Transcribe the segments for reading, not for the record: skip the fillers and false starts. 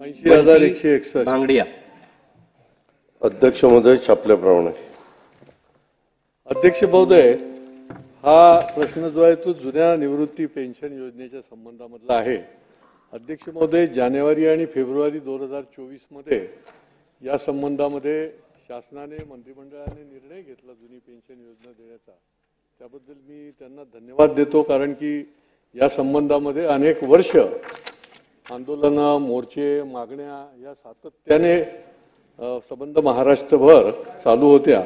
80,161 बांगडिया। अध्यक्ष महोदय, छापल्याप्रमाणे. अध्यक्ष महोदय, हा प्रश्न जो आहे तो जुन्या निवृत्ती पेन्शन योजनेच्या संबंधामधला आहे. अध्यक्ष महोदय, जानेवारी आणि फेब्रुवारी 2024 मध्ये या संबंधामध्ये शासनाने मंत्रिमंडळाने निर्णय घेतला जुनी पेन्शन योजना देण्याचा. त्याबद्दल मी त्यांना धन्यवाद देतो, कारण की या संबंधामध्ये अनेक वर्ष आंदोलनं, मोर्चे, मागण्या या सातत्याने संबंध महाराष्ट्रभर चालू होत्या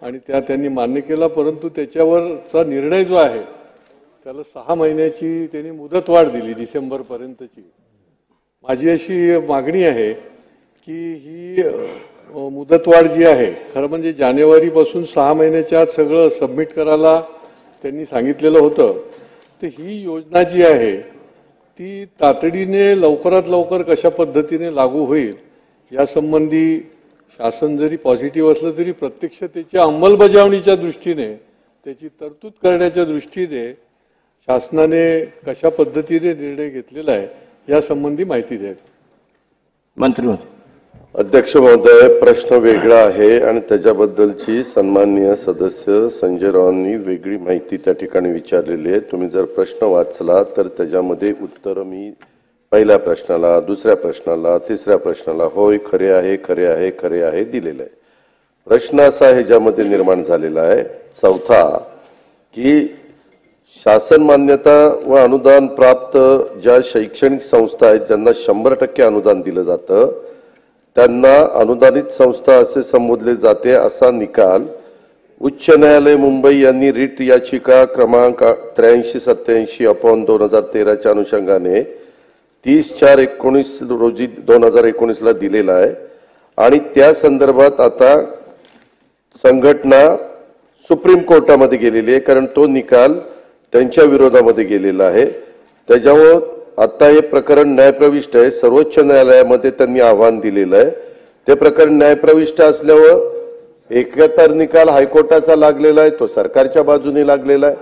आणि त्या त्यांनी मान्य केला. परंतु त्याच्यावरचा निर्णय जो आहे त्याला 6 महिन्याची त्यांनी मुदतवाढ दिली, डिसेंबरपर्यंतची. माझी अशी मागणी आहे की ही मुदतवाढ जी आहे, खरं म्हणजे जानेवारीपासून 6 महिन्याच्या आत सगळं सबमिट करायला त्यांनी सांगितलेलं होतं. तर ही योजना जी आहे ती तातडीने लवकरात लवकर कशा पद्धतीने लागू होईल यासंबंधी शासन जरी पॉझिटिव्ह असलं तरी प्रत्यक्ष त्याच्या अंमलबजावणीच्या दृष्टीने, त्याची तरतूद करण्याच्या दृष्टीने शासनाने कशा पद्धतीने निर्णय घेतलेला आहे यासंबंधी माहिती द्यावी. मंत्री महोदय. अध्यक्ष महोदय, प्रश्न वेगळा आहे आणि त्याच्याबद्दलची सन्माननीय सदस्य संजय रावांनी वेगळी माहिती त्या ठिकाणी विचारलेली आहे. तुम्ही जर प्रश्न वाचला तर त्याच्यामध्ये उत्तर मी पहिल्या प्रश्नाला, दुसऱ्या प्रश्नाला, तिसऱ्या प्रश्नाला होय, खरे आहे, खरे आहे, खरे आहे दिलेलं आहे. प्रश्न असा ह्याच्यामध्ये निर्माण झालेला आहे चौथा की शासन मान्यता व अनुदान प्राप्त ज्या शैक्षणिक संस्था आहेत ज्यांना 100% अनुदान दिलं जातं त्यांना अनुदानित संस्था असे संबोधले जाते, असा निकाल उच्च न्यायालय मुंबई यांनी रिट याचिका क्रमांक 8387/2013 च्या अनुषंगाने 30/4/19 रोजी 2019 ला दिलेला आहे. आणि त्या संदर्भात आता संघटना सुप्रीम कोर्टामध्ये गेलेली आहे, कारण तो निकाल त्यांच्या विरोधामध्ये गेलेला आहे. त्याच्यामुळे आता हे प्रकरण न्यायप्रविष्ट आहे. सर्वोच्च न्यायालयामध्ये त्यांनी आव्हान दिलेलं आहे. ते प्रकरण न्यायप्रविष्ट असल्यावर एकतर निकाल हायकोर्टाचा लागलेला आहे, तो सरकारच्या बाजूने लागलेला आहे.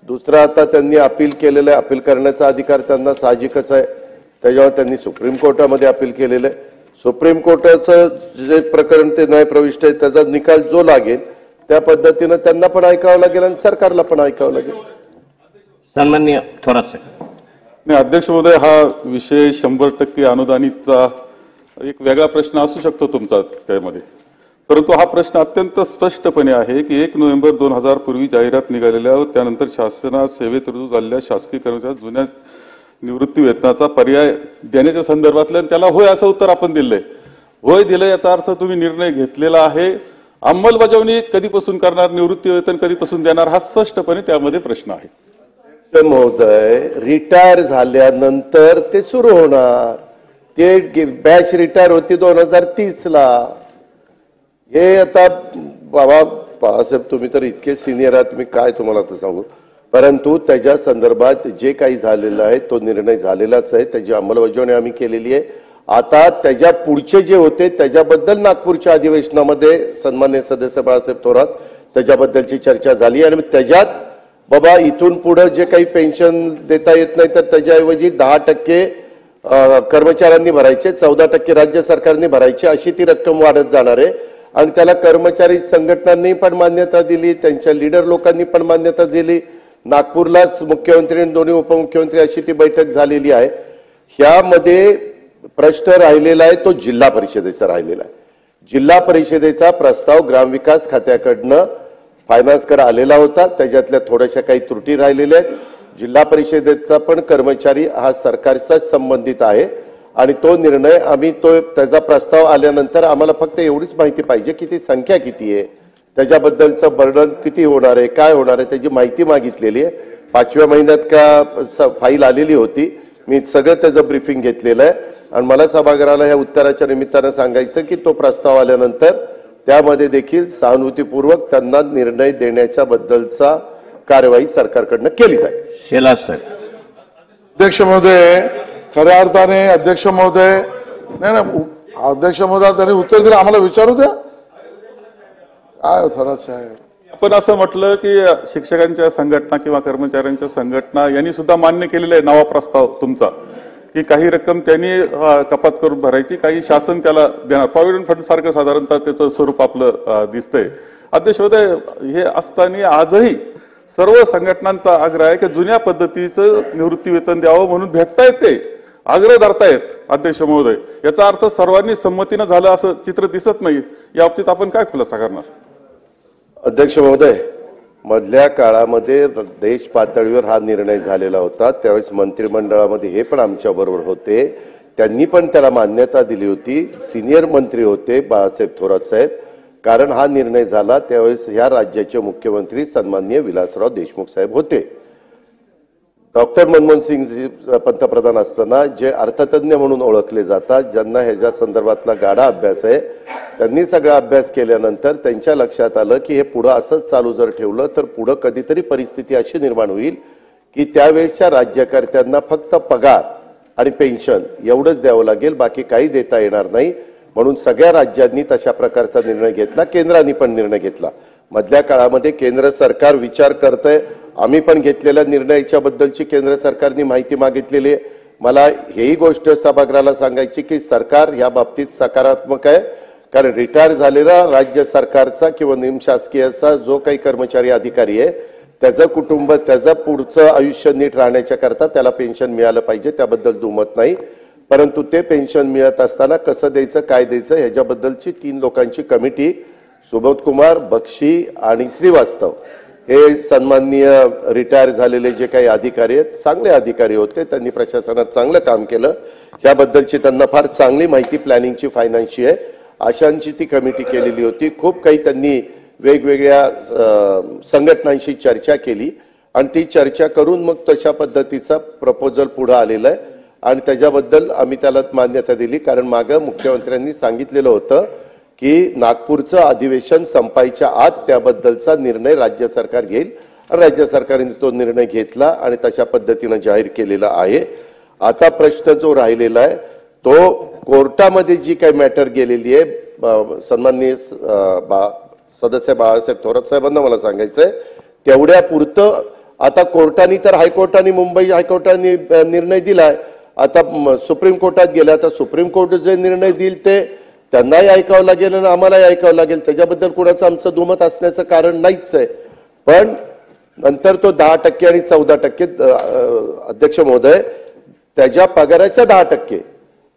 दुसरा आता त्यांनी अपील केलेलं आहे. अपील करण्याचा अधिकार त्यांना साहजिकच आहे. त्याच्यावर त्यांनी सुप्रीम कोर्टामध्ये अपील केलेलं आहे. सुप्रीम कोर्टाचं जे प्रकरण ते न्यायप्रविष्ट आहे त्याचा निकाल जो लागेल त्या पद्धतीने त्यांना पण ऐकावं लागेल आणि सरकारला पण ऐकावं लागेल. सन्माननीय थोरात साहेब. नाही अध्यक्ष महोदय, हा विषय 100% अनुदानितचा एक वेगळा प्रश्न असू शकतो तुमचा त्यामध्ये, परंतु हा प्रश्न अत्यंत स्पष्टपणे आहे की 1 नोव्हेंबर 2000 पूर्वी जाहिरात निघालेल्या व त्यानंतर शासनात सेवेत रुजू झालेल्या शासकीय कर्मचाऱ्यांच्या जुन्या निवृत्ती वेतनाचा पर्याय देण्याच्या संदर्भातलं त्याला होय असं उत्तर आपण दिलंय. होय दिलं याचा अर्थ तुम्ही निर्णय घेतलेला आहे. अंमलबजावणी कधीपासून करणार, निवृत्ती वेतन कधीपासून देणार, हा स्पष्टपणे त्यामध्ये प्रश्न आहे. महोदय, रिटायर झाल्यानंतर ते सुरू होणार. ते बॅच रिटायर होती 2030 ला. हे आता बाबा बाळासाहेब तुम्ही तर इतके सिनियर आहात, तुम्ही काय तुम्हाला आता सांगू, परंतु त्याच्या संदर्भात जे काही झालेलं आहे तो निर्णय झालेलाच आहे. त्याची अंमलबजावणी आम्ही केलेली आहे. आता त्याच्या पुढचे जे होते त्याच्याबद्दल नागपूरच्या अधिवेशनामध्ये सन्माननीय सदस्य बाळासाहेब थोरात त्याच्याबद्दलची चर्चा झाली आणि त्याच्यात बाबा इथून पुढे जे काही पेन्शन देता येत नाही तर त्याच्याऐवजी 10% कर्मचाऱ्यांनी भरायचे, 14% राज्य सरकारने भरायचे, अशी ती रक्कम वाढत जाणार आहे. आणि त्याला कर्मचारी संघटनांनी पण मान्यता दिली, त्यांच्या लीडर लोकांनी पण मान्यता दिली. नागपूरलाच मुख्यमंत्री आणि दोन्ही उपमुख्यमंत्री अशी ती बैठक झालेली आहे. ह्यामध्ये प्रश्न राहिलेला आहे तो जिल्हा परिषदेचा राहिलेला आहे. जिल्हा परिषदेचा प्रस्ताव ग्रामविकास खात्याकडनं फायनान्सकडे आलेला होता. त्याच्यातल्या थोड्याशा काही त्रुटी राहिलेल्या आहेत. जिल्हा परिषदेचा पण कर्मचारी हा सरकारचाच संबंधित आहे आणि तो निर्णय आम्ही त्याचा प्रस्ताव आल्यानंतर आम्हाला फक्त एवढीच माहिती पाहिजे की ती संख्या किती आहे, त्याच्याबद्दलचं बर्डन किती होणार आहे, काय होणार आहे, त्याची माहिती मागितलेली आहे. 5व्या महिन्यात का फाईल आलेली होती. मी सगळं त्याचं ब्रीफिंग घेतलेलं आहे आणि मला सभागृहाला या उत्तराच्या निमित्तानं सांगायचं की तो प्रस्ताव आल्यानंतर त्यामध्ये देखील सहानुभूतीपूर्वक त्यांना निर्णय देण्याच्या बद्दलचा कार्यवाही सरकारकडनं केली जाईल. शेलास साहेब. अध्यक्ष महोदय, खऱ्या अर्थाने अध्यक्ष महोदय नाही अध्यक्ष महोदय त्यांनी उत्तर दिलं, आम्हाला विचारू द्या. काय थोरात साहेब, आपण असं म्हटलं की शिक्षकांच्या संघटना किंवा कर्मचाऱ्यांच्या संघटना यांनी सुद्धा मान्य केलेला आहे नवा प्रस्ताव तुमचा की काही रक्कम त्यांनी कपात करून भरायची, काही शासन त्याला देणार. प्रॉव्हिडंट फंड सारखं साधारणतः त्याचं स्वरूप आपलं दिसतंय. अध्यक्ष महोदय, हे असताना आजही सर्व संघटनांचा आग्रह आहे की जुन्या पद्धतीचं निवृत्ती वेतन द्यावं म्हणून भेटतायत, ते आग्रह धरतायत. अध्यक्ष महोदय, याचा अर्थ सर्वांनी संमतीनं झालं असं चित्र दिसत नाही. या बाबतीत आपण काय खुलासा करणार? अध्यक्ष महोदय, मधल्या काळामध्ये देश पातळीवर हा निर्णय झालेला होता. त्यावेळेस मंत्रिमंडळामध्ये हे पण आमच्या बरोबर होते, त्यांनी पण त्याला मान्यता दिली होती. सिनियर मंत्री होते बाळासाहेब थोरात साहेब. कारण हा निर्णय झाला त्यावेळेस ह्या राज्याचे मुख्यमंत्री सन्माननीय विलासराव देशमुख साहेब होते. डॉक्टर मनमोहन सिंग पंतप्रधान असताना जे अर्थतज्ञ म्हणून ओळखले जातात, ज्यांना ह्याच्या संदर्भातला गाढा अभ्यास आहे, त्यांनी सगळा अभ्यास केल्यानंतर त्यांच्या लक्षात आलं की हे पुढं असंच चालू जर ठेवलं तर पुढं कधीतरी परिस्थिती अशी निर्माण होईल की त्यावेळेसच्या राज्यकर्त्यांना फक्त पगार आणि पेन्शन एवढंच द्यावं लागेल, बाकी काही देता येणार नाही. म्हणून सगळ्या राज्यांनी तशा प्रकारचा निर्णय घेतला, केंद्राने पण निर्णय घेतला. मधल्या काळामध्ये केंद्र सरकार विचार करतंय, आम्ही पण घेतलेल्या निर्णयाच्या बद्दलची केंद्र सरकारने माहिती मागितलेली आहे. मला हेही गोष्ट सभागृहाला सांगायची की सरकार या बाबतीत सकारात्मक आहे. कारण रिटायर झालेला राज्य सरकारचा किंवा निमशासकीयचा जो काही कर्मचारी अधिकारी आहे, त्याचं कुटुंब त्याचं पुढचं आयुष्य नीट राहण्याच्या करता त्याला पेन्शन मिळालं पाहिजे, त्याबद्दल दुमत नाही. परंतु ते पेन्शन मिळत असताना कसं द्यायचं, काय द्यायचं, ह्याच्याबद्दलची 3 लोकांची कमिटी, सुबोध कुमार, बक्षी आणि श्रीवास्तव, हे सन्माननीय रिटायर झालेले जे काही अधिकारी आहेत, चांगले अधिकारी होते, त्यांनी प्रशासनात चांगलं काम केलं. ह्याबद्दलची त्यांना फार चांगली माहिती प्लॅनिंगची, फायनान्सची आहे. अशांची ती कमिटी केलेली होती. खूप काही त्यांनी वेगवेगळ्या संघटनांशी चर्चा केली आणि ती चर्चा करून मग तशा पद्धतीचा प्रपोजल पुढे आलेला आहे आणि त्याच्याबद्दल आम्ही त्याला मान्यता दिली. कारण मागं मुख्यमंत्र्यांनी सांगितलेलं होतं की नागपूरचं अधिवेशन संपायच्या आत त्याबद्दलचा निर्णय राज्य सरकार घेईल आणि राज्य सरकारने तो निर्णय घेतला आणि तशा पद्धतीनं जाहीर केलेला आहे. आता प्रश्न जो राहिलेला आहे तो कोर्टामध्ये जी काही मॅटर गेलेली आहे, सन्माननीय सदस्य बाळासाहेब थोरात साहेबांना मला सांगायचंय, तेवढ्या पुरतं आता कोर्टाने तर हायकोर्टाने, मुंबई हायकोर्टाने निर्णय दिलाय. आता सुप्रीम कोर्टात गेले, आता सुप्रीम कोर्ट जे निर्णय देईल ते त्यांनाही ऐकावं लागेल आणि आम्हालाही ऐकावं लागेल. त्याच्याबद्दल कोणाचं आमचं दुमत असण्याचं कारण नाहीच आहे. पण नंतर तो 10% आणि 14% अध्यक्ष महोदय, त्याच्या पगाराच्या 10%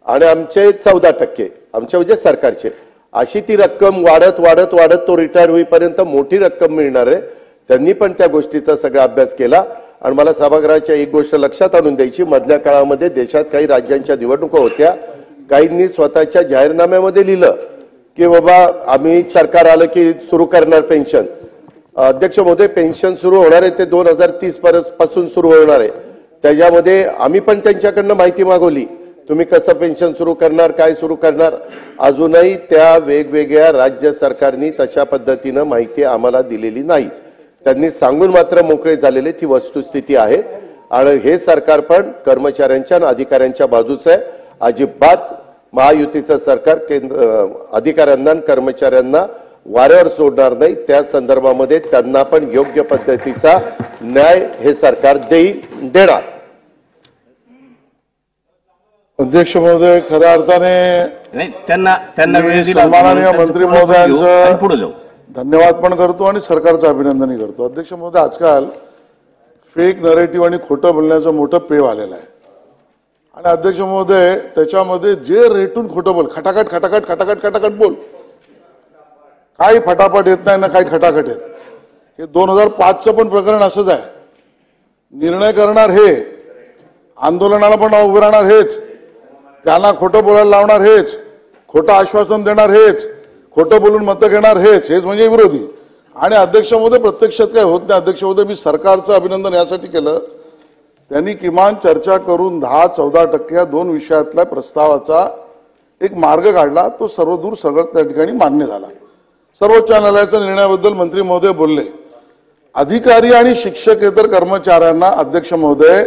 आणि आमचे 14%, आमच्या म्हणजे सरकारचे, अशी ती रक्कम वाढत वाढत वाढत तो रिटायर होईपर्यंत मोठी रक्कम मिळणार आहे. त्यांनी पण त्या गोष्टीचा सगळा अभ्यास केला. आणि मला सभागृहाच्या एक गोष्ट लक्षात आणून द्यायची, मधल्या काळामध्ये देशात काही राज्यांच्या निवडणुका होत्या, काहींनी स्वतःच्या जाहीरनाम्यामध्ये लिहिलं की बाबा आम्ही सरकार आलं की सुरू करणार पेन्शन. अध्यक्ष महोदय, पेन्शन सुरू होणार आहे ते 2030 पासून सुरू होणार आहे. त्याच्यामध्ये आम्ही पण त्यांच्याकडनं माहिती मागवली, तुम्ही कसं पेन्शन सुरू करणार, काय सुरू करणार. अजूनही त्या वेगवेगळ्या राज्य सरकारनी तशा पद्धतीनं माहिती आम्हाला दिलेली नाही. त्यांनी सांगून मात्र मोकळे झालेले, ती वस्तुस्थिती आहे. आणि हे सरकार पण कर्मचाऱ्यांच्या आणि अधिकाऱ्यांच्या बाजूचं आहे. अजिबात महायुतीचं सरकार अधिकाऱ्यांना आणि कर्मचाऱ्यांना वाऱ्यावर सोडणार नाही. त्या संदर्भामध्ये त्यांना पण योग्य पद्धतीचा न्याय हे सरकार देणार. अध्यक्ष महोदय, खऱ्या अर्थाने नाही, त्यांना वेळ दिला, सन्माननीय मंत्री महोदयांचं पुढे जाऊ. धन्यवाद पण करतो आणि सरकारचं अभिनंदनही करतो. अध्यक्ष महोदय, आजकाल फेक नरेटिव्ह आणि खोटं बोलण्याचं मोठं पेव आलेलं आहे. आणि अध्यक्ष महोदय, त्याच्यामध्ये जे रेटून खोटं बोल, खटाखट खटाखट खटाखट खटाखट बोल, काही फटाफट येत नाही ना काही खटाखट येत. हे 2005चं पण प्रकरण असंच आहे. निर्णय करणार हे, आंदोलनाला पण उभं राहणार हेच, त्यांना खोटं बोलायला लावणार हेच, खोटं आश्वासन देणार हेच, खोटं बोलून मतं घेणार हेच म्हणजे विरोधी. आणि अध्यक्ष महोदय, प्रत्यक्षात काय होत नाही. अध्यक्ष महोदय, मी सरकारचं अभिनंदन यासाठी केलं, त्यांनी किमान चर्चा करून 10-14% या 2 विषयातल्या प्रस्तावाचा एक मार्ग काढला. तो सर्वदूर सगळं त्या ठिकाणी मान्य झाला. सर्वोच्च न्यायालयाच्या निर्णयाबद्दल मंत्री महोदय बोलले. अधिकारी आणि शिक्षकेतर कर्मचाऱ्यांना अध्यक्ष महोदय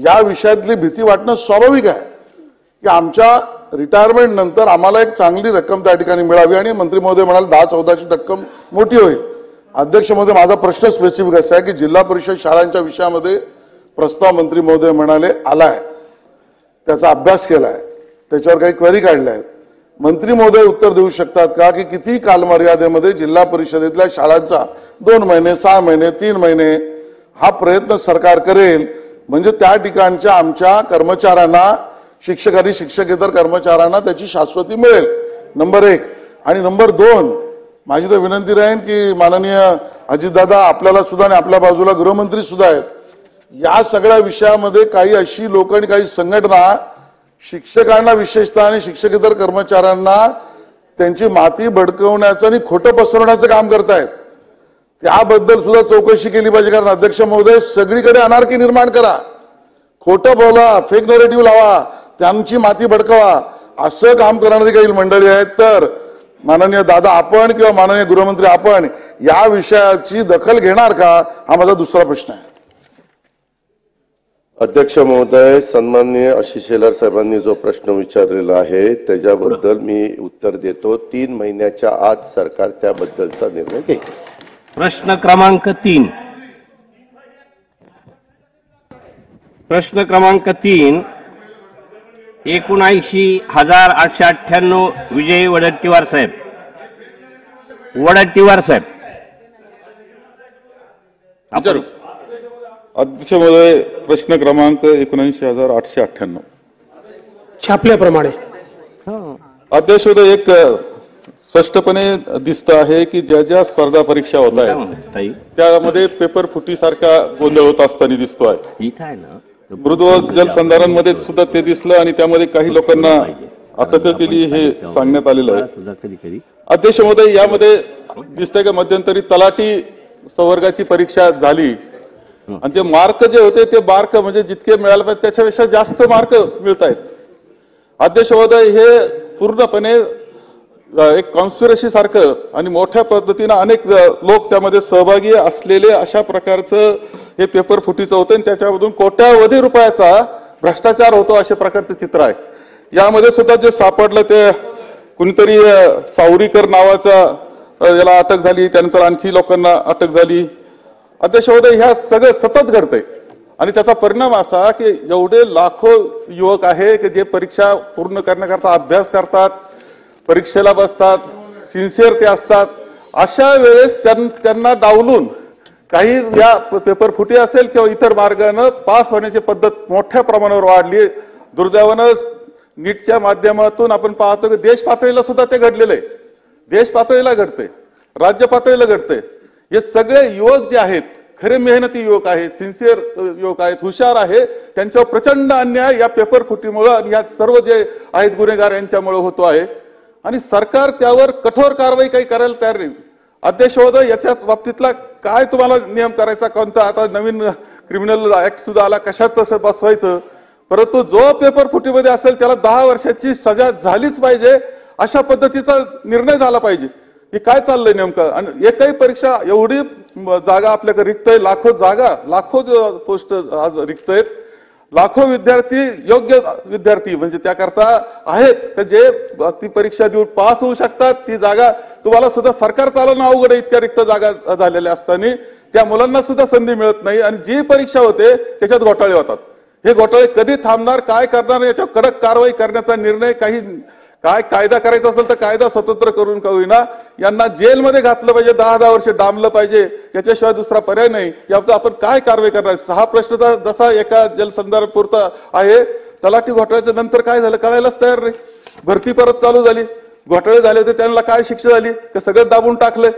या विषयातली भीती वाटणं स्वाभाविक आहे की आमच्या रिटायरमेंट नंतर आम्हाला एक चांगली रक्कम त्या ठिकाणी मिळावी. आणि मंत्री महोदय म्हणाले 10-14ची रक्कम मोठी होईल. अध्यक्ष महोदय, माझा प्रश्न स्पेसिफिक असा आहे की जिल्हा परिषद शाळांच्या विषयामध्ये प्रस्ताव मंत्री महोदय म्हणाले आलाय. त्याचा अभ्यास केलाय, त्याच्यावर काही क्वेरी काढल्या आहेत. मंत्री महोदय उत्तर देऊ शकतात का की किती कालमर्यादेमध्ये जिल्हा परिषदेतल्या शाळांचा 2 महिने, 6 महिने, 3 महिने हा प्रयत्न सरकार करेल, म्हणजे त्या ठिकाणच्या आमच्या कर्मचाऱ्यांना, शिक्षक आणि शिक्षकेतर कर्मचाऱ्यांना त्याची शाश्वती मिळेल. नंबर 1. आणि नंबर 2, माझी तर विनंती राहील की माननीय अजितदादा आपल्याला सुद्धा आणि आपल्या बाजूला गृहमंत्री सुद्धा आहेत, या सगळ्या विषयामध्ये काही अशी लोक आणि काही संघटना शिक्षकांना विशेषतः आणि शिक्षकेतर कर्मचाऱ्यांना त्यांची माती भडकवण्याचं आणि खोटं पसरवण्याचं काम करतायत. त्याबद्दल सुद्धा चौकशी केली पाहिजे. कारण अध्यक्ष महोदय, सगळीकडे अनार्की निर्माण करा, खोटं बोला, फेक नरेटिव्ह लावा, त्यांची माती भडकवा, असं काम करणारी काही मंडळी आहेत. तर माननीय दादा आपण किंवा माननीय गृहमंत्री आपण या विषयाची दखल घेणार का, हा माझा दुसरा प्रश्न आहे. अध्यक्ष महोदय, सन्माननीय आशिष शेलार साहेबांनी जो प्रश्न विचारलेला आहे त्याच्याबद्दल मी उत्तर देतो. 3 महिन्याच्या आत सरकार त्याबद्दलचा निर्णय घेईल. प्रश्न क्रमांक 3. प्रश्न क्रमांक 3, 79,898 विजय वडट्टीवार साहेब. वडट्टीवार साहेब विचारू. अध्यक्ष महोदय, प्रश्न क्रमांक 79,898 छापल्याप्रमाणे. अध्यक्ष महोदय, एक स्पष्टपणे दिसत आहे की ज्या ज्या स्पर्धा परीक्षा होत आहेत त्यामध्ये पेपर फुटी सारखा गोंधळ होत असताना दिसतो आहे. इथं आहे ना, मृद व जलसंधारणमध्ये सुद्धा ते दिसलं आणि त्यामध्ये काही लोकांना अटक केली हे सांगण्यात आलेलं आहे. अध्यक्ष महोदय, यामध्ये दिसतंय का मध्यंतरी तलाठी संवर्गाची परीक्षा झाली आणि ते मार्क जे होते ते मार्क म्हणजे जितके मिळाले पाहिजे त्याच्यापेक्षा जास्त मार्क मिळत आहेत. अध्यक्ष महोदय, हे पूर्णपणे एक कॉन्स्पिरसी सारखं आणि मोठ्या पद्धतीनं अनेक लोक त्यामध्ये सहभागी असलेले अशा प्रकारचं हे पेपर फुटीचं होतं आणि त्याच्यामधून कोट्यावधी रुपयाचा भ्रष्टाचार होतो अशा प्रकारचं चित्र आहे. यामध्ये सुद्धा जे सापडलं ते कुणीतरी सावरीकर नावाचा याला अटक झाली, त्यानंतर आणखी लोकांना अटक झाली. अध्यक्ष महोदय, ह्या सगळं सतत घडतंय आणि त्याचा परिणाम असा की एवढे लाखो युवक आहे की जे परीक्षा पूर्ण करण्याकरता अभ्यास करतात, परीक्षेला बसतात, सिन्सिअर ते असतात. अशा वेळेस त्यांना डावलून काही या पेपर फुटी असेल किंवा इतर मार्गाने पास होण्याची पद्धत मोठ्या प्रमाणावर वाढली. दुर्दैवानं नीटच्या माध्यमातून आपण पाहतो की देश पातळीला सुद्धा ते घडलेलं आहे. देश पातळीला घडते, राज्य पातळीला घडते. हे सगळे युवक जे आहेत, खरे मेहनती युवक आहेत, सिन्सिअर युवक आहेत, हुशार आहे, त्यांच्यावर प्रचंड अन्याय या पेपर फुटीमुळे आणि या सर्व जे आहेत गुन्हेगार यांच्यामुळे होतो आहे आणि सरकार त्यावर कठोर कारवाई काही करायला तयार नाही. अध्यक्ष महोदय, याच्या बाबतीतला काय तुम्हाला नियम करायचा, कोणता आता नवीन क्रिमिनल ऍक्ट सुद्धा आला, कशात तसं बसवायचं, परंतु जो पेपर फुटीमध्ये असेल त्याला 10 वर्षाची सजा झालीच पाहिजे अशा पद्धतीचा निर्णय झाला पाहिजे. हे काय चाललंय नेमकं. आणि एकही परीक्षा एवढी जागा आपल्याकडे रिक्त आहे, लाखो पोस्ट आज रिक्त आहेत, लाखो विद्यार्थी योग्य विद्यार्थी म्हणजे त्याकरता आहेत की जे ती परीक्षा देऊन पास होऊ शकतात. ती जागा तुम्हाला सुद्धा सरकार चालवणं अवघड आहे, इतक्या रिक्त जागा झालेल्या असताना त्या मुलांना सुद्धा संधी मिळत नाही आणि जी परीक्षा होते त्याच्यात घोटाळे होतात. हे घोटाळे कधी थांबणार, काय करणार, याच्यावर कडक कारवाई करण्याचा निर्णय, काही काय कायदा करायचा असेल तर कायदा स्वतंत्र करून का होईना यांना जेलमध्ये घातलं पाहिजे, 10-10 वर्ष डांबलं पाहिजे, याच्याशिवाय दुसरा पर्याय नाही. यावर आपण काय कारवाई करणार. हा प्रश्न तर जसा एका जलसंधारण पुरता आहे, तलाठी घोटाळ्याच्या नंतर काय झालं कळायलाच तयार नाही. भरती परत चालू झाली, घोटाळे झाले होते त्यांना काय शिक्षा झाली, का सगळं दाबून टाकले,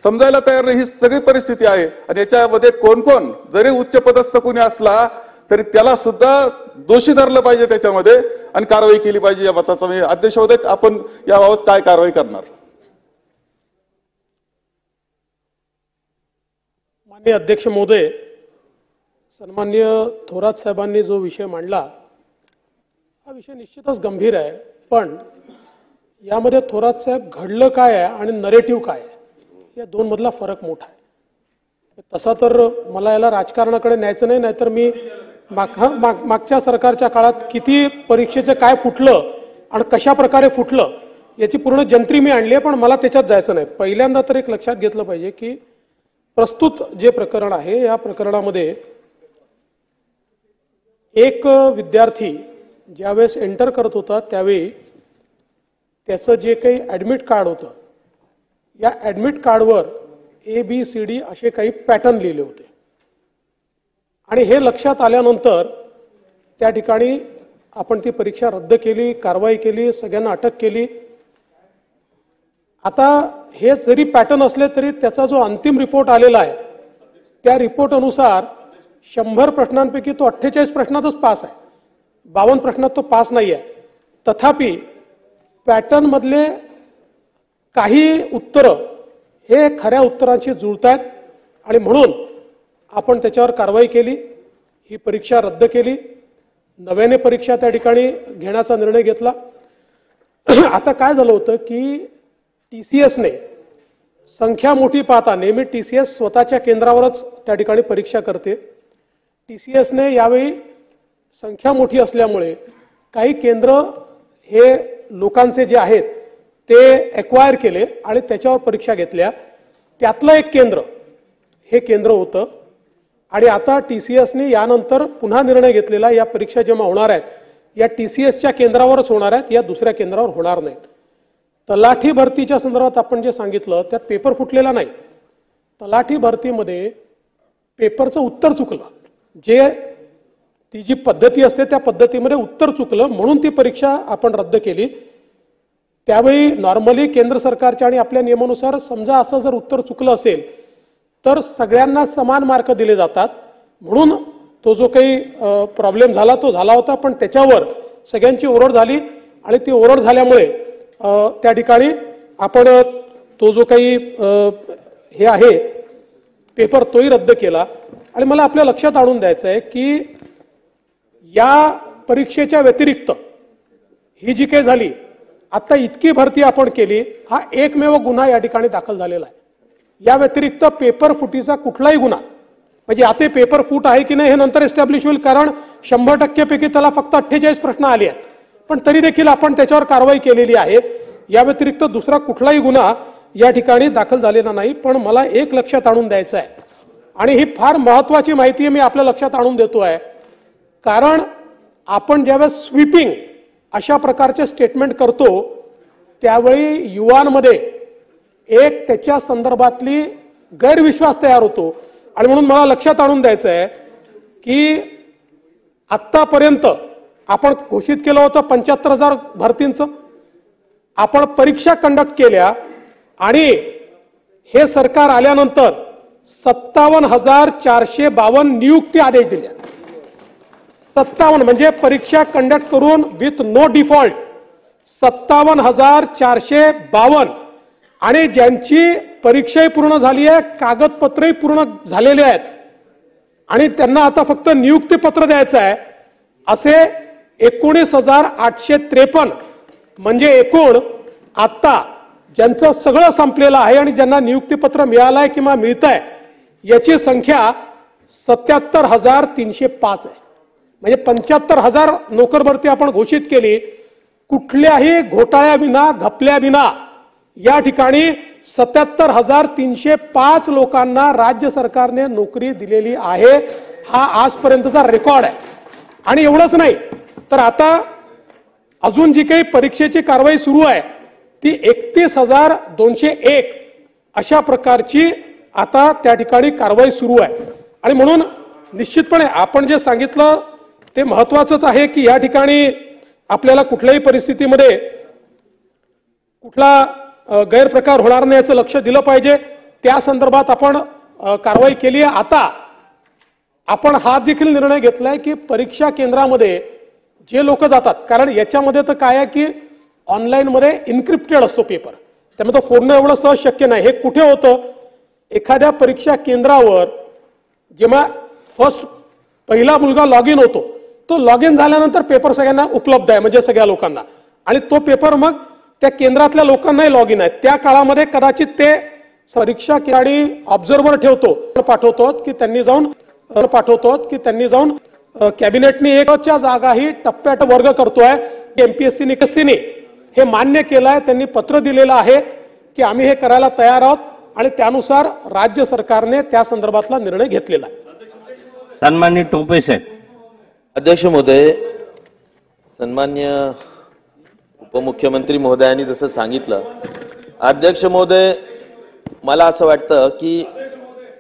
समजायला तयार नाही. ही सगळी परिस्थिती आहे आणि याच्यामध्ये कोण कोण जरी उच्च पदस्थ कोणी असला तरी त्याला सुद्धा दोषी धरलं पाहिजे त्याच्यामध्ये आणि कारवाई केली पाहिजे. या मताचा मी अध्यक्ष महोदय, आपण याबाबत काय कारवाई करणार. माननीय अध्यक्ष महोदय, सन्माननीय थोरात साहेबांनी जो विषय मांडला हा विषय निश्चितच गंभीर आहे, पण यामध्ये थोरात साहेब घडलं काय आहे आणि नरेटिव्ह काय आहे या दोन मधला फरक मोठा आहे. तसा तर मला याला राजकारणाकडे न्यायचं नाही, नाहीतर मी मागच्या सरकारच्या काळात किती परीक्षेचं काय फुटलं आणि कशा प्रकारे फुटलं याची पूर्ण जंत्री मी आणली आहे, पण मला त्याच्यात जायचं नाही. पहिल्यांदा तर एक लक्षात घेतलं पाहिजे की प्रस्तुत जे प्रकरण आहे या प्रकरणामध्ये एक विद्यार्थी ज्यावेळेस एंटर करत होता त्यावेळी त्याचं जे काही ॲडमिट कार्ड होतं, या ॲडमिट कार्डवर ABCD असे काही पॅटर्न लिहिले होते आणि हे लक्षात आल्यानंतर त्या ठिकाणी आपण ती परीक्षा रद्द केली, कारवाई केली, सगळ्यांना अटक केली. आता हे जरी पॅटर्न असले तरी त्याचा जो अंतिम रिपोर्ट आलेला आहे त्या रिपोर्ट अनुसार 100 प्रश्नांपैकी तो 48 प्रश्नातच पास आहे, 52 प्रश्नात तो पास नाही आहे. तथापि पॅटर्न मधले काही उत्तरं हे खऱ्या उत्तरांशी जुळतात आणि म्हणून आपण त्याच्यावर कारवाई केली, ही परीक्षा रद्द केली, नव्याने परीक्षा त्या ठिकाणी घेण्याचा निर्णय घेतला. आता काय झालं होतं की TCSने संख्या मोठी पाहता, नेहमी TCS स्वतःच्या केंद्रावरच त्या ठिकाणी परीक्षा करते. TCSने यावेळी संख्या मोठी असल्यामुळे काही केंद्र हे लोकांचे जे आहेत ते एक्वायर केले आणि त्याच्यावर परीक्षा घेतल्या. त्यातलं एक केंद्र हे केंद्र होतं आणि आता TCSने यानंतर पुन्हा निर्णय घेतलेला, या परीक्षा जेव्हा होणार आहेत या TCSच्या केंद्रावरच होणार आहेत, या दुसऱ्या केंद्रावर होणार नाहीत. तलाठी भरतीच्या संदर्भात आपण जे सांगितलं त्यात पेपर फुटलेला नाही. तलाठी भरतीमध्ये पेपरचं उत्तर चुकलं, जे ती जी पद्धती असते त्या पद्धतीमध्ये उत्तर चुकलं म्हणून ती परीक्षा आपण रद्द केली. त्यावेळी नॉर्मली केंद्र सरकारच्या आणि आपल्या नियमानुसार समजा असं जर उत्तर चुकलं असेल तर सगळ्यांना समान मार्क दिले जातात, म्हणून तो जो काही प्रॉब्लेम झाला तो झाला होता. पण त्याच्यावर सगळ्यांची ओरड झाली आणि ती ओरड झाल्यामुळे त्या ठिकाणी आपण तो जो काही हे आहे पेपर तोही रद्द केला. आणि मला आपल्या लक्षात आणून द्यायचं आहे की या परीक्षेच्या व्यतिरिक्त ही जी काही झाली आता इतकी भरती आपण केली, हा एकमेव गुन्हा या ठिकाणी दाखल झालेला आहे. या व्यतिरिक्त पेपर फुटीचा कुठलाही गुन्हा, म्हणजे आता पेपर फूट आहे की नाही हे नंतर एस्टॅब्लिश होईल, कारण 100% पैकी त्याला फक्त 48 प्रश्न आले आहेत, पण तरी देखील आपण त्याच्यावर कारवाई केलेली आहे. या व्यतिरिक्त दुसरा कुठलाही गुन्हा या ठिकाणी दाखल झालेला नाही. पण मला एक लक्षात आणून द्यायचं आहे आणि ही फार महत्वाची माहिती आहे, मी आपल्या लक्षात आणून देतो आहे, कारण आपण ज्यावेळेस स्वीपिंग अशा प्रकारचे स्टेटमेंट करतो त्यावेळी युवांमध्ये एक त्याच्या संदर्भातली गैरविश्वास तयार होतो. आणि म्हणून मला लक्षात आणून द्यायचं आहे की आतापर्यंत आपण घोषित केलं होतं 75,000 भरतींचं, आपण परीक्षा कंडक्ट केल्या आणि हे सरकार आल्यानंतर 57,452 नियुक्ती आदेश दिल्या. 57 म्हणजे परीक्षा कंडक्ट करून विथ नो डिफॉल्ट 57,452 आणि ज्यांची परीक्षाही पूर्ण झाली आहे, कागदपत्रही पूर्ण झालेले आहेत आणि त्यांना आता फक्त नियुक्तीपत्र द्यायचं आहे, असे 19,853 म्हणजे एकूण आता ज्यांचं सगळं संपलेलं आहे आणि ज्यांना नियुक्तीपत्र मिळालं आहे किंवा मिळत आहे याची संख्या 77,305 आहे. म्हणजे 75,000 नोकर भरती आपण घोषित केली, कुठल्याही घोटाळ्याविना घपल्याविना या ठिकाणी 77,305 लोकांना राज्य सरकारने नोकरी दिलेली आहे. हा आजपर्यंतचा रेकॉर्ड आहे. आणि एवढंच नाही तर आता अजून जी काही परीक्षेची कारवाई सुरू आहे ती 31,201 अशा प्रकारची आता त्या ठिकाणी कारवाई सुरू आहे. आणि म्हणून निश्चितपणे आपण जे सांगितलं ते महत्वाचंच आहे की या ठिकाणी आपल्याला कुठल्याही परिस्थितीमध्ये कुठला गैरप्रकार होणार नाही याचं लक्ष दिलं पाहिजे. त्या संदर्भात आपण कारवाई केली आहे. आता आपण हा देखील निर्णय घेतलाय की परीक्षा केंद्रामध्ये जे लोक जातात, कारण याच्यामध्ये तर काय आहे की ऑनलाईन मध्ये इन्क्रिप्टेड असतो पेपर, त्यामुळे तो फोडणं एवढं सहज शक्य नाही. हे कुठे होतं, एखाद्या परीक्षा केंद्रावर जेव्हा पहिला मुलगा लॉग इन होतो, तो लॉग इन झाल्यानंतर पेपर सगळ्यांना उपलब्ध आहे, म्हणजे सगळ्या लोकांना, आणि तो पेपर मग त्या केंद्रातल्या लोकांनाही लॉग इन आहे. त्या काळामध्ये कदाचित ते परीक्षा आणि ऑब्झर्व्हर पाठवतो की त्यांनी जाऊन कॅबिनेटने एकच्या जागाही टप्प्यात वर्ग करतोय. MPSCने हे मान्य केलं आहे, त्यांनी पत्र दिलेलं आहे की आम्ही हे करायला तयार आहोत आणि त्यानुसार राज्य सरकारने त्या संदर्भातला निर्णय घेतलेला आहे. सन्माननीय टोपे साहेब. अध्यक्ष महोदय, सन्मान्य उपमुख्यमंत्री महोदयांनी जसं सांगितलं, अध्यक्ष महोदय, मला असं वाटतं की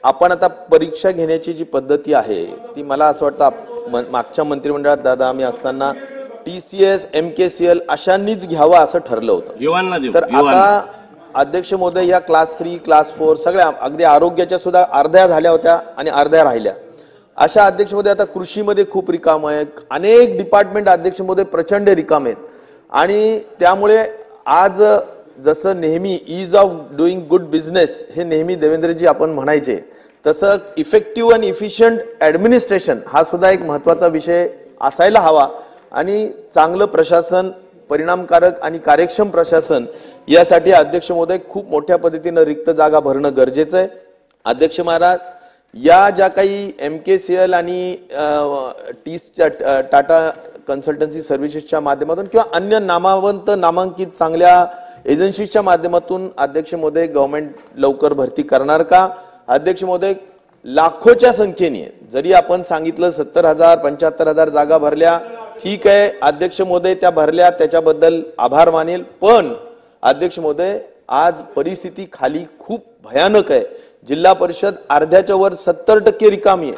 आपण आता परीक्षा घेण्याची जी पद्धती आहे ती मला असं वाटतं मागच्या मंत्रिमंडळात दादा आम्ही असताना TCS, MKCL अशांनीच घ्यावा असं ठरलं होतं. तर आता अध्यक्ष महोदय या क्लास 3, क्लास 4 सगळ्या अगदी आरोग्याच्या सुद्धा अर्ध्या झाल्या होत्या आणि अर्ध्या राहिल्या. अशा अध्यक्ष महोदय आता कृषीमध्ये खूप रिकाम आहे, अनेक डिपार्टमेंट अध्यक्ष महोदय प्रचंड रिकाम आहेत आणि त्यामुळे आज जसं नेहमी ईज ऑफ डुईंग गुड बिझनेस हे नेहमी देवेंद्रजी आपण म्हणायचे, तसं इफेक्टिव्ह आणि इफिशियंट ॲडमिनिस्ट्रेशन हा सुद्धा एक महत्त्वाचा विषय असायला हवा आणि चांगलं प्रशासन, परिणामकारक आणि कार्यक्षम प्रशासन यासाठी अध्यक्ष महोदय खूप मोठ्या पद्धतीनं रिक्त जागा भरणं गरजेचं आहे. अध्यक्ष महाराज, या ज्या काही MKCL आणि टाटा कन्सल्टन्सी सर्व्हिसेसच्या माध्यमातून किंवा अन्य नामांकित चांगल्या एजन्सीच्या माध्यमातून अध्यक्ष महोदय गव्हर्नमेंट लवकर भरती करणार का? अध्यक्ष महोदय, लाखोच्या संख्येने जरी आपण सांगितलं 70,000 75,000 जागा भरल्या, ठीक आहे अध्यक्ष महोदय, त्या भरल्या त्याच्याबद्दल आभार मानेल, पण अध्यक्ष महोदय आज परिस्थिती खाली खूप भयानक आहे. जिल्हा परिषद अर्ध्याच्या वर 70% रिकामी आहे.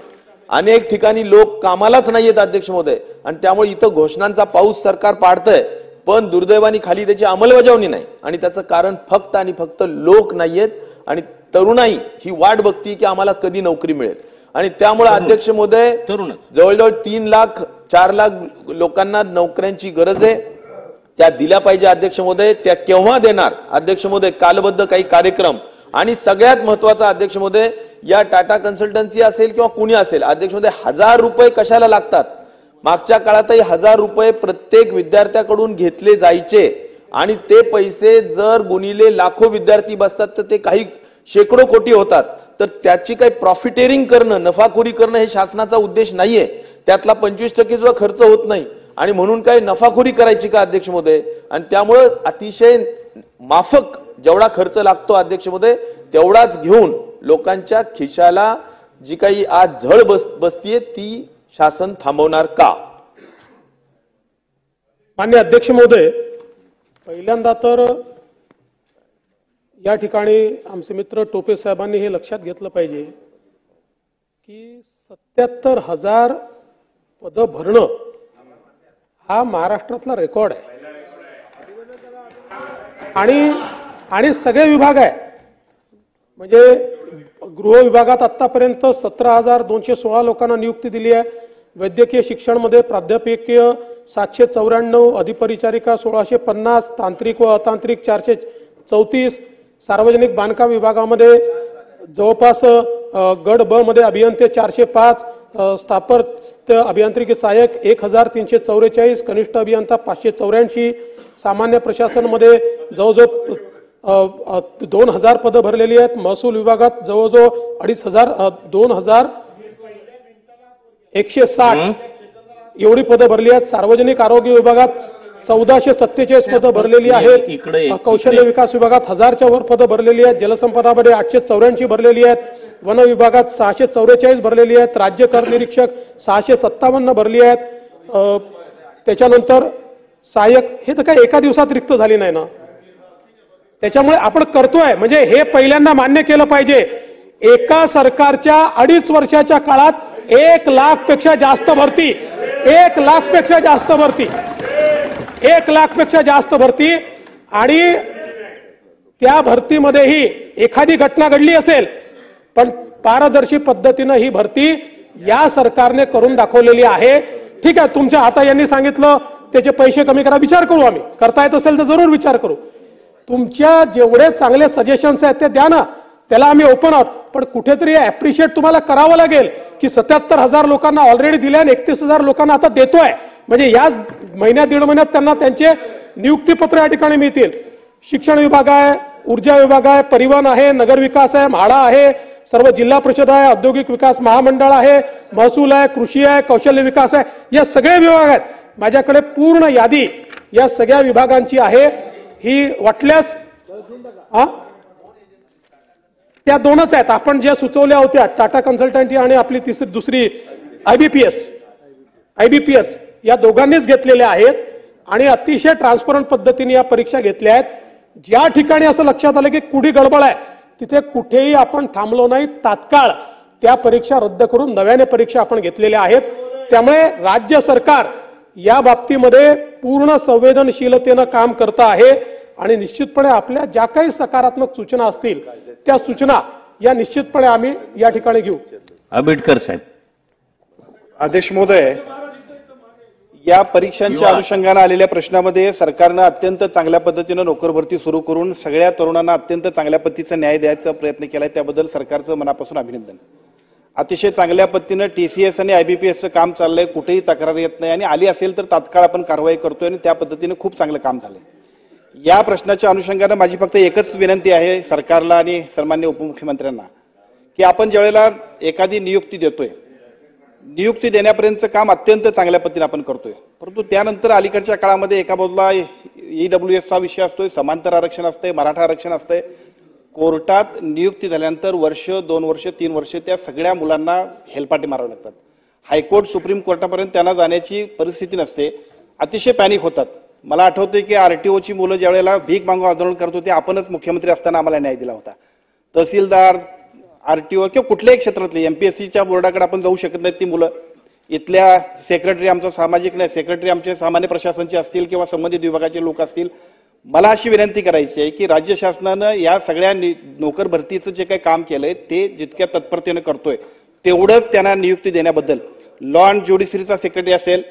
अनेक ठिकाणी लोक कामालाच नाहीयेत अध्यक्ष महोदय आणि त्यामुळे इथं घोषणांचा पाऊस सरकार पाडतंय, पण दुर्दैवाने खाली त्याची अंमलबजावणी नाही आणि त्याचं कारण फक्त आणि फक्त लोक नाहीयेत आणि तरुणाई ही वाट बघती की आम्हाला कधी नोकरी मिळेल आणि त्यामुळे अध्यक्ष महोदय जवळजवळ 3 लाख 4 लाख लोकांना नोकऱ्यांची गरज आहे. त्या दिल्या पाहिजे अध्यक्ष महोदय. त्या केव्हा देणार अध्यक्ष महोदय? कालबद्ध काही कार्यक्रम आणि सगळ्यात महत्वाचा अध्यक्ष महोदय, या टाटा कन्सल्टन्सी असेल किंवा कुणी असेल अध्यक्ष महोदय, 1000 रुपये कशाला लागतात? मागच्या काळातही 1000 रुपये प्रत्येक विद्यार्थ्याकडून घेतले जायचे आणि ते पैसे जर गुणिले लाखो विद्यार्थी बसतात तर ते काही शेकडो कोटी होतात. तर त्याची काही प्रॉफिटेरिंग करणं, नफाखोरी करणं हे शासनाचा उद्देश नाहीये. त्यातला 25% सुद्धा खर्च होत नाही आणि म्हणून काही नफाखोरी करायची का अध्यक्ष महोदय? आणि त्यामुळे अतिशय माफक जेवढा खर्च लागतो अध्यक्ष महोदय तेवढाच घेऊन लोकांच्या खिशाला जी काही आज झळ बसतीये ती शासन थांबवणार का? माननीय अध्यक्ष महोदय, पहिल्यांदा तर या ठिकाणी आमचे मित्र टोपे साहेबांनी हे लक्षात घेतलं पाहिजे की 77,000 पदं भरणं हा महाराष्ट्रातला रेकॉर्ड आहे आणि सगळे विभाग आहे. म्हणजे गृह विभागात आतापर्यंत 17,216 लोकांना नियुक्ती दिली आहे. वैद्यकीय शिक्षणमध्ये प्राध्यापकीय 794, अधिपरिचारिका 1650, तांत्रिक व अतांत्रिक 434, सार्वजनिक बांधकाम विभागामध्ये जवळपास गट ब मध्ये अभियंते 405, स्थापत्य अभियांत्रिकी सहाय्यक 1344, कनिष्ठ अभियंता 584, सामान्य प्रशासनामध्ये जवळजवळ 2000 पदं भरलेली आहेत. महसूल विभागात जवळजवळ 2160 एवढी पदं भरली आहेत. सार्वजनिक आरोग्य विभागात 1447 पदं भरलेली आहेत. कौशल्य विकास विभागात 1000च्या वर पदं भरलेली आहेत. जलसंपदामध्ये 884 भरलेली आहेत. वन विभागात 644 भरलेली आहेत. राज्य कर निरीक्षक 657 भरली आहेत. त्याच्यानंतर सहाय्यक हे तर काही एका दिवसात रिक्त झाली नाही ना. त्याच्यामुळे आपण करतोय म्हणजे हे पहिल्यांदा मान्य केलं पाहिजे. एका सरकारच्या 2.5 वर्षाच्या काळात 1 लाखपेक्षा जास्त भरती, 1 लाखपेक्षा जास्त भरती, 1 लाखपेक्षा जास्त भरती आणि त्या भरतीमध्येही एखादी घटना घडली असेल पण पारदर्शी पद्धतीने ही भरती या सरकारने करून दाखवलेली आहे. ठीक आहे, तुमच्या आता यांनी सांगितलं त्याचे पैसे कमी करा, विचार करू, आम्ही करता येत असेल तर जरूर विचार करू. तुमच्या जेवढे चांगले सजेशन्स आहेत ते द्या ना, त्याला आम्ही ओपन आहोत. पण कुठेतरी अप्रिशिएट तुम्हाला करावं लागेल की 77,000 लोकांना ऑलरेडी दिल्या आणि 31,000 लोकांना आता देतोय. म्हणजे याच महिन्यात 1.5 महिन्यात त्यांना त्यांचे नियुक्तीपत्र या ठिकाणी मिळतील. शिक्षण विभाग आहे, ऊर्जा विभाग आहे, परिवहन आहे, नगर विकास आहे, म्हाडा आहे, सर्व जिल्हा परिषद आहे, औद्योगिक विकास महामंडळ आहे, महसूल आहे, कृषी आहे, कौशल्य विकास आहे, या सगळे विभाग आहेत. माझ्याकडे पूर्ण यादी या सगळ्या विभागांची आहे. ही वाटल्यास त्या 2च आहेत आपण ज्या सुचवल्या होत्या, टाटा कन्सल्टंटी आणि आपली दुसरी IBPS या दोघांनीच घेतलेल्या आहेत. आणि अतिशय ट्रान्सपरंट पद्धतीने या परीक्षा घेतल्या आहेत. ज्या ठिकाणी असं लक्षात आलं की कुठे गडबड आहे तिथे कुठेही आपण थांबलो नाही, तात्काळ त्या परीक्षा रद्द करून नव्याने परीक्षा आपण घेतलेल्या आहेत. त्यामुळे राज्य सरकार या बाबतीमध्ये पूर्ण संवेदनशीलतेनं काम करत आहे आणि निश्चितपणे आपल्या ज्या काही सकारात्मक सूचना असतील त्या सूचना या निश्चितपणे आम्ही या ठिकाणी घेऊ. आंबेडकर साहेब. अध्यक्ष महोदय, या परीक्षांच्या अनुषंगाने आलेल्या प्रश्नामध्ये सरकारनं अत्यंत चांगल्या पद्धतीनं नोकर भरती सुरू करून सगळ्या तरुणांना अत्यंत चांगल्या पद्धतीचा न्याय द्यायचा प्रयत्न केलाय. त्याबद्दल सरकारचं मनापासून अभिनंदन. अतिशय चांगल्या पद्धतीनं TCS आणि IBPSचं काम चाललंय, कुठेही तक्रार येत नाही आणि आली असेल तर तात्काळ आपण कारवाई करतोय आणि त्या पद्धतीने खूप चांगलं काम झालंय. या प्रश्नाच्या अनुषंगाने माझी फक्त एकच विनंती आहे सरकारला आणि सन्माननीय उपमुख्यमंत्र्यांना की आपण ज्यावेळेला एखादी नियुक्ती देतोय, नियुक्ती देण्यापर्यंतचं काम अत्यंत चांगल्या पद्धतीने आपण करतोय, परंतु त्यानंतर अलीकडच्या काळामध्ये एका बाजूला EWSचा विषय असतोय, समांतर आरक्षण असतंय, मराठा आरक्षण असतंय. कोर्टात नियुक्ती झाल्यानंतर वर्ष, 2 वर्ष, 3 वर्ष त्या सगळ्या मुलांना हेलपाटे मारावे लागतात. हायकोर्ट, सुप्रीम कोर्टापर्यंत त्यांना जाण्याची परिस्थिती नसते. अतिशय पॅनिक होतात. मला आठवतंय की RTOची मुलं ज्या वेळेला भीक मागून आंदोलन करत होते, आपणच मुख्यमंत्री असताना आम्हाला न्याय दिला होता. तहसीलदार, RTO किंवा कुठल्याही क्षेत्रातले MPSCच्या बोर्डाकडे आपण जाऊ शकत नाहीत ती मुलं. इथल्या सेक्रेटरी आमचा सामाजिक नाही, सेक्रेटरी आमचे सामान्य प्रशासनचे असतील किंवा संबंधित विभागाचे लोक असतील. मला अशी विनंती करायची आहे की राज्य शासनानं या सगळ्या नोकर भरतीचं जे काही काम केलंय ते जितक्या तत्परतेनं करतोय तेवढंच त्यांना नियुक्ती देण्याबद्दल लॉ अँड ज्युडिशरीचा सेक्रेटरी असेल,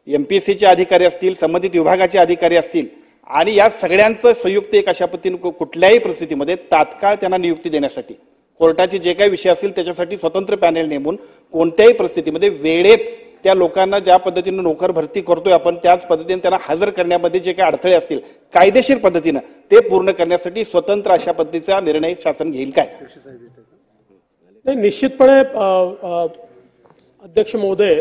MPSCचे अधिकारी असतील, संबंधित विभागाचे अधिकारी असतील आणि या सगळ्यांचं संयुक्त एक अशा पद्धतीने कुठल्याही परिस्थितीमध्ये तात्काळ त्यांना नियुक्ती देण्यासाठी कोर्टाचे जे काही विषय असतील त्याच्यासाठी स्वतंत्र पॅनेल नेमून कोणत्याही परिस्थितीमध्ये वेळेत त्या लोकांना ज्या पद्धतीने नोकर भरती करतोय आपण त्याच पद्धतीने त्यांना हजर करण्यामध्ये जे काही अडथळे असतील कायदेशीर पद्धतीनं ते पूर्ण करण्यासाठी स्वतंत्र अशा पद्धतीचा निर्णय शासन घेईल काय? निश्चितपणे अध्यक्ष महोदय,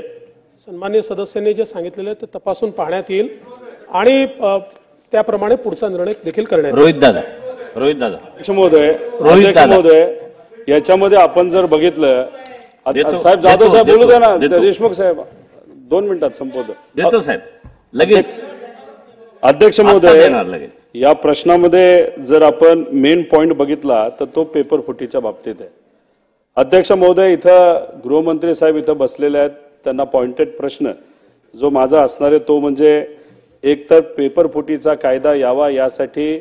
सन्माननीय सदस्यांनी जे सांगितलेलं ते तपासून पाहण्यात येईल आणि त्याप्रमाणे पुढचा निर्णय देखील करण्यात येईल. रोहित दादा. अध्यक्ष महोदय, याच्यामध्ये आपण जर बघितलं, साहेब जाधव साहेब बोलू द्या ना, देशमुख साहेब 2 मिनिटात संपवतो. देतो साहेब लगेच. अध्यक्ष महोदय, या प्रश्नामध्ये जर आपण मेन पॉइंट बघितला तर तो पेपर फुटीच्या बाबतीत आहे. अध्यक्ष महोदय, इथं गृहमंत्री साहेब इथं बसलेले आहेत, त्यांना पॉइंटेड प्रश्न जो माझा असणार आहे तो म्हणजे एकतर पेपर फुटीचा कायदा यावा यासाठी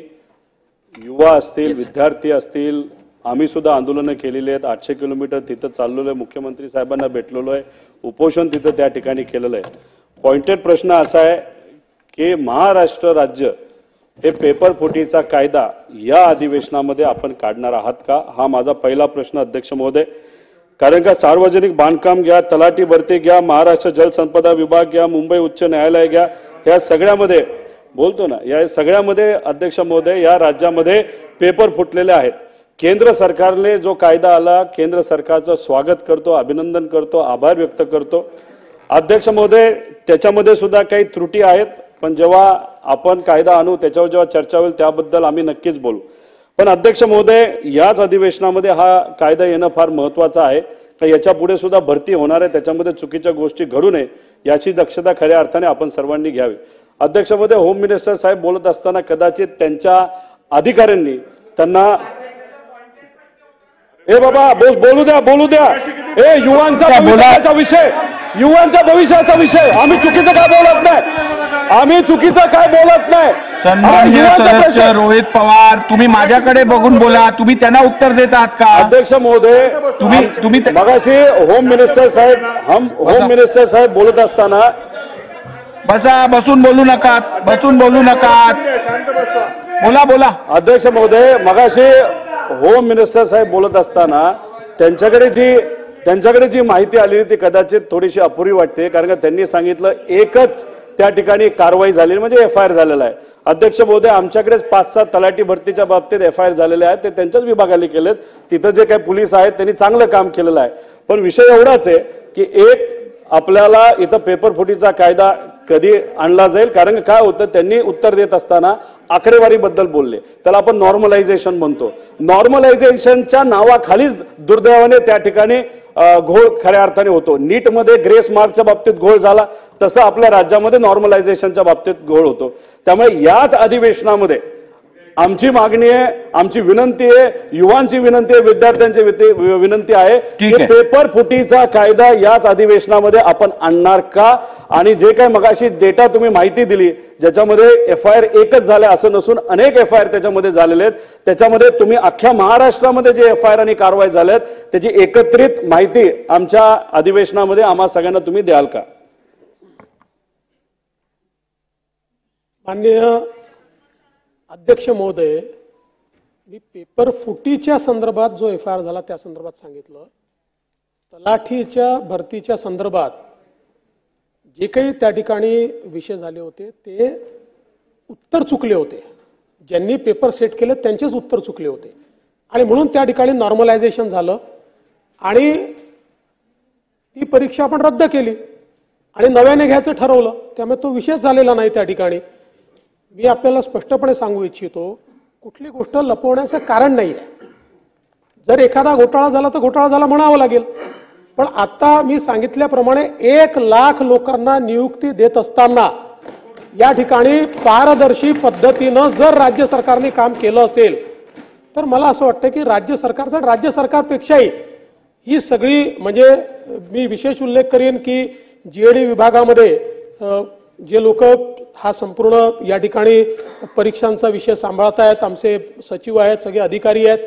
युवा असतील, विद्यार्थी असतील, आम्ही सुद्धा आंदोलनं केलेली आहेत. 800 किलोमीटर तिथं चाललेलो आहे, मुख्यमंत्री साहेबांना भेटलेलो आहे, उपोषण तिथं त्या ठिकाणी केलेलं आहे. पॉइंटेड प्रश्न असा आहे की महाराष्ट्र राज्य हे पेपर फुटीचा कायदा या अधिवेशनामध्ये आपण काढणार आहात का, हा माझा पहिला प्रश्न अध्यक्ष महोदय. कारण का सार्वजनिक बांधकाम घ्या, तलाठी भरती घ्या, महाराष्ट्र जलसंपदा विभाग घ्या, मुंबई उच्च न्यायालय घ्या, ह्या सगळ्यामध्ये बोलतो ना, या सगळ्यामध्ये अध्यक्ष महोदय या राज्यामध्ये पेपर फुटलेले आहेत. केंद्र सरकारने जो कायदा आला, केंद्र सरकारचं स्वागत करतो, अभिनंदन करतो, आभार व्यक्त करतो. अध्यक्ष महोदय, त्याच्यामध्ये सुद्धा काही त्रुटी आहेत, पण जेव्हा आपण कायदा आणू त्याच्यावर जेव्हा चर्चा होईल त्याबद्दल आम्ही नक्कीच बोलू. पण अध्यक्ष महोदय, याच अधिवेशनामध्ये हा कायदा येणं फार महत्वाचं आहे का याच्या पुढे सुद्धा भरती होणार आहे, त्याच्यामध्ये चुकीच्या गोष्टी घडू नये याची दक्षता खऱ्या अर्थाने आपण सर्वांनी घ्यावी. अध्यक्ष महोदय, होम मिनिस्टर साहेब बोलत असताना कदाचित त्यांच्या अधिकाऱ्यांनी त्यांना बोलू द्या. युवांचा भविष्याचा विषय, युवांच्या भविष्याचा विषय, आम्ही चुकीचं काय बोलत नाही. सन्माननीय सदस्य रोहित पवार, तुम्ही माझ्याकडे बघून बोला, तुम्ही त्यांना उत्तर देत आहात का? अध्यक्ष महोदय, तुम्ही मगाशी होम मिनिस्टर साहेब बोलत असताना बसून बोलू नका. बोला. अध्यक्ष महोदय, मगाशी होम मिनिस्टर साहेब बोलत असताना त्यांच्याकडे जी माहिती आलेली ती कदाचित थोडीशी अपुरी वाटते, कारण का त्यांनी सांगितलं एकच त्या ठिकाणी कारवाई झालेली म्हणजे FIR झालेला आहे. अध्यक्ष महोदय, आमच्याकडेच 5-7 तलाठी भरतीच्या बाबतीत FIR झालेले आहेत, ते त्यांच्याच विभागाने केलेत. तिथं जे काही पोलीस आहेत त्यांनी चांगलं काम केलेलं आहे. पण विषय एवढाच आहे की एक आपल्याला इथं पेपर फुटीचा कायदा कधी आणला जाईल, कारण काय होतं त्यांनी उत्तर देत असताना आकडेवारीबद्दल बोलले, त्याला आपण नॉर्मलायझेशन म्हणतो. नॉर्मलायझेशनच्या नावाखालीच दुर्दैवाने त्या ठिकाणी घोळ खऱ्या अर्थाने होतो. नीटमध्ये ग्रेस मार्कच्या बाबतीत घोळ झाला, तसं आपल्या राज्यामध्ये नॉर्मलायझेशनच्या बाबतीत घोळ होतो. त्यामुळे याच अधिवेशनामध्ये आमची मागणी आहे, आमची विनंती आहे, युवांची विनंती आहे, विद्यार्थ्यांची विनंती आहे की पेपर फुटीचा कायदा याच अधिवेशनामध्ये आपण आणणार का? आणि जे काही मगाशी डेटा तुम्ही माहिती दिली, ज्याच्यामध्ये FIR एकच झाल्या असं नसून अनेक FIR त्याच्यामध्ये झालेले आहेत, त्याच्यामध्ये तुम्ही अख्ख्या महाराष्ट्रामध्ये जे FIR आणि कारवाई झाल्यात त्याची एकत्रित माहिती आमच्या अधिवेशनामध्ये आम्हा सगळ्यांना तुम्ही द्याल का? माननीय अध्यक्ष महोदय, मी पेपर फुटीच्या संदर्भात जो FIR झाला त्या संदर्भात सांगितलं. तलाठीच्या भरतीच्या संदर्भात जे काही त्या ठिकाणी विषय झाले होते ते उत्तर चुकले होते. ज्यांनी पेपर सेट केले त्यांचेच उत्तर चुकले होते आणि म्हणून त्या ठिकाणी नॉर्मलायझेशन झालं आणि ती परीक्षा आपण रद्द केली आणि नव्याने घ्यायचं ठरवलं. त्यामुळे तो विषयच झालेला नाही त्या ठिकाणी. मी आपल्याला स्पष्टपणे सांगू इच्छितो, कुठली गोष्ट लपवण्याचं कारण नाही आहे. जर एखादा घोटाळा झाला तर घोटाळा झाला म्हणावं लागेल. पण आता मी सांगितल्याप्रमाणे 1 लाख लोकांना नियुक्ती देत असताना या ठिकाणी पारदर्शी पद्धतीनं जर राज्य सरकारने काम केलं असेल तर मला असं वाटतं की राज्य सरकारचं राज्य सरकारपेक्षाही ही सगळी म्हणजे मी विशेष उल्लेख करेन की GAD विभागामध्ये जे लोक हा संपूर्ण या ठिकाणी परीक्षांचा विषय सांभाळत आहेत, आमचे सचिव आहेत, सगळे अधिकारी आहेत,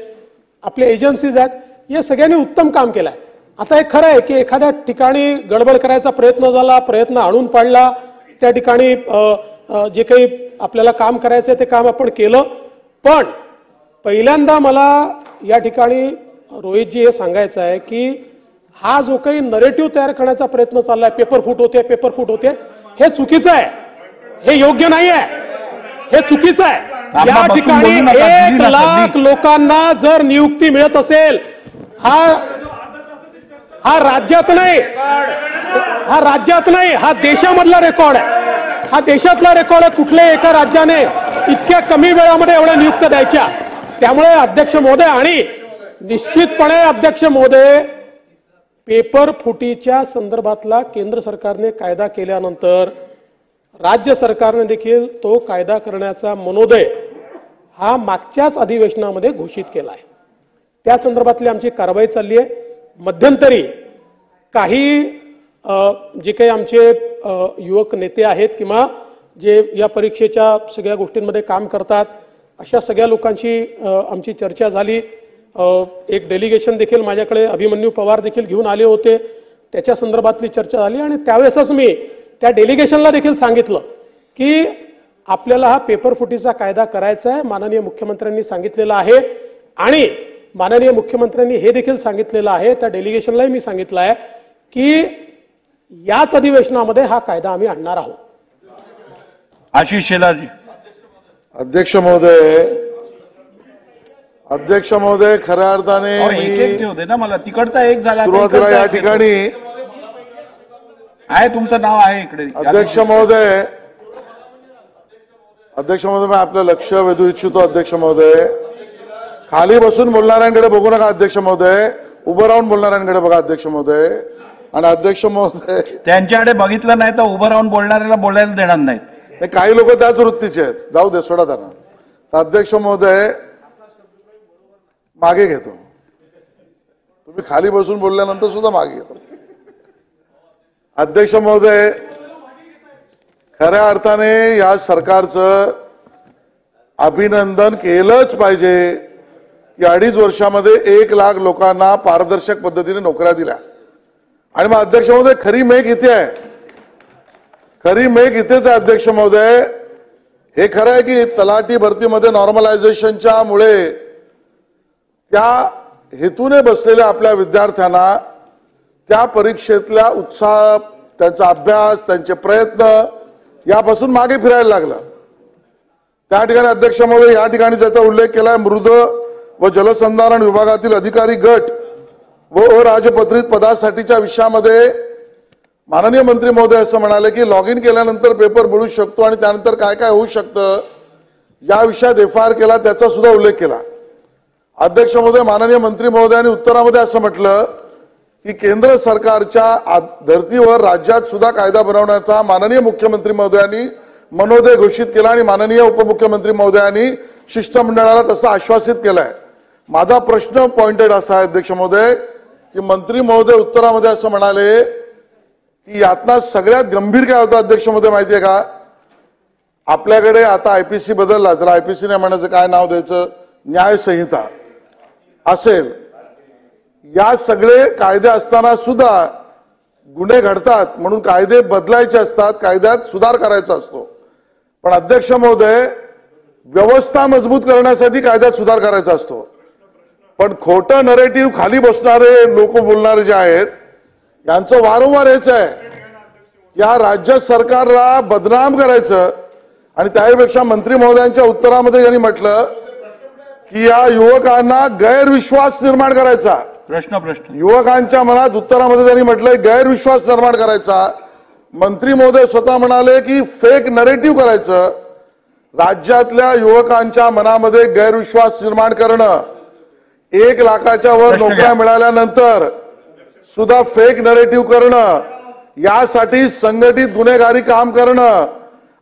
आपले एजन्सीज आहेत, या सगळ्यांनी उत्तम काम केलं आहे. आता हे खरं आहे की एखाद्या ठिकाणी गडबड करायचा प्रयत्न झाला, प्रयत्न आणून पाडला, त्या ठिकाणी जे काही आपल्याला काम करायचं ते काम आपण केलं. पण पहिल्यांदा मला या ठिकाणी रोहितजी हे सांगायचं आहे की हा जो काही नरेटिव्ह तयार करण्याचा प्रयत्न चाललाय, पेपर फुट होते, हे चुकीचं आहे, हे योग्य नाही आहे, हे चुकीचं आहे. या ठिकाणी 1 लाख लोकांना जर नियुक्ती मिळत असेल, हा राज्यात नाही, हा देशामधला रेकॉर्ड आहे, हा देशातला रेकॉर्ड आहे. कुठल्याही एका राज्याने इतक्या कमी वेळामध्ये एवढ्या नियुक्त्या द्यायच्या. त्यामुळे अध्यक्ष महोदय आणि निश्चितपणे अध्यक्ष महोदय, पेपर फुटीच्या संदर्भातला केंद्र सरकारने कायदा केल्यानंतर राज्य सरकारने देखील तो कायदा करण्याचा मनोदय हा मागच्याच अधिवेशनामध्ये घोषित केला आहे. त्या संदर्भातली आमची कारवाई चालली आहे. मध्यंतरी काही जे काही आमचे युवक नेते आहेत किंवा जे या परीक्षेच्या सगळ्या गोष्टींमध्ये काम करतात अशा सगळ्या लोकांची आमची चर्चा झाली. एक डेलिगेशन देखील माझ्याकडे अभिमन्यू पवार देखील घेऊन आले होते, त्याच्या संदर्भातली चर्चा झाली आणि त्यावेळेसच मी त्या डेलिगेशनला देखील सांगितलं की आपल्याला हा पेपर फुटीचा कायदा करायचा आहे. माननीय मुख्यमंत्र्यांनी सांगितलेलं आहे आणि माननीय मुख्यमंत्र्यांनी हे देखील सांगितलेलं आहे, त्या डेलिगेशनलाही मी सांगितलं आहे की याच अधिवेशनामध्ये हा कायदा आम्ही आणणार आहोत. आशिष शेलारजी. अध्यक्ष महोदय, खऱ्या अर्थाने होते ना, मला तिकडचा एक झाला, सुरुवातीला या ठिकाणी आहे तुमचं नाव आहे इकडे. अध्यक्ष महोदय मी आपलं लक्ष वेधू इच्छितो. अध्यक्ष महोदय, खाली बसून बोलणाऱ्यांकडे बघू नका अध्यक्ष महोदय, उभं राहून बोलणाऱ्यांकडे बघा अध्यक्ष महोदय. आणि अध्यक्ष महोदय, त्यांच्याकडे बघितलं नाही तर उभं राहून बोलणाऱ्याला बोलायला देणार नाहीत. काही लोक त्याच वृत्तीचे आहेत, जाऊ दे, सोडा त्यांना. अध्यक्ष महोदय, मागे घेतो. तुम्ही खाली बसून बोलल्यानंतर सुद्धा मागे घेतो. अध्यक्ष महोदय, खऱ्या अर्थाने या सरकारचं अभिनंदन केलंच पाहिजे की 2.5 वर्षामध्ये 1 लाख लोकांना पारदर्शक पद्धतीने नोकऱ्या दिल्या. आणि मग अध्यक्ष महोदय, खरी मेघ इथे आहे, खरी मेघ इथेच आहे. अध्यक्ष महोदय, हे खरं आहे की तलाठी भरतीमध्ये नॉर्मलायझेशनच्या मुळे त्या हेतूने बसलेल्या आपल्या विद्यार्थ्यांना त्या परीक्षेतल्या उत्साह, त्यांचा अभ्यास, त्यांचे प्रयत्न यापासून मागे फिरायला लागलं. त्या ठिकाणी अध्यक्ष महोदय, या ठिकाणी ज्याचा उल्लेख केलाय, मृद व जलसंधारण विभागातील अधिकारी गट व अराजपत्रित पदासाठीच्या विषयामध्ये माननीय मंत्री महोदय असं म्हणाले की लॉग इन केल्यानंतर पेपर मिळू शकतो आणि त्यानंतर काय काय होऊ शकतं या विषयात FIR केला, त्याचा सुद्धा उल्लेख केला. अध्यक्ष महोदय, माननीय मंत्री महोदयांनी उत्तरामध्ये असं म्हटलं की केंद्र सरकारच्या धर्तीवर राज्यात सुद्धा कायदा बनवण्याचा माननीय मुख्यमंत्री महोदयांनी मनोदय घोषित केला आणि माननीय उपमुख्यमंत्री महोदयांनी शिष्टमंडळाला तसं आश्वासित केलंय. माझा प्रश्न पॉइंटेड असा आहे अध्यक्ष महोदय की मंत्री महोदय उत्तरामध्ये असं म्हणाले की यातनं सगळ्यात गंभीर काय होतं अध्यक्ष महोदय माहितीये का, आपल्याकडे आता आयपीसी बदलला, त्याला आयपीसी नाही म्हणायचं, काय नाव द्यायचं, न्याय संहिता असेल. या सगळे कायदे असताना सुद्धा गुन्हे घडतात म्हणून कायदे बदलायचे असतात, कायद्यात सुधार करायचा असतो. पण अध्यक्ष महोदय व्यवस्था मजबूत करण्यासाठी कायद्यात सुधार करायचा असतो. पण खोटं नरेटिव्ह खाली बसणारे लोक बोलणारे जे आहेत यांचं वारंवार हेच आहे, या राज्य सरकारला बदनाम करायचं. आणि त्यापेक्षा मंत्री महोदयांच्या उत्तरामध्ये यांनी म्हटलं की या युवकांना गैरविश्वास निर्माण करायचा. प्रश्न युवकांच्या मनात उत्तरामध्ये त्यांनी म्हटलंय गैरविश्वास निर्माण करायचा. मंत्री महोदय स्वतः म्हणाले की फेक नरेटिव्ह करायचं. राज्यातल्या युवकांच्या मनामध्ये गैरविश्वास निर्माण करणं, 1 लाखाच्या वर नोकऱ्या मिळाल्यानंतर सुद्धा फेक नरेटिव्ह करणं, यासाठी संघटित गुन्हेगारी काम करणं,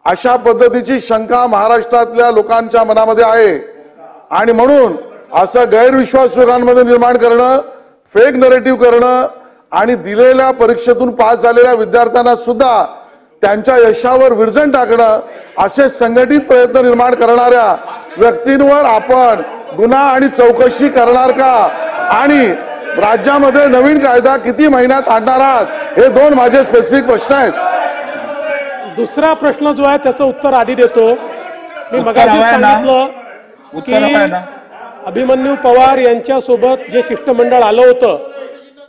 अशा पद्धतीची शंका महाराष्ट्रातल्या लोकांच्या मनामध्ये आहे. आणि म्हणून असं गैरविश्वास लोकांमध्ये निर्माण करणं, फेक नरेटिव्ह करणं आणि दिलेल्या परीक्षेतून पास झालेल्या विद्यार्थ्यांना सुद्धा त्यांच्या यशावर विरजण टाकणं, असे संघटित प्रयत्न निर्माण करणाऱ्या व्यक्तींवर आपण गुन्हा आणि चौकशी करणार का, आणि राज्यामध्ये नवीन कायदा किती महिन्यात आणणार आहात, हे 2 माझे स्पेसिफिक प्रश्न आहेत. दुसरा प्रश्न जो आहे त्याचं उत्तर आधी देतो. मी मगाशी सांगितलं की अभिमन्यू पवार यांच्यासोबत जे शिष्टमंडळ आलं होतं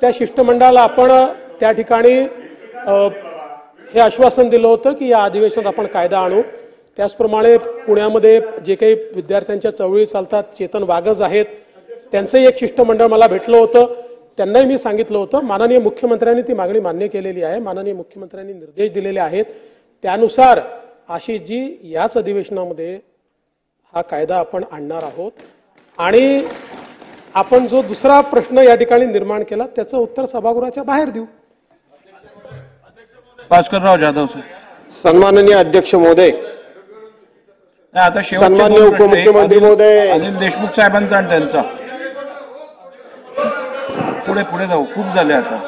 त्या शिष्टमंडळाला आपण त्या ठिकाणी हे आश्वासन दिलं होतं की या अधिवेशनात आपण कायदा आणू. त्याचप्रमाणे पुण्यामध्ये जे काही विद्यार्थ्यांच्या चळवळी चालतात, चेतन वागज आहेत, त्यांचंही एक शिष्टमंडळ मला भेटलं होतं. त्यांनाही मी सांगितलं होतं, माननीय मुख्यमंत्र्यांनी ती मागणी मान्य केलेली आहे. माननीय मुख्यमंत्र्यांनी निर्देश दिलेले आहेत. त्यानुसार आशिषजी याच अधिवेशनामध्ये हा कायदा आपण आणणार आहोत. आणि आपण जो दुसरा प्रश्न या ठिकाणी निर्माण केला त्याचं उत्तर सभागृहाच्या बाहेर देऊ. भास्करराव जाधव सर. सन्माननीय अध्यक्ष महोदय, आता सन्माननीय उपमुख्यमंत्री महोदय, अनिल देशमुख साहेबांचा आणि त्यांचा पुढे जाऊ, खूप झाले आता.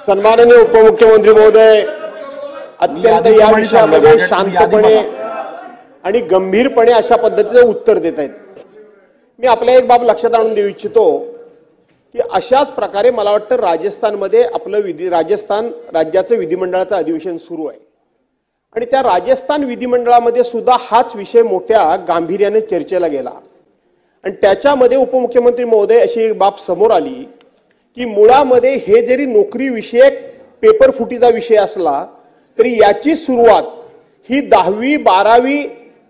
सन्माननीय उपमुख्यमंत्री महोदय, अत्यंत या विषयामध्ये शांतपणे आणि गंभीरपणे अशा पद्धतीचं उत्तर देत आहेत. मी आपल्या एक बाब लक्षात आणून देऊ इच्छितो की अशाच प्रकारे मला वाटतं राजस्थानमध्ये आपलं राजस्थान राज्याचं विधिमंडळाचं अधिवेशन सुरू आहे आणि त्या राजस्थान विधिमंडळामध्ये सुद्धा हाच विषय मोठ्या गांभीर्याने चर्चेला गेला. आणि त्याच्यामध्ये उपमुख्यमंत्री महोदय अशी एक बाब समोर आली की मुळामध्ये हे जरी नोकरी विषयक पेपर फुटीचा विषय असला तरी याची सुरुवात ही 10वी 12वी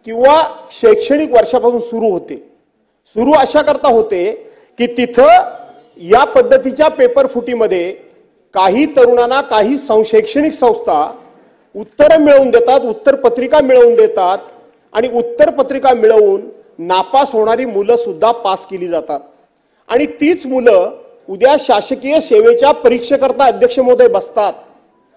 किंवा शैक्षणिक वर्षापासून सुरू होते. सुरू अशा करता होते की तिथं या पद्धतीच्या पेपर फुटीमध्ये काही तरुणांना काही शैक्षणिक संस्था उत्तर मिळवून देतात, उत्तरपत्रिका मिळवून देतात आणि उत्तरपत्रिका मिळवून नापास होणारी मुलं सुद्धा पास केली जातात. आणि तीच मुलं उद्या शासकीय सेवेच्या परीक्षेकरता अध्यक्ष महोदय बसतात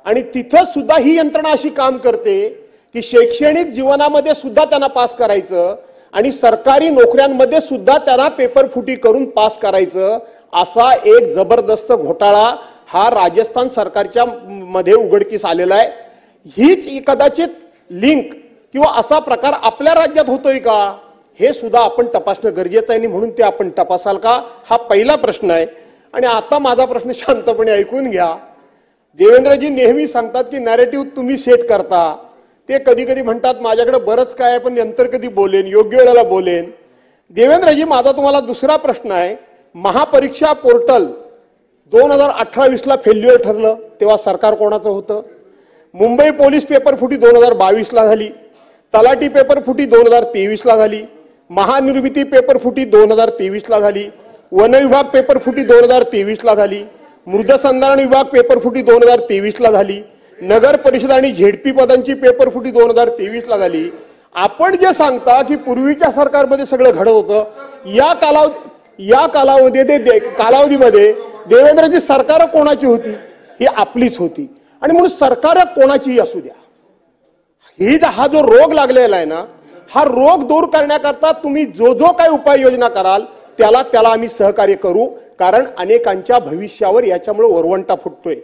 आणि तिथं सुद्धा ही यंत्रणा अशी काम करते की शैक्षणिक जीवनामध्ये सुद्धा त्यांना पास करायचं आणि सरकारी नोकऱ्यांमध्ये सुद्धा त्यांना पेपर फुटी करून पास करायचं, असा एक जबरदस्त घोटाळा हा राजस्थान सरकारच्या मध्ये उघडकीस आलेला आहे. हीच कदाचित लिंक किंवा असा प्रकार आपल्या राज्यात होतोय का हे सुद्धा आपण तपासणं गरजेचं आहे. म्हणून ते आपण तपासाल का, हा पहिला प्रश्न आहे. आणि आता माझा प्रश्न शांतपणे ऐकून घ्या. देवेंद्रजी नेहमी सांगतात की नॅरेटिव्ह तुम्ही सेट करता. ते कधी कधी म्हणतात माझ्याकडे बरंच काय आहे पण नंतर कधी बोलेन, योग्य वेळेला बोलेन. देवेंद्रजी, माझा तुम्हाला दुसरा प्रश्न आहे. महापरीक्षा पोर्टल 2018-20ला फेल्युअर ठरलं तेव्हा सरकार कोणाचं होतं? मुंबई पोलीस पेपर फुटी 2022ला झाली, तलाठी पेपर फुटी 2023ला झाली, महानिर्मिती पेपर फुटी 2023ला झाली, वन विभाग पेपर फुटी 2023ला झाली, मृदसंधारण विभाग पेपर फुटी 2023ला झाली, नगर परिषद आणि झेडपी पदांची पेपर फुटी 2023ला झाली. आपण जे सांगता की पूर्वीच्या सरकारमध्ये सगळं घडत होतं, या कालावधीमध्ये देवेंद्रजी सरकार कोणाची होती? ही आपलीच होती. आणि म्हणून सरकार कोणाचीही असू द्या, हा जो रोग लागलेला आहे ना, हा रोग दूर करण्याकरता तुम्ही जो काही उपाययोजना कराल त्याला आम्ही सहकार्य करू. कारण अनेकांच्या भविष्यावर याच्यामुळे वरवंटा फुटतोय.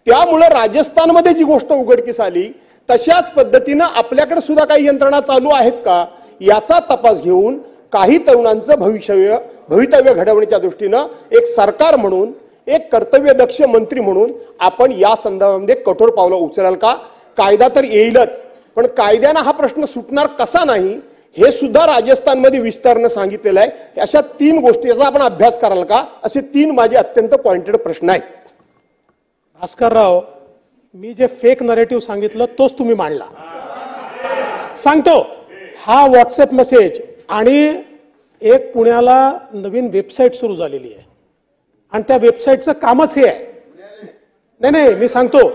त्यामुळे राजस्थानमध्ये जी गोष्ट उघडकीस आली तशाच पद्धतीनं आपल्याकडे सुद्धा काही यंत्रणा चालू आहेत का याचा तपास घेऊन काही तरुणांचं भवितव्य घडवण्याच्या दृष्टीनं एक सरकार म्हणून, एक कर्तव्यदक्ष मंत्री म्हणून आपण या संदर्भामध्ये कठोर पावलं उचलाल का? कायदा तर येईलच, पण कायद्यानं हा प्रश्न सुटणार कसा नाही हे सुद्धा राजस्थानमध्ये विस्तारानं सांगितलेलं आहे. अशा 3 गोष्टीचा आपण अभ्यास कराल का? असे 3 माझे अत्यंत पॉइंटेड प्रश्न आहेत. भास्करराव, मी जे फेक नरेटिव्ह सांगितलं तोच तुम्ही मांडला. सांगतो, हा व्हॉट्सअप मेसेज आणि एक पुण्याला नवीन वेबसाईट सुरू झालेली आहे आणि त्या वेबसाईटचं कामच हे आहे. नाही मी सांगतो,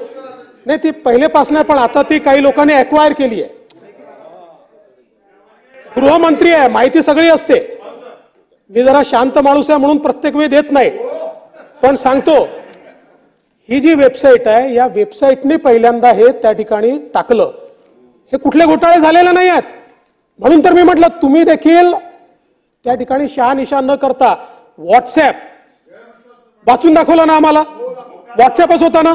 नाही ती पहिलेपासून आहे, पण आता ती काही लोकांनी ॲक्वायर केली आहे. गृहमंत्री आहे, माहिती सगळी असते. मी जरा शांत माणूस आहे म्हणून प्रत्येक वेळ देत नाही, पण सांगतो, ही जी वेबसाईट आहे या वेबसाईटने पहिल्यांदा हे त्या ठिकाणी टाकलं. हे कुठले घोटाळे झालेले नाही आहेत. म्हणून तर मी म्हटलं तुम्ही देखील त्या ठिकाणी शहानिशा न करता व्हॉट्सॲप वाचून दाखवलं ना आम्हाला. व्हॉट्सॲपच होता ना,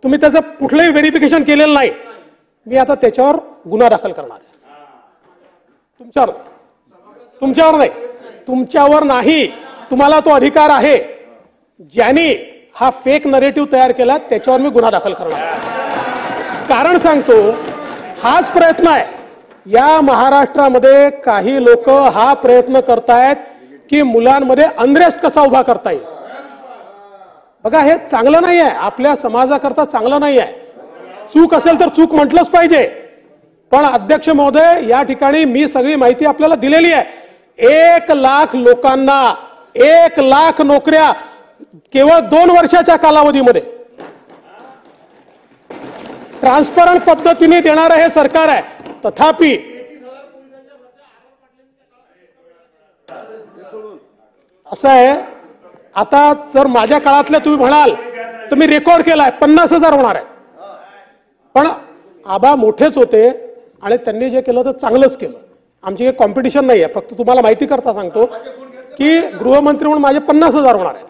तुम्ही त्याचं कुठलंही व्हेरिफिकेशन केलेलं नाही. मी आता त्याच्यावर गुन्हा दाखल करणार आहे. तुमच्यावर नाही. तुम्हाला तो अधिकार आहे. ज्यांनी हा फेक नरेटिव्ह तयार केला त्याच्यावर मी गुन्हा दाखल करणार. कारण सांगतो, हाच प्रयत्न आहे. या महाराष्ट्रामध्ये काही लोक हा प्रयत्न करतायत की मुलांमध्ये अनरेस्ट कसा उभा करता येईल. बघा, हे चांगलं नाही आहे, आपल्या समाजाकरता चांगलं नाही आहे. चूक असेल तर चूक म्हटलंच पाहिजे. पण अध्यक्ष महोदय, या ठिकाणी मी सगळी माहिती आपल्याला दिलेली आहे. 1 लाख लोकांना 1 लाख नोकऱ्या केवळ 2 वर्षाच्या कालावधीमध्ये ट्रान्सपरंट पद्धतीने देणारं हे सरकार आहे. तथापि असं आहे, आता जर माझ्या काळातल्या तुम्ही म्हणाल तर मी रेकॉर्ड केलाय 50,000 होणार आहे. पण आबा मोठेच होते आणि त्यांनी जे केलं तर चांगलंच केलं. आमची काही कॉम्पिटिशन नाही आहे. फक्त तुम्हाला माहिती करता सांगतो की गृहमंत्री म्हणून माझे 50,000 होणार आहेत.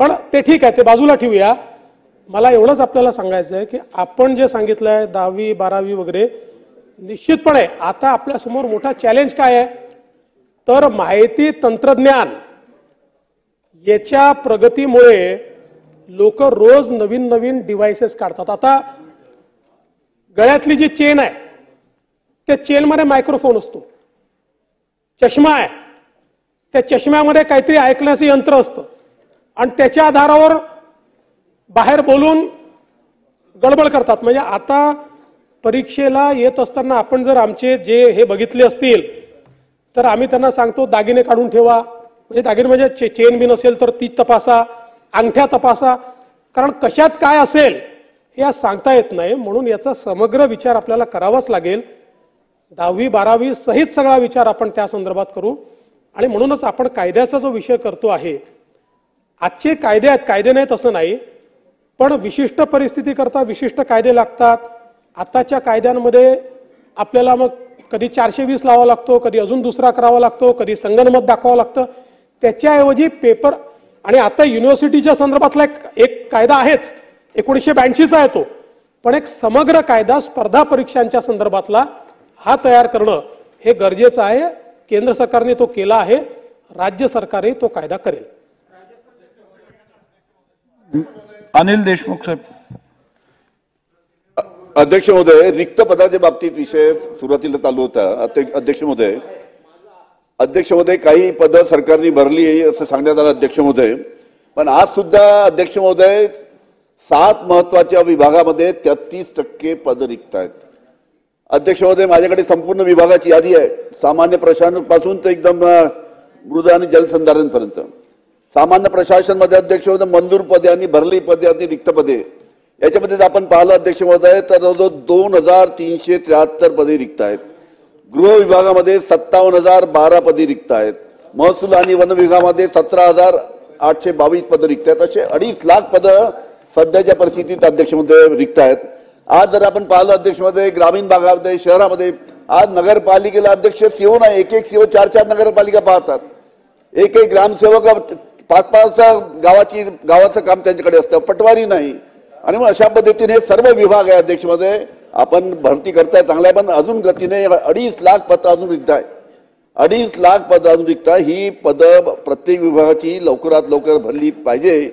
पण ते ठीक आहे, ते बाजूला ठेवूया. मला एवढंच आपल्याला सांगायचं आहे की आपण जे सांगितलंय 10वी 12वी वगैरे, निश्चितपणे आता आपल्यासमोर मोठा चॅलेंज काय आहे तर माहिती तंत्रज्ञान याच्या प्रगतीमुळे लोक रोज नवीन नवीन डिव्हाइसेस काढतात. आता गळ्यातली जी चेन आहे त्या चेनमध्ये मायक्रोफोन असतो. चष्मा आहे, त्या चष्म्यामध्ये काहीतरी ऐकण्याचं यंत्र असतं आणि त्याच्या आधारावर बाहेर बोलून गडबड करतात. म्हणजे आता परीक्षेला येत असताना आपण जर आमचे जे हे बघितले असतील तर आम्ही त्यांना सांगतो दागिने काढून ठेवा. म्हणजे दागिने म्हणजे चेन बी नसेल तर ती तपासा, अंगठ्या तपासा. कारण कशात काय असेल हे आज सांगता येत नाही. म्हणून याचा समग्र विचार आपल्याला करावाच लागेल. 10वी 12वी सहित सगळा विचार आपण त्या संदर्भात करू. आणि म्हणूनच आपण कायद्याचा जो विषय करतो आहे, आजचे कायदे आहेत, कायदे नाहीत असं नाही, पण विशिष्ट परिस्थिती करता विशिष्ट कायदे लागतात. आताच्या कायद्यांमध्ये आपल्याला मग कधी 420 लावावा लागतो, कधी अजून दुसरा करावा लागतो, कधी संगनमत दाखवावं लागतं. त्याच्याऐवजी पेपर, आणि आता युनिव्हर्सिटीच्या संदर्भातला एक कायदा आहेच, 1982चा आहे तो, पण एक समग्र कायदा स्पर्धा परीक्षांच्या संदर्भातला हा तयार करणं हे गरजेचं आहे. केंद्र सरकारने तो केला आहे, राज्य सरकारही तो कायदा करेल. अनिल देशमुख साहेब. अध्यक्ष महोदय, रिक्त पदाच्या बाबतीत विषय सुरुवातीला चालू होता. अध्यक्ष महोदय, काही पदं सरकारने भरली असं सांगण्यात आलं अध्यक्ष महोदय. पण आज सुद्धा अध्यक्ष महोदय 7 महत्वाच्या विभागामध्ये 33% पदं रिक्त आहेत. अध्यक्ष महोदय, माझ्याकडे संपूर्ण विभागाची यादी आहे, सामान्य प्रशासनापासून तर एकदम मृद आणि जलसंधारणपर्यंत. सामान्य प्रशासन मध्ये अध्यक्ष महोदय मंजूर पदे आणि भरली पदे आणि रिक्त पदे याच्यामध्ये जर आपण पाहिलं अध्यक्ष महोदय तर 2373 पदे रिक्त आहेत. गृह विभागामध्ये 57,012 पदे रिक्त आहेत. महसूल आणि वन विभागामध्ये 822 पदं रिक्त आहेत. असे 2.5 लाख पदं सध्याच्या परिस्थितीत अध्यक्ष महोदय रिक्त आहेत. आज जर आपण पाहिलं अध्यक्ष महोदय, ग्रामीण भागामध्ये, शहरामध्ये आज नगरपालिकेला अध्यक्ष सीओ नाही, एक सीओ 4 नगरपालिका पाहतात. एक ग्रामसेवक 5 गावाचं काम त्यांच्याकडे असतं, पटवारी नाही. आणि मग अशा पद्धतीने सर्व विभाग आहे अध्यक्ष महोदय. आपण भरती करताय चांगल्या, पण अजून गतीने 2.5 लाख पदं अजून रिक्त आहे. 2.5 लाख पदं अजून रिक्त आहे. ही पदं प्रत्येक विभागाची लवकरात लवकर भरली पाहिजे.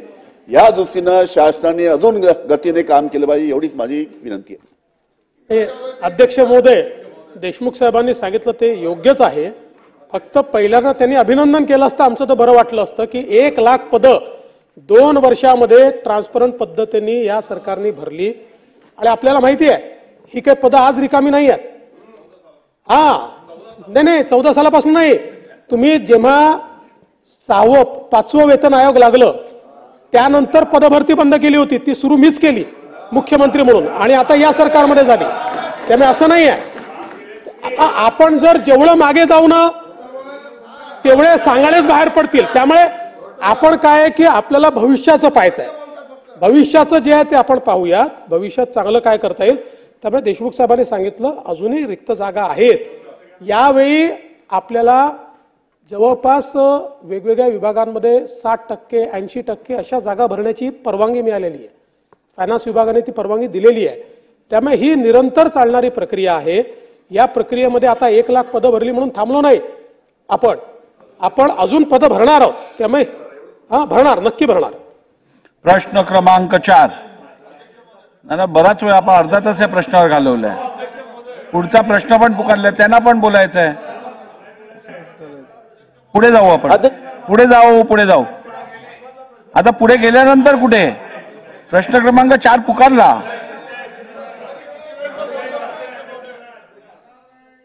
या दृष्टीनं शासनाने अजून गतीने काम केलं पाहिजे, एवढीच माझी विनंती आहे. अध्यक्ष महोदय, देशमुख साहेबांनी सांगितलं ते योग्यच आहे. फक्त पहिल्यांदा त्यांनी अभिनंदन केलं असतं, आमचं तर बरं वाटलं असतं की 1 लाख पदं 2 वर्षामध्ये ट्रान्सपरंट पद्धतीने या सरकारने भरली. आणि आपल्याला माहिती आहे ही काही पदं आज रिकामी नाही आहेत. नाही 14 सालापासून नाही. तुम्ही जेव्हा 5वं वेतन आयोग लागलं त्यानंतर पदभरती बंद केली होती, ती सुरू मीच केली मुख्यमंत्री म्हणून, आणि आता या सरकारमध्ये झाली. त्यामुळे असं नाही आहे. आपण जर जेवढं मागे जाऊ ना तेवढे सांगाडेच बाहेर पडतील. त्यामुळे आपण काय की आपल्याला भविष्याचं पाहायचं आहे. भविष्याचं जे आहे ते आपण पाहूयात, भविष्यात चांगलं काय करता येईल. त्यामुळे देशमुख साहेबांनी सांगितलं अजूनही रिक्त जागा आहेत. यावेळी आपल्याला जवळपास वेगवेगळ्या विभागांमध्ये 60%, 80% अशा जागा भरण्याची परवानगी मिळालेली आहे. फायनान्स विभागाने ती परवानगी दिलेली आहे. त्यामुळे ही निरंतर चालणारी प्रक्रिया आहे. या प्रक्रियेमध्ये आता 1 लाख पदं भरली म्हणून थांबलो नाही आपण अजून पदं भरणार आहोत. त्यामुळे भरणार, नक्की भरणार. प्रश्न क्रमांक 4. बराच वेळ आपण अर्धा तास या प्रश्नावर घालवलाय. पुढचा प्रश्न पण पुकारलाय, त्यांना पण बोलायचं आहे. पुढे जाऊ आपण, पुढे जाऊ. आता पुढे गेल्यानंतर कुठे प्रश्न क्रमांक 4 पुकारला.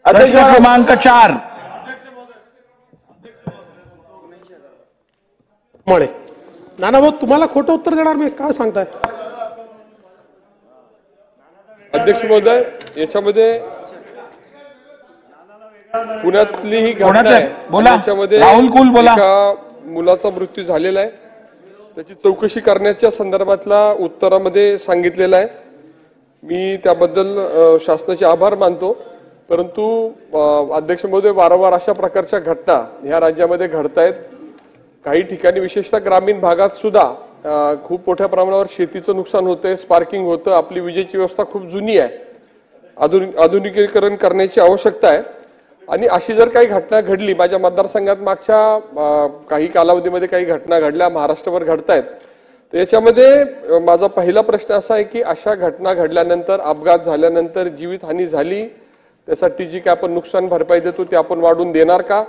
प्रश्न क्रमांक 4 म्हणे नाना भाऊ, तुम्हाला खोटं उत्तर देणार मी, काय सांगताय. अध्यक्ष महोदय, याच्यामध्ये पुण्यातली ही घटना आहे. त्याच्यामध्ये एका मुलाचा मृत्यू झालेला आहे. त्याची चौकशी करण्याच्या संदर्भातला उत्तरामध्ये सांगितलेलं आहे. मी त्याबद्दल शासनाचे आभार मानतो. परंतु अध्यक्ष महोदय, वारंवार अशा प्रकारच्या घटना ह्या राज्यामध्ये घडतायत. काही ठिकाणी विशेषतः ग्रामीण भागात सुद्धा खूप मोठ्या प्रमाणावर शेतीचं नुकसान होतंय, स्पार्किंग होतं. आपली विजेची व्यवस्था खूप जुनी आहे, आधुनिकीकरण करण्याची आवश्यकता आहे. आणि अशी जर काही घटना घडली, माझ्या मतदारसंघात मागच्या काही कालावधीमध्ये काही घटना घडल्या, महाराष्ट्रभर घडतायत. तर याच्यामध्ये माझा पहिला प्रश्न असा आहे की अशा घटना घडल्यानंतर, अपघात झाल्यानंतर जीवितहानी झाली त्यासाठी जी काय आपण नुकसान भरपाई देतो ते आपण वाढवून देणार का.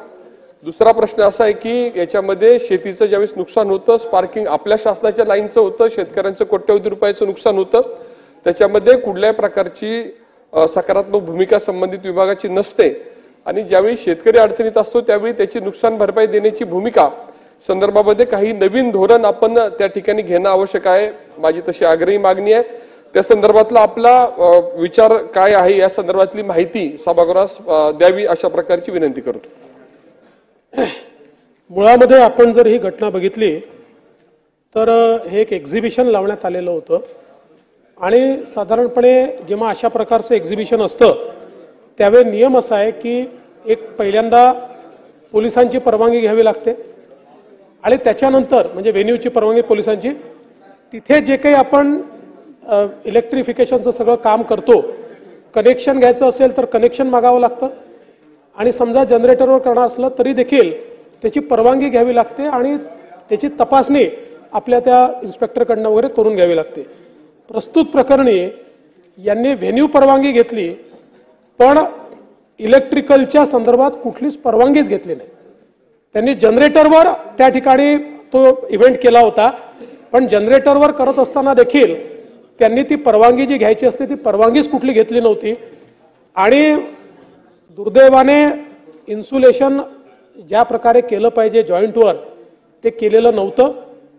दुसरा प्रश्न असा आहे की याच्यामध्ये शेतीचं ज्यावेळेस नुकसान होतं, स्पार्किंग आपल्या शासनाच्या लाईनचं होतं, शेतकऱ्यांचं कोट्यवधी रुपयाचं नुकसान होतं, त्याच्यामध्ये कुठल्याही प्रकारची सकारात्मक भूमिका संबंधित विभागाची नसते. आणि ज्यावेळी शेतकरी अडचणीत असतो त्यावेळी त्याची नुकसान भरपाई देण्याची भूमिका संदर्भामध्ये काही नवीन धोरण आपण त्या ठिकाणी घेणं आवश्यक आहे. माझी तशी आग्रही मागणी आहे. त्या संदर्भातला आपला विचार काय आहे या संदर्भातली माहिती सभागृहास द्यावी अशा प्रकारची विनंती करतो. मुळामध्ये आपण जर ही घटना बघितली तर हे एक एक्झिबिशन लावण्यात आलेलं होतं. आणि साधारणपणे जेव्हा अशा प्रकारचं एक्झिबिशन असतं त्यावेळी नियम असा आहे की एक पहिल्यांदा पोलिसांची परवानगी घ्यावी लागते आणि त्याच्यानंतर म्हणजे व्हेन्यूची परवानगी पोलिसांची, तिथे जे काही आपण इलेक्ट्रिफिकेशनचं सगळं काम करतो, कनेक्शन घ्यायचं असेल तर कनेक्शन मागावं लागतं. आणि समजा जनरेटरवर करणार असलं तरी देखील त्याची परवानगी घ्यावी लागते आणि त्याची तपासणी आपल्या त्या इन्स्पेक्टरकडनं वगैरे करून घ्यावी लागते. प्रस्तुत प्रकरणी यांनी व्हेन्यू परवानगी घेतली पण इलेक्ट्रिकलच्या संदर्भात कुठलीच परवानगीच घेतली नाही. त्यांनी जनरेटरवर त्या ठिकाणी तो इव्हेंट केला होता, पण जनरेटरवर करत असताना देखील त्यांनी ती परवानगी जी घ्यायची असते ती परवानगीच कुठली घेतली नव्हती. आणि दुर्दैवाने इन्सुलेशन ज्या प्रकारे केलं पाहिजे जॉईंटवर ते केलेलं नव्हतं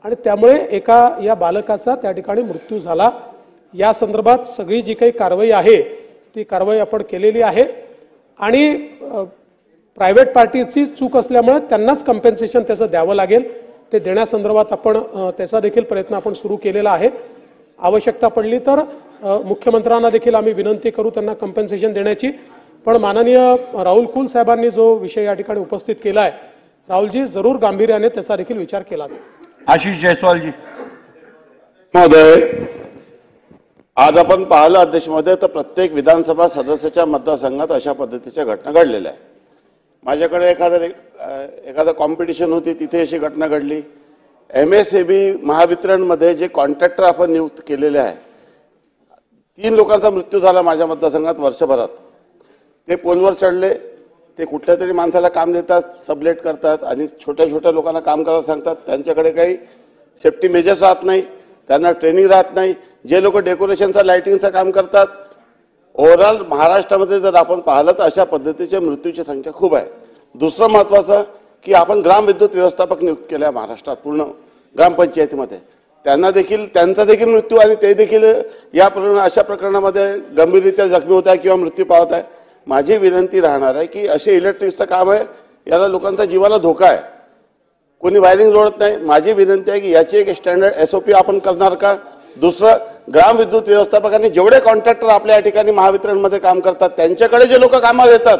आणि त्यामुळे एका या बालकाचा त्या ठिकाणी मृत्यू झाला. या संदर्भात सगळी जी काही कारवाई आहे ती कारवाई आपण केलेली आहे आणि प्रायव्हेट पार्टीची चूक असल्यामुळे त्यांनाच कम्पेन्सेशन त्याचं द्यावं लागेल. ते देण्यासंदर्भात आपण त्याचा देखील प्रयत्न आपण सुरू केलेला आहे. आवश्यकता पडली तर मुख्यमंत्र्यांना देखील आम्ही विनंती करू त्यांना कम्पेन्सेशन देण्याची. पण माननीय राहुल कुल साहेबांनी जो विषय या ठिकाणी उपस्थित केला आहे, राहुलजी जरूर गांभीर्याने त्याचा देखील विचार केला जाईल. आशिष जायसवाल जी. महोदय, आज आपण पाहिलं अध्यक्ष महोदय तर प्रत्येक विधानसभा सदस्याच्या मतदारसंघात अशा पद्धतीच्या घटना घडलेल्या आहे. माझ्याकडे एखादं कॉम्पिटिशन होती, तिथे अशी घटना घडली. MSAB महावितरणमध्ये जे कॉन्ट्रॅक्टर आपण नियुक्त केलेले आहे, 3 लोकांचा मृत्यू झाला माझ्या मतदारसंघात वर्षभरात. ते पोलवर चढले, ते कुठल्या तरी माणसाला काम देतात, सबलेट करतात आणि छोट्या छोट्या लोकांना काम करायला सांगतात. त्यांच्याकडे काही सेफ्टी मेजर्स राहत नाही, त्यांना ट्रेनिंग राहत नाही. जे लोक डेकोरेशनचं लाइटिंगचं काम करतात, ओव्हरऑल महाराष्ट्रामध्ये जर आपण पाहिलं तर अशा पद्धतीच्या मृत्यूची संख्या खूप आहे. दुसरं महत्त्वाचं की आपण ग्रामविद्युत व्यवस्थापक नियुक्त केल्या महाराष्ट्रात पूर्ण ग्रामपंचायतीमध्ये. त्यांचा देखील मृत्यू आणि ते देखील या अशा प्रकरणामध्ये गंभीररित्या जखमी होत आहे किंवा मृत्यू पावत आहे. माझी विनंती राहणार आहे की असे इलेक्ट्रिकचं काम आहे, याला लोकांचा जीवाला धोका आहे, कोणी वायरिंग जोडत नाही. माझी विनंती आहे की याची एक स्टँडर्ड SOP आपण करणार का. दुसरं, ग्रामविद्युत व्यवस्थापकांनी जेवढे कॉन्ट्रॅक्टर आपल्या या ठिकाणी महावितरणमध्ये काम करतात, त्यांच्याकडे जे लोक कामाला येतात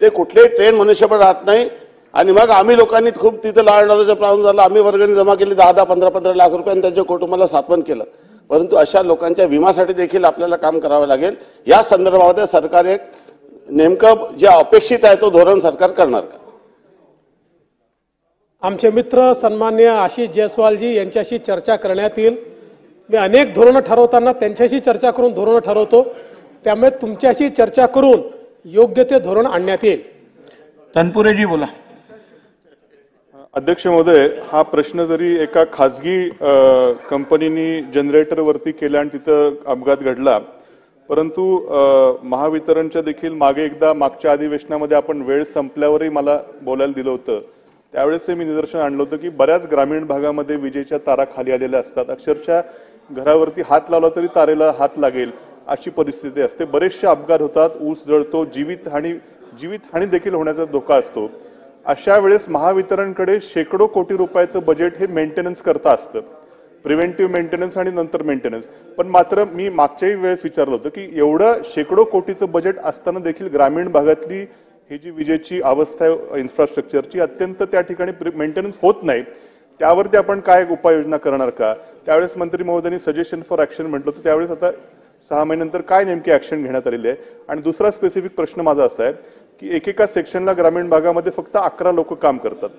ते कुठलेही ट्रेन मनुष्यबळ राहत नाही. आणि मग आम्ही लोकांनी खूप तिथं लावण्याचा प्रॉब्लेम झाला. आम्ही वर्गणी जमा केली 10-10, 15-15 लाख रुपये आणि त्यांच्या कुटुंबाला सात्वन केलं. परंतु अशा लोकांच्या विमासाठी देखील आपल्याला काम करावं लागेल. या संदर्भामध्ये सरकार एक नेमकं जे अपेक्षित आहे तो धोरण सरकार करणार का. आमचे मित्र सन्माननीय आशिष जायसवालजी यांच्याशी चर्चा करण्यात येईल. मी अनेक धोरणं ठरवताना त्यांच्याशी चर्चा करून धोरणं ठरवतो, त्यामुळे तुमच्याशी चर्चा करून योग्य ते धोरण आणण्यात येईल. तनपुरेजी बोला. अध्यक्ष महोदय, हा प्रश्न जरी एका खासगी कंपनीनी जनरेटरवरती केला आणि तिथं अपघात घडला, परंतु महावितरणच्या देखील मागे एकदा मागच्या अधिवेशनामध्ये आपण वेळ संपल्यावरही मला बोलायला दिलं होतं. त्यावेळेस मी निदर्शन आणलं होतं की बऱ्याच ग्रामीण भागामध्ये विजेच्या तारा खाली आलेल्या असतात. अक्षरशः घरावरती हात लावला तरी तारेला हात लागेल अशी परिस्थिती असते. बरेचसे अपघात होतात, ऊस जळतो, जीवितहानी देखील होण्याचा धोका असतो. अशा वेळेस महावितरणकडे शेकडो कोटी रुपयाचं बजेट हे मेंटेनन्स करता असतं, प्रिव्हेंटिव्ह मेंटेनन्स आणि नंतर मेंटेनन्स. पण मात्र मी मागच्याही वेळेस विचारलं होतं की एवढं शेकडो कोटीचं बजेट असताना देखील ग्रामीण भागातली ही जी विजेची अवस्था आहे इन्फ्रास्ट्रक्चरची, अत्यंत त्या ठिकाणी मेंटेनन्स होत नाही. त्यावरती आपण काय उपाययोजना करणार का. त्यावेळेस मंत्री महोदयांनी सजेशन फॉर ऍक्शन म्हटलं होतं. त्यावेळेस आता 6 महिन्यानंतर काय नेमकी ऍक्शन घेण्यात आलेली आहे. आणि दुसरा स्पेसिफिक प्रश्न माझा असा आहे की एकेका सेक्शनला ग्रामीण भागामध्ये फक्त 11 लोक काम करतात,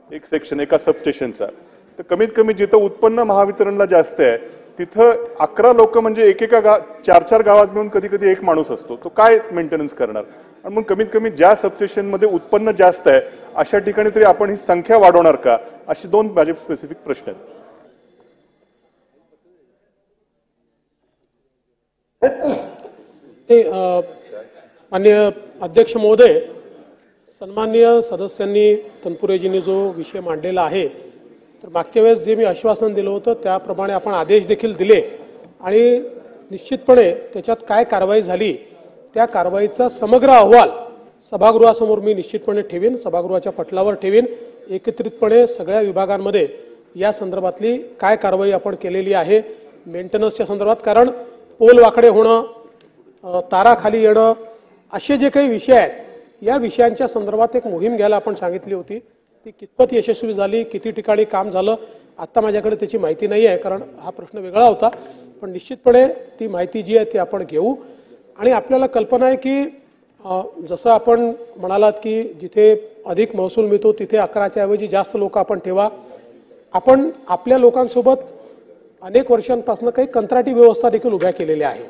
एक सेक्शन एका सबस्टेशनचा. तर कमीत कमी जिथं उत्पन्न महावितरणला जास्त आहे तिथं 11 लोक म्हणजे एकेका 4-4 गावात मिळून कधी कधी एक माणूस असतो, तो काय मेंटेनन्स करणार. आणि मग कमीत कमी ज्या सबस्टेशनमध्ये उत्पन्न जास्त आहे अशा ठिकाणी तरी आपण ही संख्या वाढवणार का. असे 2 माझे स्पेसिफिक प्रश्न आहेत. माननीय अध्यक्ष महोदय, सन्माननीय सदस्यांनी तनपुरेजींनी जो विषय मांडलेला आहे, तर मागच्या वेळेस जे मी आश्वासन दिलं होतं त्याप्रमाणे आपण आदेश देखील दिले आणि निश्चितपणे त्याच्यात काय कारवाई झाली त्या कारवाईचा समग्र अहवाल सभागृहासमोर मी निश्चितपणे ठेवीन, सभागृहाच्या पटलावर ठेवीन. एकत्रितपणे सगळ्या विभागांमध्ये या संदर्भातली काय कारवाई आपण केलेली आहे मेंटेनन्सच्या संदर्भात. कारण पोल वाकडे होणं, तारा खाली येणं असे जे काही विषय आहेत, या विषयांच्या संदर्भात एक मोहीम घ्यायला आपण सांगितली होती. ती कितपत यशस्वी झाली, किती ठिकाणी काम झालं, आत्ता माझ्याकडे त्याची माहिती नाही आहे कारण हा प्रश्न वेगळा होता. पण निश्चितपणे ती माहिती जी आहे ती आपण घेऊ. आणि आपल्याला कल्पना आहे की जसं आपण म्हणालात की जिथे अधिक महसूल मिळतो तिथे 11च्या ऐवजी जास्त लोक आपण ठेवा. आपण आपल्या लोकांसोबत अनेक वर्षांपासून काही कंत्राटी व्यवस्था देखील उभ्या केलेल्या आहेत.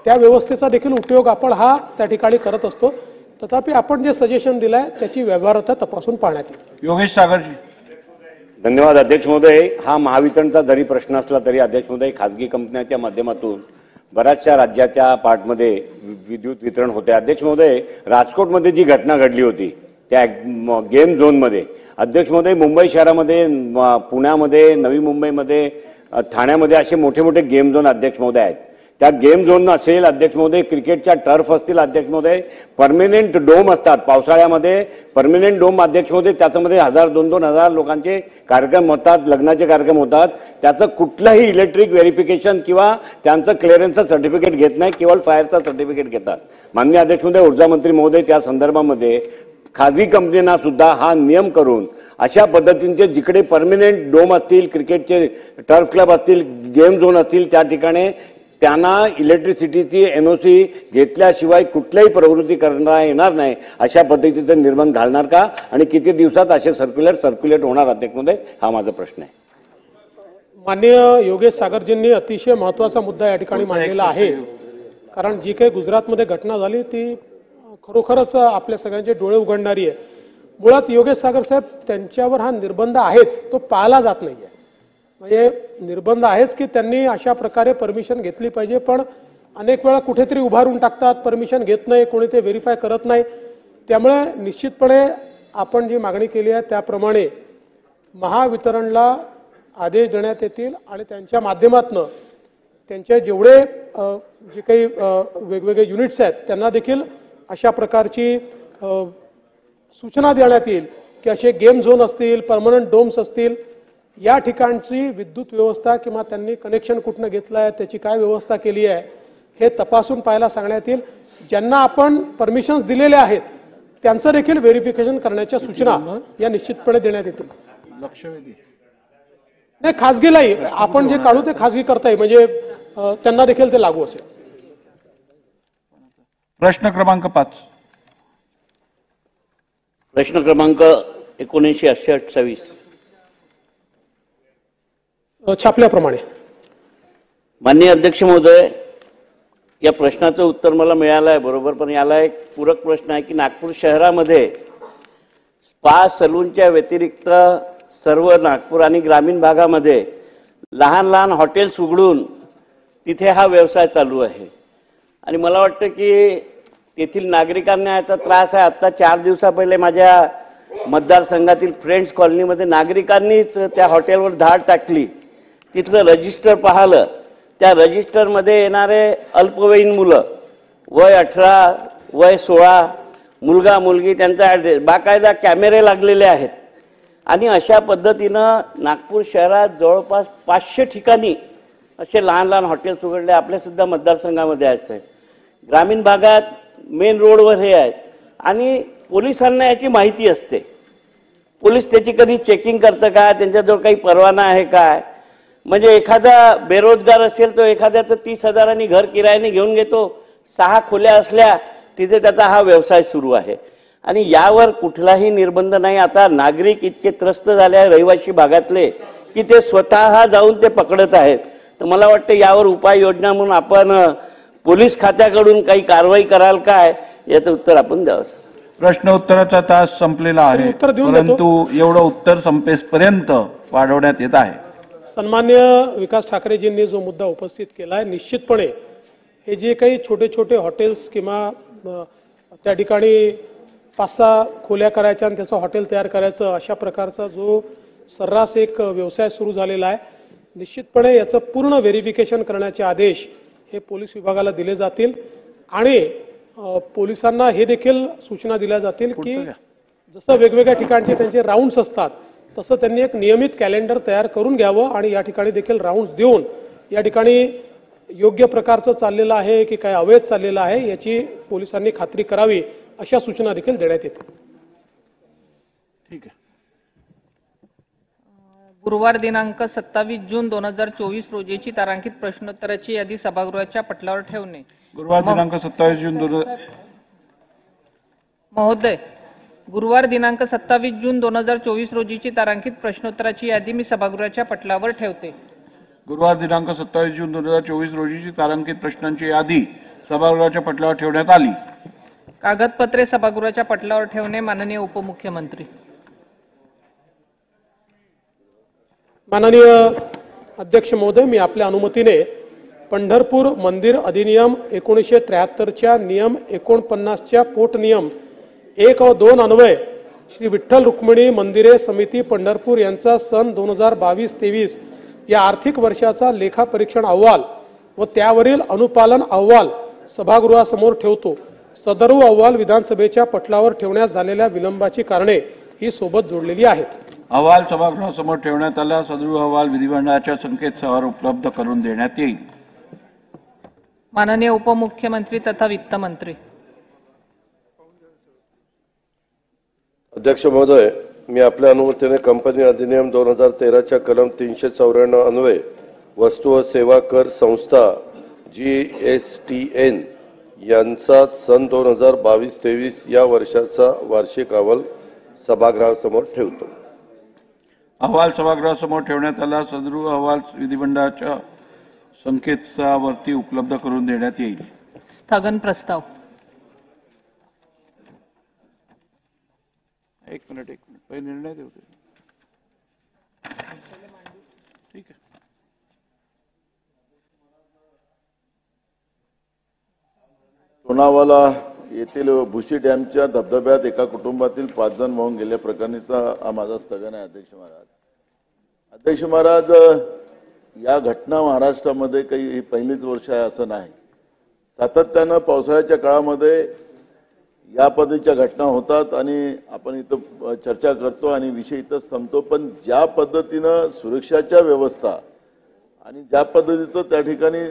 त्या व्यवस्थेचा देखील उपयोग आपण त्या ठिकाणी करत असतो. तथापि आपण जे सजेशन दिलंय त्याची व्यवहार्यता तपासून पाहण्यात येईल. योगेश सागरजी. धन्यवाद अध्यक्ष महोदय. हा महावितरणचा जरी प्रश्न असला तरी अध्यक्ष महोदय खासगी कंपन्यांच्या माध्यमातून बऱ्याचशा राज्याच्या पार्टमध्ये विद्युत वितरण होते. अध्यक्ष महोदय, राजकोटमध्ये जी घटना घडली होती त्या गेम झोनमध्ये, अध्यक्ष महोदय मुंबई शहरामध्ये, पुण्यामध्ये, नवी मुंबईमध्ये, ठाण्यामध्ये असे मोठे मोठे गेम झोन अध्यक्ष महोदय आहेत. त्या गेम झोन असेल अध्यक्ष महोदय, क्रिकेटच्या टर्फ असतील अध्यक्ष महोदय, परमनंट डोम असतात पावसाळ्यामध्ये, परमनंट डोम अध्यक्ष महोदय, त्याच्यामध्ये 1000-2,000 लोकांचे कार्यक्रम होतात, लग्नाचे कार्यक्रम होतात. त्याचं कुठलंही इलेक्ट्रिक व्हेरिफिकेशन किंवा त्यांचं क्लिअरन्सचं सर्टिफिकेट घेत नाही, केवळ फायरचं सर्टिफिकेट घेतात. माननीय अध्यक्ष महोदय, ऊर्जा मंत्री महोदय त्या संदर्भामध्ये खाजगी कंपनींना सुद्धा हा नियम करून अशा पद्धतीचे जिकडे परमनंट डोम असतील, क्रिकेटचे टर्फ क्लब असतील, गेम झोन असतील, त्या ठिकाणी त्यांना इलेक्ट्रिसिटीची NOC घेतल्याशिवाय कुठल्याही प्रवृत्ती करता येणार नाही अशा पद्धतीचे निर्बंध घालणार का आणि किती दिवसात असे सर्क्युलेट होणार अध्यक्ष महोदय, हा माझा प्रश्न आहे. माननीय योगेश सागरजींनी अतिशय महत्त्वाचा मुद्दा या ठिकाणी मांडलेला आहे. कारण जी काही गुजरातमध्ये घटना झाली ती खरोखरच आपल्या सगळ्यांचे डोळे उघडणारी आहे. मुळात योगेश सागर साहेब त्यांच्यावर हा निर्बंध आहेच, तो पाळला जात नाहीये. म्हणजे निर्बंध आहेच की त्यांनी अशा प्रकारे परमिशन घेतली पाहिजे, पण अनेक वेळा कुठेतरी उभारून टाकतात, परमिशन घेत नाही, कोणी ते व्हेरीफाय करत नाही. त्यामुळे निश्चितपणे आपण जी मागणी केली आहे त्याप्रमाणे महावितरणला आदेश देण्यात येतील आणि त्यांच्या माध्यमातून त्यांचे जेवढे जे काही वेगवेगळे युनिट्स आहेत त्यांना देखील अशा प्रकारची सूचना देण्यात येईल की असे गेम झोन असतील, परमनंट डोम्स असतील, या ठिकाणची विद्युत व्यवस्था किंवा त्यांनी कनेक्शन कुठनं घेतलं आहे, त्याची काय व्यवस्था केली आहे हे तपासून पाहायला सांगण्यात येईल. ज्यांना आपण परमिशन्स दिलेले आहेत त्यांचं देखील व्हेरिफिकेशन करण्याच्या सूचना या निश्चितपणे देण्यात येतील. लक्षवेधी नाही, खासगीलाही आपण जे काढू ते खासगी करता येईल, म्हणजे त्यांना देखील ते लागू असेल. प्रश्न क्रमांक 5. प्रश्न क्रमांक 1928. छापल्याप्रमाणे. माननीय अध्यक्ष महोदय, या प्रश्नाचं उत्तर मला मिळालं आहे बरोबर, पण याला एक पूरक प्रश्न आहे की नागपूर शहरामध्ये स्पा सलूनच्या व्यतिरिक्त सर्व नागपूर आणि ग्रामीण भागामध्ये लहान लहान हॉटेल्स उघडून तिथे हा व्यवसाय चालू आहे आणि मला वाटतं की तेथील नागरिकांना याचा त्रास आहे. आत्ता 4 दिवसा पहिले माझ्या मतदारसंघातील फ्रेंड्स कॉलनीमध्ये नागरिकांनीच त्या हॉटेलवर धाड टाकली. तिथलं रजिस्टर पाहिलं, त्या रजिस्टरमध्ये येणारे अल्पवयीन मुलं, वय 18, वय 16, मुलगा मुलगी, त्यांचा ॲड्रेस, बाकायदा कॅमेरे लागलेले आहेत आणि अशा पद्धतीनं नागपूर शहरात जवळपास 500 ठिकाणी असे लहान लहान हॉटेल्स उघडले. आपल्यासुद्धा मतदारसंघामध्ये आहेत. ग्रामीण भागात मेन रोडवर हे आहेत आणि पोलिसांना याची माहिती असते. पोलीस त्याची कधी चेकिंग करतं का, त्यांच्याजवळ काही परवाना आहे काय? म्हणजे एखादा बेरोजगार असेल तो एखाद्याचं 30,000 घर किरायाने घेऊन घेतो, 6 खोल्या असल्या तिथे त्याचा हा व्यवसाय सुरू आहे आणि यावर कुठलाही निर्बंध नाही. आता नागरिक इतके त्रस्त झाले आहे रहिवासी भागातले की ते स्वतः जाऊन ते पकडत आहेत. तर मला वाटतं यावर उपाययोजना म्हणून आपण पोलीस खात्याकडून काही कारवाई कराल काय, याचं उत्तर आपण द्यावं. प्रश्न उत्तराचा तास संपलेला आहे, परंतु एवढं उत्तर संपेपर्यंत वाढवण्यात येत आहे. सन्मान्य विकास ठाकरेजींनी जो मुद्दा उपस्थित केला आहे, निश्चितपणे हे जे काही छोटे छोटे हॉटेल्स किंवा त्या ठिकाणी 5-6 खोल्या करायच्या आणि त्याचं हॉटेल तयार करायचं, अशा प्रकारचा जो सर्रास एक व्यवसाय सुरू झालेला आहे, निश्चितपणे याचं पूर्ण व्हेरिफिकेशन करण्याचे आदेश हे पोलीस विभागाला दिले जातील आणि पोलिसांना हे देखील सूचना दिल्या जातील की जसं वेगवेगळ्या ठिकाणचे त्यांचे राऊंड्स असतात तसं त्यांनी एक नियमित कॅलेंडर तयार करून घ्यावं आणि या ठिकाणी देखील राऊंड्स देऊन या ठिकाणी योग्य प्रकारचं चाललेलं आहे की काय अवैध चाललेलं आहे याची पोलिसांनी खात्री करावी, अशा सूचना देखील देण्यात येतील. ठीक आहे. गुरुवार दिनांक 27 जून 2024 रोजीची तारांकित प्रश्नोत्तराची यादी सभागृहाच्या पटलावर ठेवणे. गुरुवार दिनांक 27 जून महोदय, गुरुवार दिनांक 27 जून 2024 रोजीची तारांकित प्रश्नोत्तराची यादी मी सभागृहाच्या पटलावर ठेवते. गुरुवार दिनांक 27 जून 2024 रोजीची तारांकित प्रश्नांची यादी सभागृहाच्या पटलावर ठेवण्यात आली. कागदपत्रे सभागृहाच्या पटलावर ठेवणे. माननीय उपमुख्यमंत्री. माननीय अध्यक्ष महोदय, मी आपल्या अनुमतीने पंढरपूर मंदिर अधिनियम 1973च्या नियम 49च्या पोटनियम 1 व 2 अन्वये श्री विठ्ठल रुक्मिणी मंदिरे समिती पंढरपूर यांचा सन 2022-23 या आर्थिक वर्षाचा लेखापरीक्षण अहवाल व त्यावरील अनुपालन अहवाल सभागृहासमोर ठेवतो. सदर अहवाल विधानसभेच्या पटलावर ठेवण्यास झालेल्या विलंबाची कारणे ही सोबत जोडलेली आहेत. अहवाल सभागृहासमोर ठेवण्यात आला. सदर अहवाल विधिमंडळाच्या संकेतस्थळावर उपलब्ध करून देण्यात येईल. माननीय उपमुख्यमंत्री तथा वित्त मंत्री. अध्यक्ष महोदय, मी आपल्या अनुमतीने कंपनी अधिनियम 2013च्या कलम 394 अन्वये वस्तू व सेवा कर संस्था GSTN यांचा सन 2022-23 या वर्षाचा वार्षिक अहवाल सभागृहासमोर ठेवतो. अहवाल सभागृहासमोर ठेवण्यात आला. सदर अहवाल विधिमंडळाच्या संकेतस्थळावरती उपलब्ध करून देण्यात येईल. स्थगन प्रस्ताव. एक मिनिट पहिले निर्णय देऊ. ठीक आहे. लोणावाला येथील भुशी डॅमच्या धबधब्यात एका कुटुंबातील 5 जण वाहून गेल्या प्रकरणीचा हा माझा स्थगन आहे. अध्यक्ष महाराज, या घटना महाराष्ट्रामध्ये काही ही पहिलीच वर्ष आहे असं नाही. सातत्यानं पावसाळ्याच्या काळामध्ये या पद्धतीच्या घटना होतात आणि आपण इथं चर्चा करतो आणि विषय इथं संपतो. पण ज्या पद्धतीनं सुरक्षाच्या व्यवस्था आणि ज्या पद्धतीचं त्या ठिकाणी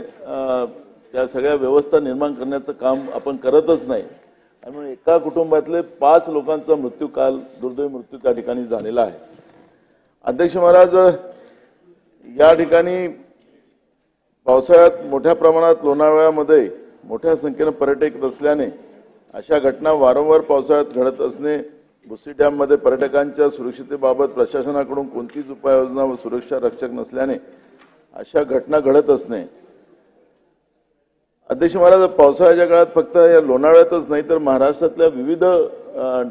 त्या सगळ्या व्यवस्था निर्माण करण्याचं काम आपण करतच नाही. आणि म्हणून एका कुटुंबातले 5 लोकांचा मृत्यू काल दुर्दैवी मृत्यू त्या ठिकाणी झालेला आहे. अध्यक्ष महाराज, या ठिकाणी पावसाळ्यात मोठ्या प्रमाणात लोणावळ्यामध्ये मोठ्या संख्येने पर्यटक येत असल्याने अशा घटना वारंवार पावसाळ्यात घडत असणे, भुसी डॅममध्ये पर्यटकांच्या सुरक्षिततेबाबत प्रशासनाकडून कोणतीच उपाययोजना व सुरक्षा रक्षक नसल्याने अशा घटना घडत असणे. अध्यक्ष महाराज, पावसाळ्याच्या काळात फक्त या लोणावळ्यातच नाही तर महाराष्ट्रातल्या विविध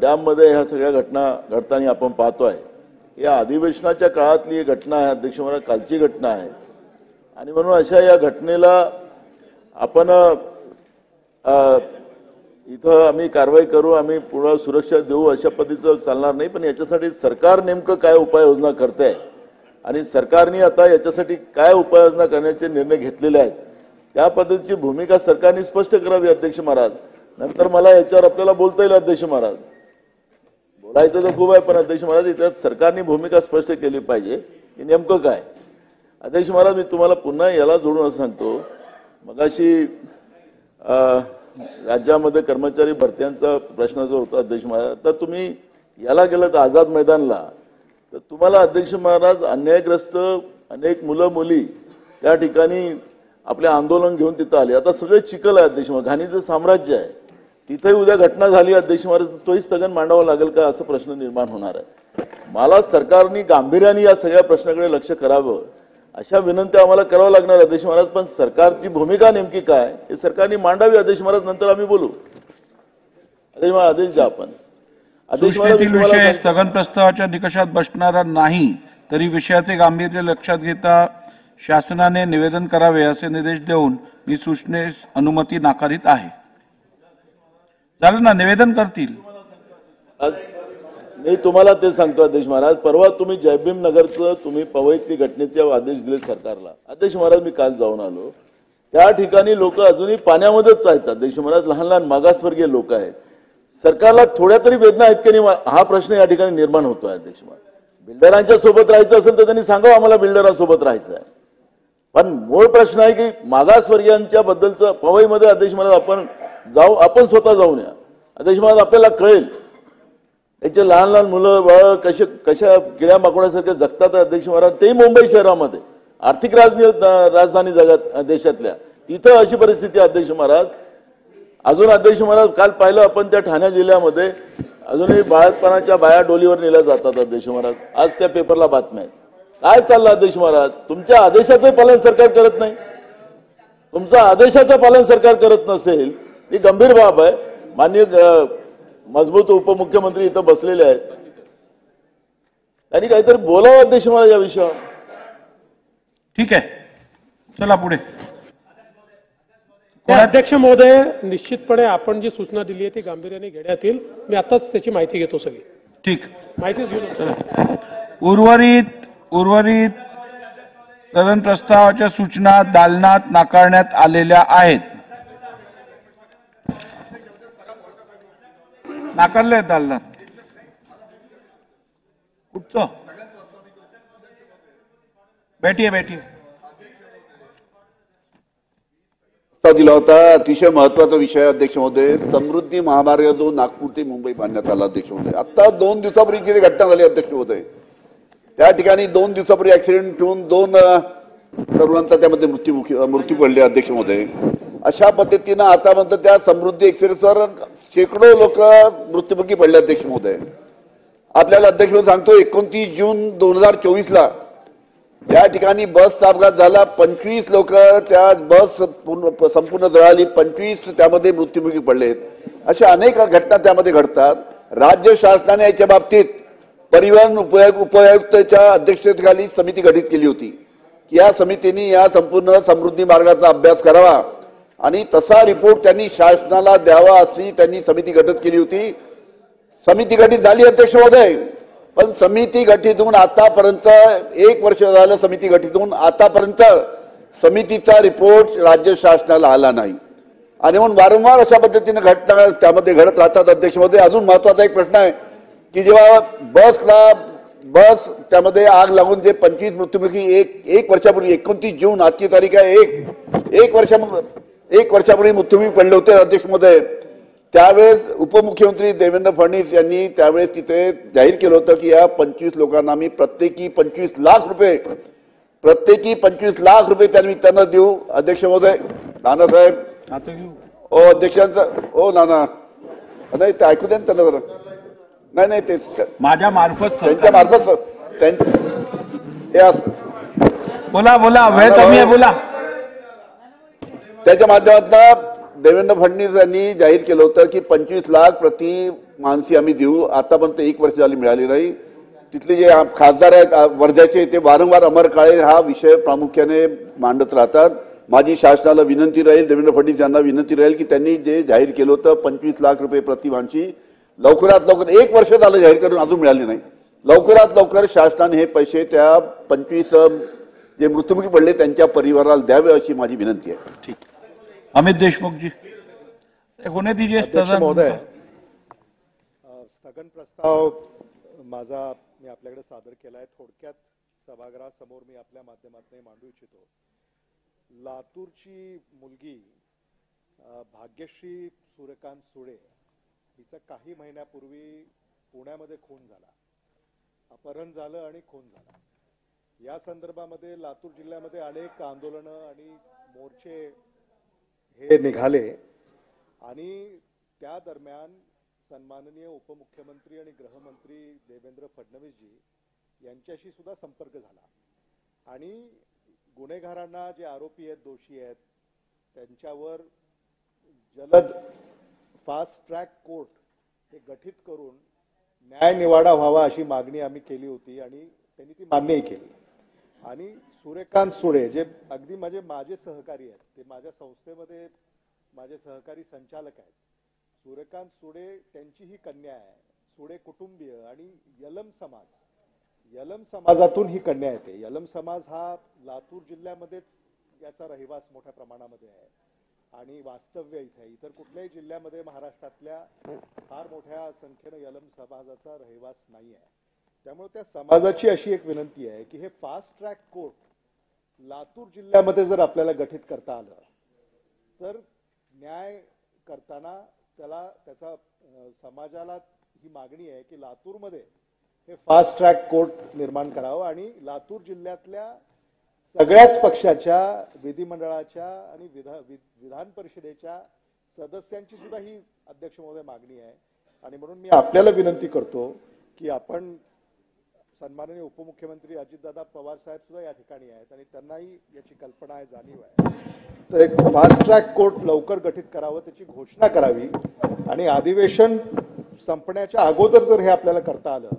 डॅममध्ये ह्या सगळ्या घटना घडताना आपण पाहतोय. या अधिवेशनाच्या काळातली ही घटना आहे अध्यक्ष महाराज, कालची घटना आहे. आणि म्हणून अशा या घटनेला आपण इथं आम्ही कारवाई करू, आम्ही पुढे सुरक्षा देऊ अशा पद्धतीचं चालणार नाही. पण याच्यासाठी सरकार नेमकं काय उपाययोजना करते आणि सरकारने आता याच्यासाठी काय उपाययोजना करण्याचे निर्णय घेतलेले आहेत त्या पद्धतीची भूमिका सरकारने स्पष्ट करावी. अध्यक्ष महाराज, नंतर मला याच्यावर आपल्याला बोलता येईल. अध्यक्ष महाराज, बोलायचं तर खूप आहे पण अध्यक्ष महाराज इथं सरकारने भूमिका स्पष्ट केली पाहिजे की नेमकं काय. अध्यक्ष महाराज, मी तुम्हाला पुन्हा याला जोडून सांगतो, मगाशी राज्यामध्ये कर्मचारी भरत्यांचा प्रश्न जो होता अध्यक्ष महाराज, तर तुम्ही याला गेलं तर आझाद मैदानला, तर तुम्हाला अध्यक्ष महाराज अन्यायग्रस्त अनेक मुलं मुली त्या ठिकाणी आपले आंदोलन घेऊन तिथं आले. आता सगळे चिखल आहे अध्यक्ष महाराज, घाणीचं साम्राज्य आहे. तिथेही उद्या घटना झाली अध्यक्ष महाराज, तोही स्थगन मांडावं लागेल का असं प्रश्न निर्माण होणार आहे. मला सरकारने गांभीर्याने या सगळ्या प्रश्नाकडे लक्ष करावं अशा विनंती आम्हाला करावं लागणार अध्यक्ष महाराज. पण सरकारची भूमिका नेमकी काय हे सरकारने मांडावी अध्यक्ष महाराज, नंतर आम्ही बोलू. अध्यक्ष महाराज, आदेश द्या आपण. अध्यक्ष महाराज, स्थगन प्रस्तावाच्या निकषात बसणारा नाही तरी विषयाचे गांभीर्य लक्षात घेता शासनाने निवेदन करावे असे निर्देश देऊन मी सूचनेस अनुमती नाकारित आहे. झालं ना, निवेदन करतील. मी तुम्हाला ते सांगतो अध्यक्ष महाराज, परवा तुम्ही जयभीम नगरचं तुम्ही पवईतली घटनेचे आदेश दिले सरकारला. अध्यक्ष महाराज, मी काल जाऊन आलो, त्या ठिकाणी लोक अजूनही पाण्यामध्येच आहेत अध्यक्ष महाराज, लहान लहान मागासवर्गीय लोक आहेत. सरकारला थोड्या तरी वेदना आहेत की नाही हा प्रश्न या ठिकाणी निर्माण होतोय अध्यक्ष महाराज. बिल्डरांच्या सोबत राहायचं असेल तर त्यांनी सांगावं आम्हाला बिल्डरांसोबत राहायचं आहे. पण मूळ प्रश्न आहे की मागासवर्गीयांच्या बद्दलचं पवईमध्ये अध्यक्ष महाराज आपण जाऊ, आपण स्वतः जाऊन या अध्यक्ष महाराज, आपल्याला कळेल त्याचे लहान लहान मुलं बाळ कशा किड्या माकोड्यासारखे जगतात अध्यक्ष महाराज. तेही मुंबई शहरामध्ये आर्थिक राजधानी जगात देशातल्या तिथं अशी परिस्थिती अध्यक्ष महाराज. अजून अध्यक्ष महाराज, काल पाहिलं आपण त्या ठाणे जिल्ह्यामध्ये अजूनही बाळातपणाच्या बाया डोलीवर नेल्या जातात अध्यक्ष महाराज. आज त्या पेपरला बातम्या आहेत. काय चाललं अध्यक्ष महाराज, तुमच्या आदेशाचं पालन सरकार करत नाही. तुमचं आदेशाचं पालन सरकार करत नसेल ही गंभीर बाब आहे. माननीय मजबूत उपमुख्यमंत्री इथं बसलेले आहेत, त्यांनी काहीतरी बोलावं अध्यक्ष महाराज या विषयावर. ठीक आहे, चला पुढे. अध्यक्ष महोदय, निश्चितपणे आपण जी सूचना दिली आहे ती गांभीर्याने घेण्यात येईल. मी आताच त्याची माहिती घेतो सगळी. ठीक, माहितीच घेऊन. उर्वरित स्थगन प्रस्तावाच्या सूचना दालनात नाकारण्यात आलेल्या आहेत. नाकारले आहेत दालनात. कुठचं? बैठिये दिला होता. अतिशय महत्वाचा विषय अध्यक्ष महोदय. समृद्धी महामार्ग जो नागपूर ते मुंबई बांधण्यात आला अध्यक्ष महोदय. आता 2 दिवसापूर्वी जी घटना झाली अध्यक्ष महोदय, त्या ठिकाणी 2 दिवसापूर्वी ऍक्सिडेंट होऊन 2 तरुणांचा त्यामध्ये मृत्यू पडले अध्यक्ष महोदय. अशा पद्धतीनं आता म्हणतो त्या समृद्धी एक्सप्रेसवर शेकडो लोक मृत्युमुखी पडले अध्यक्ष महोदय. आपल्याला अध्यक्ष महोदय सांगतो 29 जून 2024 त्या ठिकाणी बसचा अपघात झाला. 25 लोक त्या बस संपूर्ण जळाली. 25 त्यामध्ये मृत्युमुखी पडलेत. अशा अनेक घटना त्यामध्ये घडतात. राज्य शासनाने याच्या बाबतीत परिवहन उपायुक्ताच्या अध्यक्षतेखाली समिती गठीत केली होती की या समितीने या संपूर्ण समृद्धी मार्गाचा अभ्यास करावा आणि तसा रिपोर्ट त्यांनी शासनाला द्यावा अशी त्यांनी समिती गठीत केली होती. समिती गठीत झाली अध्यक्ष महोदय, पण समिती गठीत होऊन आतापर्यंत 1 वर्ष झालं. समिती गठीत होऊन आतापर्यंत समितीचा रिपोर्ट राज्य शासनाला आला नाही आणि म्हणून वारंवार अशा पद्धतीने घटना त्यामध्ये घडत राहतात अध्यक्ष महोदय. अजून महत्वाचा एक प्रश्न आहे की जेव्हा बस त्यामध्ये आग लागून जे 25 मृत्युमुखी एक वर्षापूर्वी 29 जून आजची तारीख आहे, एक वर्षापूर्वी मृत्युमुखी पडले होते अध्यक्ष महोदय. त्यावेळेस उपमुख्यमंत्री देवेंद्र फडणवीस यांनी त्यावेळेस तिथे जाहीर केलं होतं की या 25 लोकांना आम्ही प्रत्येकी 25 लाख रुपये त्या निमित्तानं देऊ. अध्यक्ष महोदय, नानासाहेब ओ अध्यक्षांचं ओ नाना नाही ते ऐकू द्या ना त्यांना जरा. नाही तेच माझ्या मार्फत त्यांच्या मार्फत बोला वेळ कमी आहे बोला. त्याच्या माध्यमातून देवेंद्र फडणवीस यांनी जाहीर केलं होतं की 25 लाख प्रति माणसी आम्ही देऊ. आतापर्यंत 1 वर्ष झाली मिळाली नाही. तिथले जे खासदार आहेत वर्ध्याचे ते वारंवार अमर काळे हा विषय प्रामुख्याने मांडत राहतात. माझी शासनाला विनंती राहील, देवेंद्र फडणवीस यांना विनंती राहील की त्यांनी जे जाहीर केलं होतं 25 लाख रुपये प्रति माणसी लवकरात लवकर 1 वर्ष झालं जाहीर करून अजून मिळाले नाही. लवकरात लवकर शासनाने हे पैसे त्या 25 जे मृत्युमुखी पडले त्यांच्या परिवाराला द्यावे अशी माझी विनंती आहे. ठीक. अमित देशमुख जी होने दीजिए स्थगन. महोदय, स्थगन प्रस्ताव माझा मी आपल्याकडे सादर केला आहे. थोडक्यात सभागृहासमोर मी आपल्या माध्यमातून मांडू इच्छितो. लातूरची मुलगी भाग्यश्री सूर्यकांत सुळे हिचा काही महिन्यापूर्वी पुण्यामध्ये खून झाला. अपहरण झालं आणि खून झाला. या संदर्भामध्ये लातूर जिल्ह्यामध्ये अनेक आंदोलनं आणि मोर्चे हे निघाले आणि त्या दरम्यान सन्माननीय उपमुख्यमंत्री आणि गृहमंत्री देवेंद्र फडणवीसजी यांच्याशी सुद्धा संपर्क झाला आणि गुन्हेगारांना जे आरोपी आहेत, दोषी आहेत, त्यांच्यावर जलद फास्ट ट्रॅक कोर्ट हे गठीत करून न्याय निवाडा व्हावा अशी मागणी आम्ही केली होती आणि त्यांनी ती मान्यही केली. आणि सूर्यकांत सुळे जे अगदी माझे सहकारी आहेत, ते माझ्या संस्थेमध्ये माझे सहकारी संचालक आहेत. सूर्यकांत सुळे त्यांची ही कन्या आहे. सुळे कुटुंबीय आणि यलम समाजातून ही कन्या येते. यलम समाज हा लातूर जिल्ह्यामध्येच याचा रहिवास मोठ्या प्रमाणामध्ये आहे आणि वास्तव्य इथे आहे. इतर कुठल्याही जिल्ह्यामध्ये महाराष्ट्रातल्या फार मोठ्या संख्येनं यलम समाजाचा रहिवास नाही आहे. त्यामुळे त्या समाजाची अशी एक विनंती आहे की हे फास्ट ट्रॅक कोर्ट लातूर जिल्ह्यामध्ये जर आपल्याला गठीत करता आलं तर न्याय करताना त्याचा समाजाला ही मागणी आहे की लातूरमध्ये हे फास्ट ट्रॅक कोर्ट निर्माण करावं आणि लातूर जिल्ह्यातल्या सगळ्याच पक्षाच्या विधिमंडळाच्या आणि विधान परिषदेच्या सदस्यांची सुद्धा ही अध्यक्ष महोदय मागणी आहे. आणि म्हणून मी आपल्याला विनंती करतो की आपण सन्माननीय उपमुख्यमंत्री अजितदादा पवार साहेब सुद्धा या ठिकाणी आहेत आणि त्यांनाही याची कल्पना आहे, जाणीव आहे. तर एक फास्ट ट्रॅक कोर्ट लवकर गठीत करावं, त्याची घोषणा करावी आणि अधिवेशन संपण्याच्या अगोदर जर हे आपल्याला करता आलं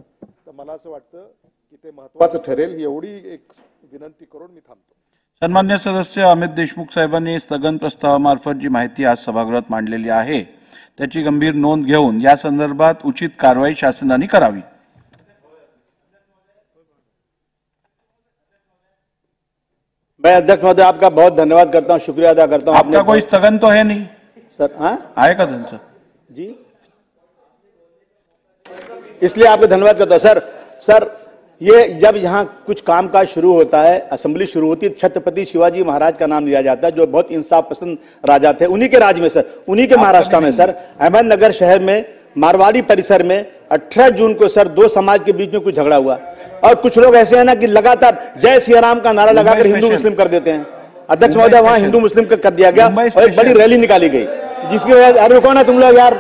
तर मला असं वाटतं की ते महत्वाचं ठरेल. ही एवढी एक विनंती करून मी थांबतो. सन्मान्य सदस्य अमित देशमुख साहेबांनी स्थगन प्रस्तावामार्फत जी माहिती आज सभागृहात मांडलेली आहे त्याची गंभीर नोंद घेऊन या संदर्भात उचित कारवाई शासनाने करावी. मैं अध्यक्ष महोदय आपका बहुत धन्यवाद करता हूँ, शुक्रिया अदा करता हूँ। आपका कोई स्थगन तो है नहीं सर? हाँ, आहे का तुमचं? जी, इसलिए आपको धन्यवाद करता हूँ सर। ये जब यहाँ कुछ कामकाज शुरू होता है, असेंबली शुरू होती है, छत्रपति शिवाजी महाराज का नाम लिया जाता है, जो बहुत इंसाफ पसंद राजा थे। उन्हीं के राज में सर, उन्हीं के महाराष्ट्र में सर, अहमदनगर शहर में मारवाड़ी परिसर में 18 जून को सर 2 समाज के बीच में कुछ झगड़ा हुआ। और कुछ लोग ऐसे हैं ना कि लगातार जय सिया राम का नारा लगाकर हिंदू मुस्लिम कर देते हैं। अध्यक्ष महोदय, वहां हिंदू मुस्लिम कर दिया गया और एक बड़ी रैली निकाली गई, जिसकी वजह से अरे रुको ना तुम लोग यार,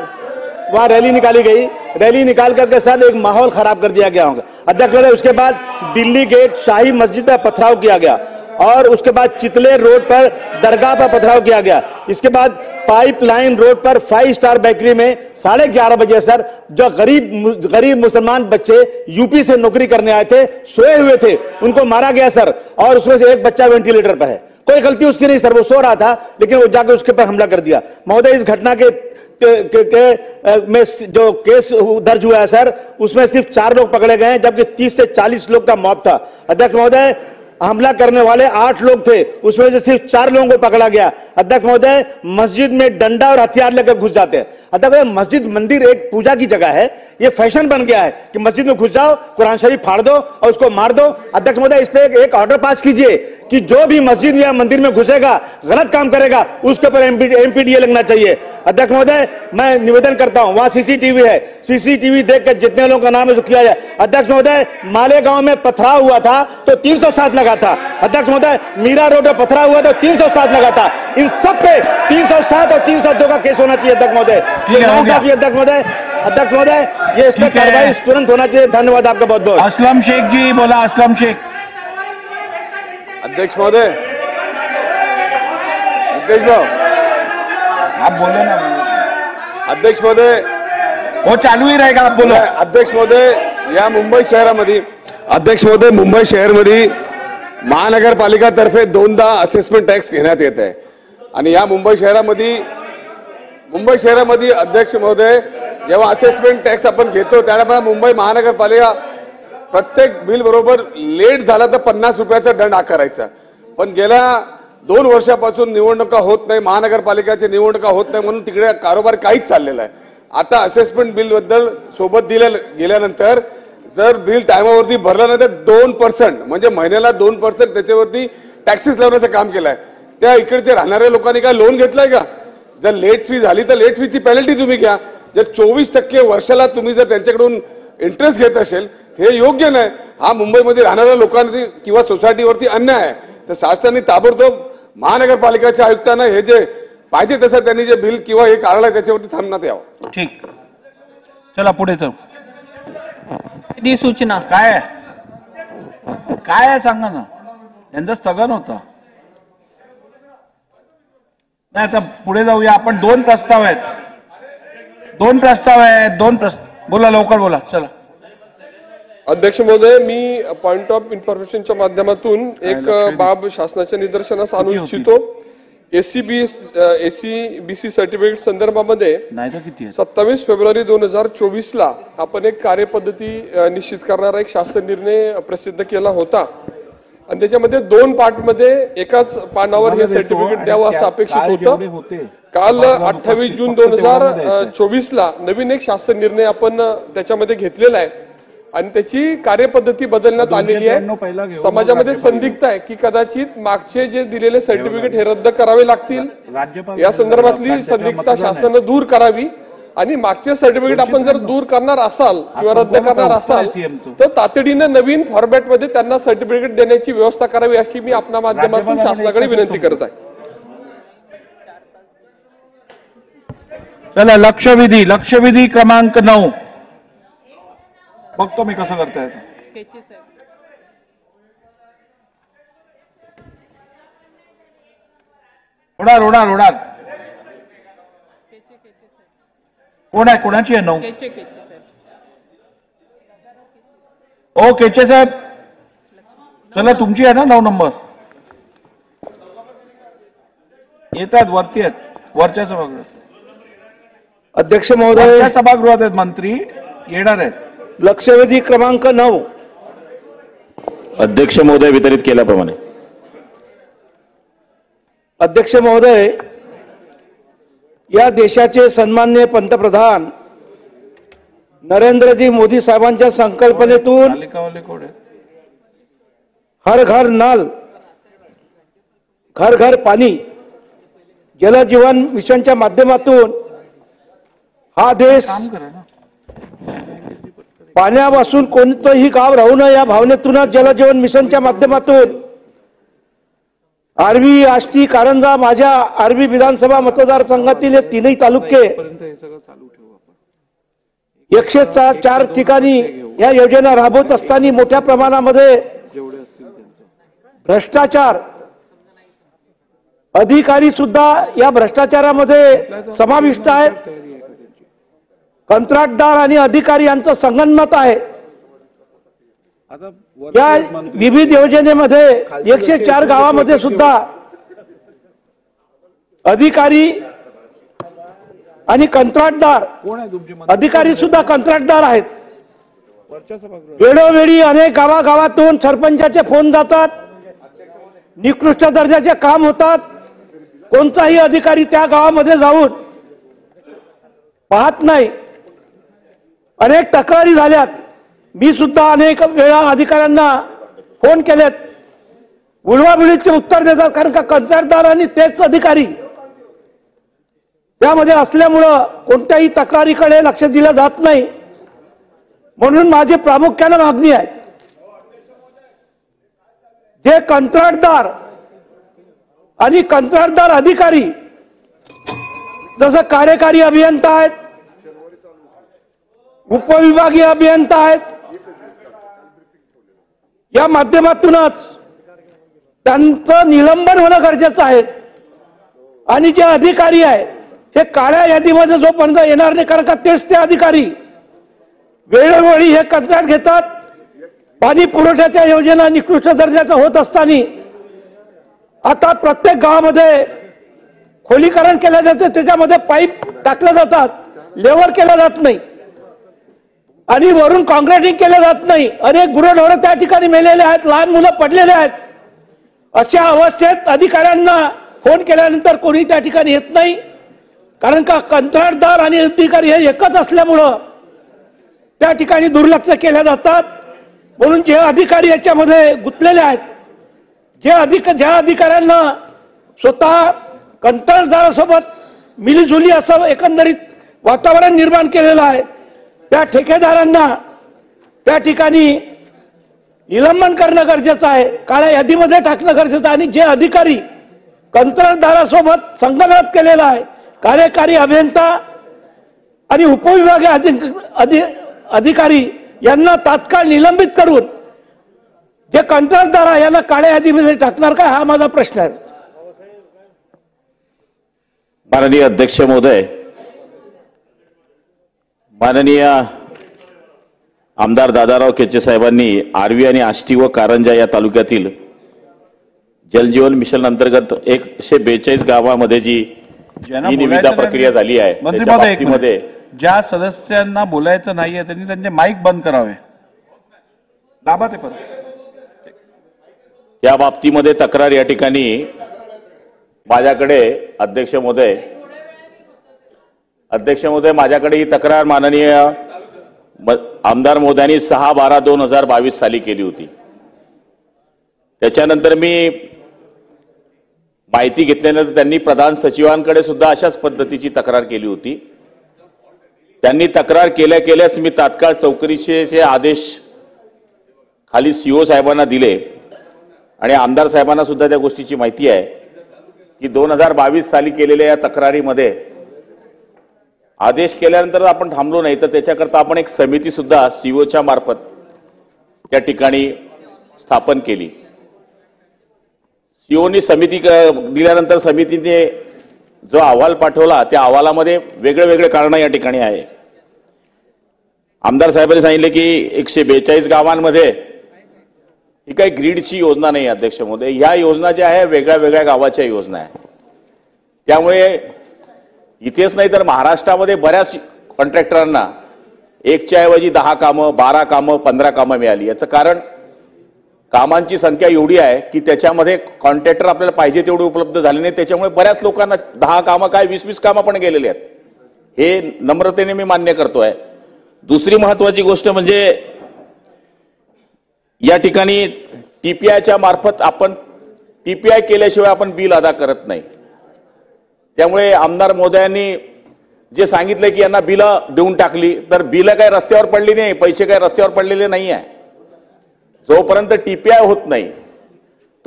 वहां रैली निकाली गई, रैली निकाल करके सर एक माहौल खराब कर दिया गया होगा अध्यक्ष महोदय। उसके बाद दिल्ली गेट शाही मस्जिद पर पथराव किया गया और उसके बाद चितले रोड पर दरगाह पर पथराव किया गया। इसके बाद पाइपलाइन रोड पर 5 स्टार बेकरी में 11:30 बजे सर जो गरीब मुसलमान बच्चे यूपी से नौकरी करने आए थे, सोए हुए थे, उनको मारा गया सर। और उसमें से एक बच्चा वेंटिलेटर पर है। कोई गलती उसकी नहीं सर, वो सो रहा था लेकिन वो जाकर उसके पर हमला कर दिया। महोदय, इस घटना में जो केस दर्ज हुआ है सर, उसमें सिर्फ 4 लोग पकड़े गए हैं, जबकि 30 से 40 लोग का मौत था। अध्यक्ष महोदय, हमला करने वाले 8 लोग थे, उसमें से सिर्फ 4 लोगों को पकड़ा गया। अध्यक्ष महोदय, मस्जिद में डंडा और हथियार लेकर घुस जाते हैं। अध्यक्ष, मस्जिद मंदिर एक पूजा की जगह है, ये फैशन बन गया है कि मस्जिद में घुस जाओ, कुरान शरीफ फाड़ दो और उसको मार दो। अध्यक्ष महोदय, इस पे एक ऑर्डर पास कीजिए कि जो भी मस्जिद या मंदिर में घुसेगा, गलत काम करेगा, उसके ऊपर एमपीडीए लगना चाहिए। अध्यक्ष महोदय, मैं निवेदन करता हूं, वहां सीसीटीवी है, सीसीटीवी देखकर जितने लोगों का नाम है उसको किया जाए। अध्यक्ष महोदय, मालेगांव में पथराव हुआ था तो 307 लगा था। अध्यक्ष महोदय, मीरा रोड पर पथराव हुआ तो 307 लगा था। इन सब पे 307 और 302 का केस होना चाहिए अध्यक्ष महोदय। अध्यक्ष महोदय, अध्यक्ष महोदय, ये इस पर कार्रवाई तुरंत होना चाहिए। धन्यवाद आपका बहुत बहुत। असलम शेख जी बोला। असलम शेख। अध्यक्ष महोदय, आप बोले ना। अध्यक्ष महोदय, वो चालू ही रहेगा, आप बोलो। अध्यक्ष महोदय, या मुंबई शहरामध्ये, अध्यक्ष महोदय, मुंबई शहरमध्ये महानगरपालिकातर्फे 2दा असेसमेंट टॅक्स घेण्यात येत आहे आणि या मुंबई शहरामध्ये अध्यक्ष महोदय, जेव्हा असेसमेंट टॅक्स आपण घेतो त्यावेळेला मुंबई महानगरपालिका प्रत्येक बिल बरोबर लेट झाला तर 50 रुपयाचा दंड आकारायचा। पण गेल्या 2 वर्षापासून निवडणुका होत नाही, महानगरपालिकाची निवडणुका होत नाही, म्हणून तिकडे कारोबार काहीच चाललेला आहे। आता असेसमेंट बिल बद्दल सोबत दिल्या गेल्यानंतर जर बिल टाइमावरती भरलं नाही तर 2% म्हणजे महिन्याला 2% त्याच्यावरती टॅक्सेस लावण्याचं काम केलंय। त्या इकडचे राहणाऱ्या लोकांनी काय लोन घेतलंय का? जर लेट फी झाली तर लेट फीची पेनल्टी तुम्ही घ्या। जर 24% वर्षाला तुम्ही जर त्यांच्याकडून इंटरेस्ट घेत असेल हे योग्य नाही। हा मुंबईमध्ये राहणाऱ्या लोकांची किंवा सोसायटीवरती अन्याय आहे। तर शासनाने ताबडतोब महानगरपालिकेच्या आयुक्तांना हे जे पाहिजे तसं त्यांनी जे बिल किंवा हे काढलं त्याच्यावरती थांबण्यात यावं। ठीक, चला पुढे चल। दी सूचना काय आहे सांगा ना। यांचं स्थगन होतं नाही, आता पुढे जाऊया आपण। 2 प्रस्ताव आहेत, 2 प्रस्ताव आहेत, 2 बोला, लवकर बोला, चला। अध्यक्ष महोदय, मी पॉइंट ऑफ इन्फॉर्मेशनच्या माध्यमातून एक बाब शासनाच्या निदर्शनास आणू इच्छितो। एसीबीसी सर्टिफिकेट संदर्भामध्ये 27 फेब्रुवारी 2024 आपण एक कार्यपद्धती निश्चित करणारा एक शासन निर्णय प्रसिद्ध केला होता आणि त्याच्यामध्ये 2 पार्टमध्ये एकाच पानावर हे सर्टिफिकेट द्यावं असं अपेक्षित होतं। काल 28 जून 2024 नवीन एक शासन निर्णय आपण त्याच्यामध्ये घेतलेला आहे आणि त्याची कार्यपद्धती बदलण्यात आलेली आहे। समाजामध्ये संदिग्ध आहे की कदाचित मागचे जे दिलेले सर्टिफिकेट हे रद्द करावे लागतील। या संदर्भातली संदिग्धता शासनाने दूर करावी आणि मागचे सर्टिफिकेट आपण जर दूर करणार असाल किंवा रद्द करणार असाल तर तातडीने नवीन फॉर्मॅटमध्ये त्यांना सर्टिफिकेट देण्याची व्यवस्था करावी अशी मी आपल्या माध्यमातून शासनाकडे विनंती करत आहे। चला, लक्षवेधी क्रमांक 9 बघतो मी कसं करताय। रोडार कोण आहे, कोणाची आहे 9? ओ केचे साहेब, चला तुमची आहे ना 9 नंबर। येतात वरती आहेत, वरच्या सभागृहात। अध्यक्ष महोदय, सभागृहात आहेत मंत्री, येणार आहेत। लक्षवेधी क्रमांक 9 अध्यक्ष महोदय वितरित केल्याप्रमाणे अध्यक्ष महोदय, या देशाचे सन्माननीय पंतप्रधान नरेंद्रजी मोदी साहेबांच्या संकल्पनेतून हर घर नल, घर घर पाणी, जल जीवन मिशनच्या माध्यमातून हा देश पाण्यापासून कोणतंही गाव राहू नये या भावनेतूनच जल जीवन मिशनच्या माध्यमातून आर्वी, आष्टी, कारंजा, माझ्या आर्वी विधानसभा मतदारसंघातील हे तीनही तालुके 104 ठिकाणी या योजना राबवत असताना मोठ्या प्रमाणामध्ये भ्रष्टाचार, अधिकारी सुद्धा या भ्रष्टाचारामध्ये समाविष्ट आहेत. कंत्राटदार आणि अधिकारी यांचं संगनमत आहे. या विविध योजनेमध्ये 104 गावामध्ये सुद्धा अधिकारी आणि कंत्राटदार, अधिकारी सुद्धा कंत्राटदार आहेत. वेळोवेळी अनेक गावागावातून सरपंचाचे फोन जातात, निकृष्ट दर्जाचे काम होतात. कोणताही अधिकारी त्या गावामध्ये जाऊन पाहत नाही. अनेक तक्रारी झाल्यात. मी सुद्धा अनेक वेळा अधिकाऱ्यांना फोन केलेत. उलवाबुलीचे उत्तर देतात, कारण का कंत्राटदार आणि तेच अधिकारी त्यामध्ये असल्यामुळं कोणत्याही तक्रारीकडे लक्ष दिलं जात नाही. म्हणून माझी प्रामुख्याने मागणी आहे, जे कंत्राटदार आणि कंत्राटदार अधिकारी जसं कार्यकारी अभियंता आहेत, उपविभागीय अभियंता आहेत, या माध्यमातूनच त्यांचं निलंबन होणं गरजेचं आहे. आणि जे अधिकारी आहे हे काळ्या यादीमध्ये जोपर्यंत येणार नाही, कारण का तेच ते अधिकारी वेळोवेळी हे कंत्राट घेतात. पाणी पुरवठ्याच्या योजना निकृष्ट दर्जाच्या होत असताना आता प्रत्येक गावामध्ये खोलीकरण केलं जाते, त्याच्यामध्ये पाईप टाकले जातात, लेवल केलं जात नाही आणि वरून कॉन्क्रिटिंग केलं जात नाही. अनेक गुरंढोरं त्या ठिकाणी मेलेले आहेत, लहान मुलं पडलेले आहेत. अशा अवस्थेत अधिकाऱ्यांना फोन केल्यानंतर कोणी त्या ठिकाणी येत नाही, कारण का कंत्राटदार आणि अधिकारी हे एकच असल्यामुळं त्या ठिकाणी दुर्लक्ष केल्या जातात. म्हणून जे अधिकारी याच्यामध्ये गुंतलेले आहेत, ज्या अधिकाऱ्यांना स्वतः कंत्राटदारासोबत मिलीजुली असं एकंदरीत वातावरण निर्माण केलेलं आहे, त्या ठेकेदारांना त्या ठिकाणी निलंबन करणं गरजेचं आहे, काळ्या यादीमध्ये टाकणं गरजेचं आहे. आणि जे अधिकारी कंत्राटदारासोबत संगनमत केलेला आहे, कार्यकारी अभियंता आणि उपविभागीय अधिकारी यांना तात्काळ निलंबित करून जे कंत्राटदार आहे यांना काळ्या यादीमध्ये टाकणार का, हा माझा प्रश्न आहे. माननीय अध्यक्ष महोदय, माननीय आमदार दादाराव केचे साहेबांनी आर्वी आणि आष्टी व कारंजा या तालुक्यातील जलजीवन मिशन अंतर्गत 142 गावामध्ये जी निविदा प्रक्रिया झाली आहे, त्याच्या बाबतीमध्ये ज्या सदस्यांना बोलायचं नाहीये त्यांनी त्यांचे माईक बंद करावे. दाबा ते परत. या बाबतीमध्ये तक्रार या ठिकाणी माझ्याकडे अध्यक्ष महोदय माझ्याकडे ही तक्रार माननीय आमदार महोदयांनी 6/12/2022 साली केली होती. त्याच्यानंतर मी माहिती घेतल्यानंतर त्यांनी प्रधान सचिवांकडे सुद्धा अशाच पद्धतीची तक्रार केली होती. त्यांनी तक्रार केल्याच मी तात्काळ चौकशीचे आदेश खाली सीओ साहेबांना दिले आणि आमदार साहेबांना सुद्धा त्या गोष्टीची माहिती आहे की 2022 साली केलेल्या या तक्रारीमध्ये आदेश केल्यानंतर आपण थांबलो नाही, तर त्याच्याकरता आपण एक समिती सुद्धा सीओच्या मार्फत त्या ठिकाणी स्थापन केली. सीओनी समिती दिल्यानंतर समितीने जो अहवाल पाठवला त्या अहवालामध्ये वेगळे कारण या ठिकाणी आहे. आमदार साहेबांनी सांगितले की 142 गावांमध्ये ही काही ग्रीडची योजना नाही अध्यक्ष महोदय, ह्या योजना ज्या आहे वेगळ्या गावाच्या योजना आहे. त्यामुळे इथेच नाही तर महाराष्ट्रामध्ये बऱ्याच कॉन्ट्रॅक्टरांना 1च्या ऐवजी 10 कामं, 12 कामं, 15 कामं मिळाली. याचं कारण कामांची संख्या एवढी आहे की त्याच्यामध्ये कॉन्ट्रॅक्टर आपल्याला पाहिजे तेवढे उपलब्ध झाले नाही, त्याच्यामुळे बऱ्याच लोकांना 10 कामं काय 20-20 कामं पण गेलेली आहेत. हे नम्रतेने मी मान्य करतोय. दुसरी महत्वाची गोष्ट म्हणजे या ठिकाणी टीपीआयच्या मार्फत आपण टीपीआय केल्याशिवाय आपण बिल अदा करत नाही. त्यामुळे आमदार महोदयांनी जे सांगितलं की यांना बिलं देऊन टाकली, तर बिलं काय रस्त्यावर पडली नाही, पैसे काय रस्त्यावर पडलेले नाही आहे. जोपर्यंत टीपीआय होत नाही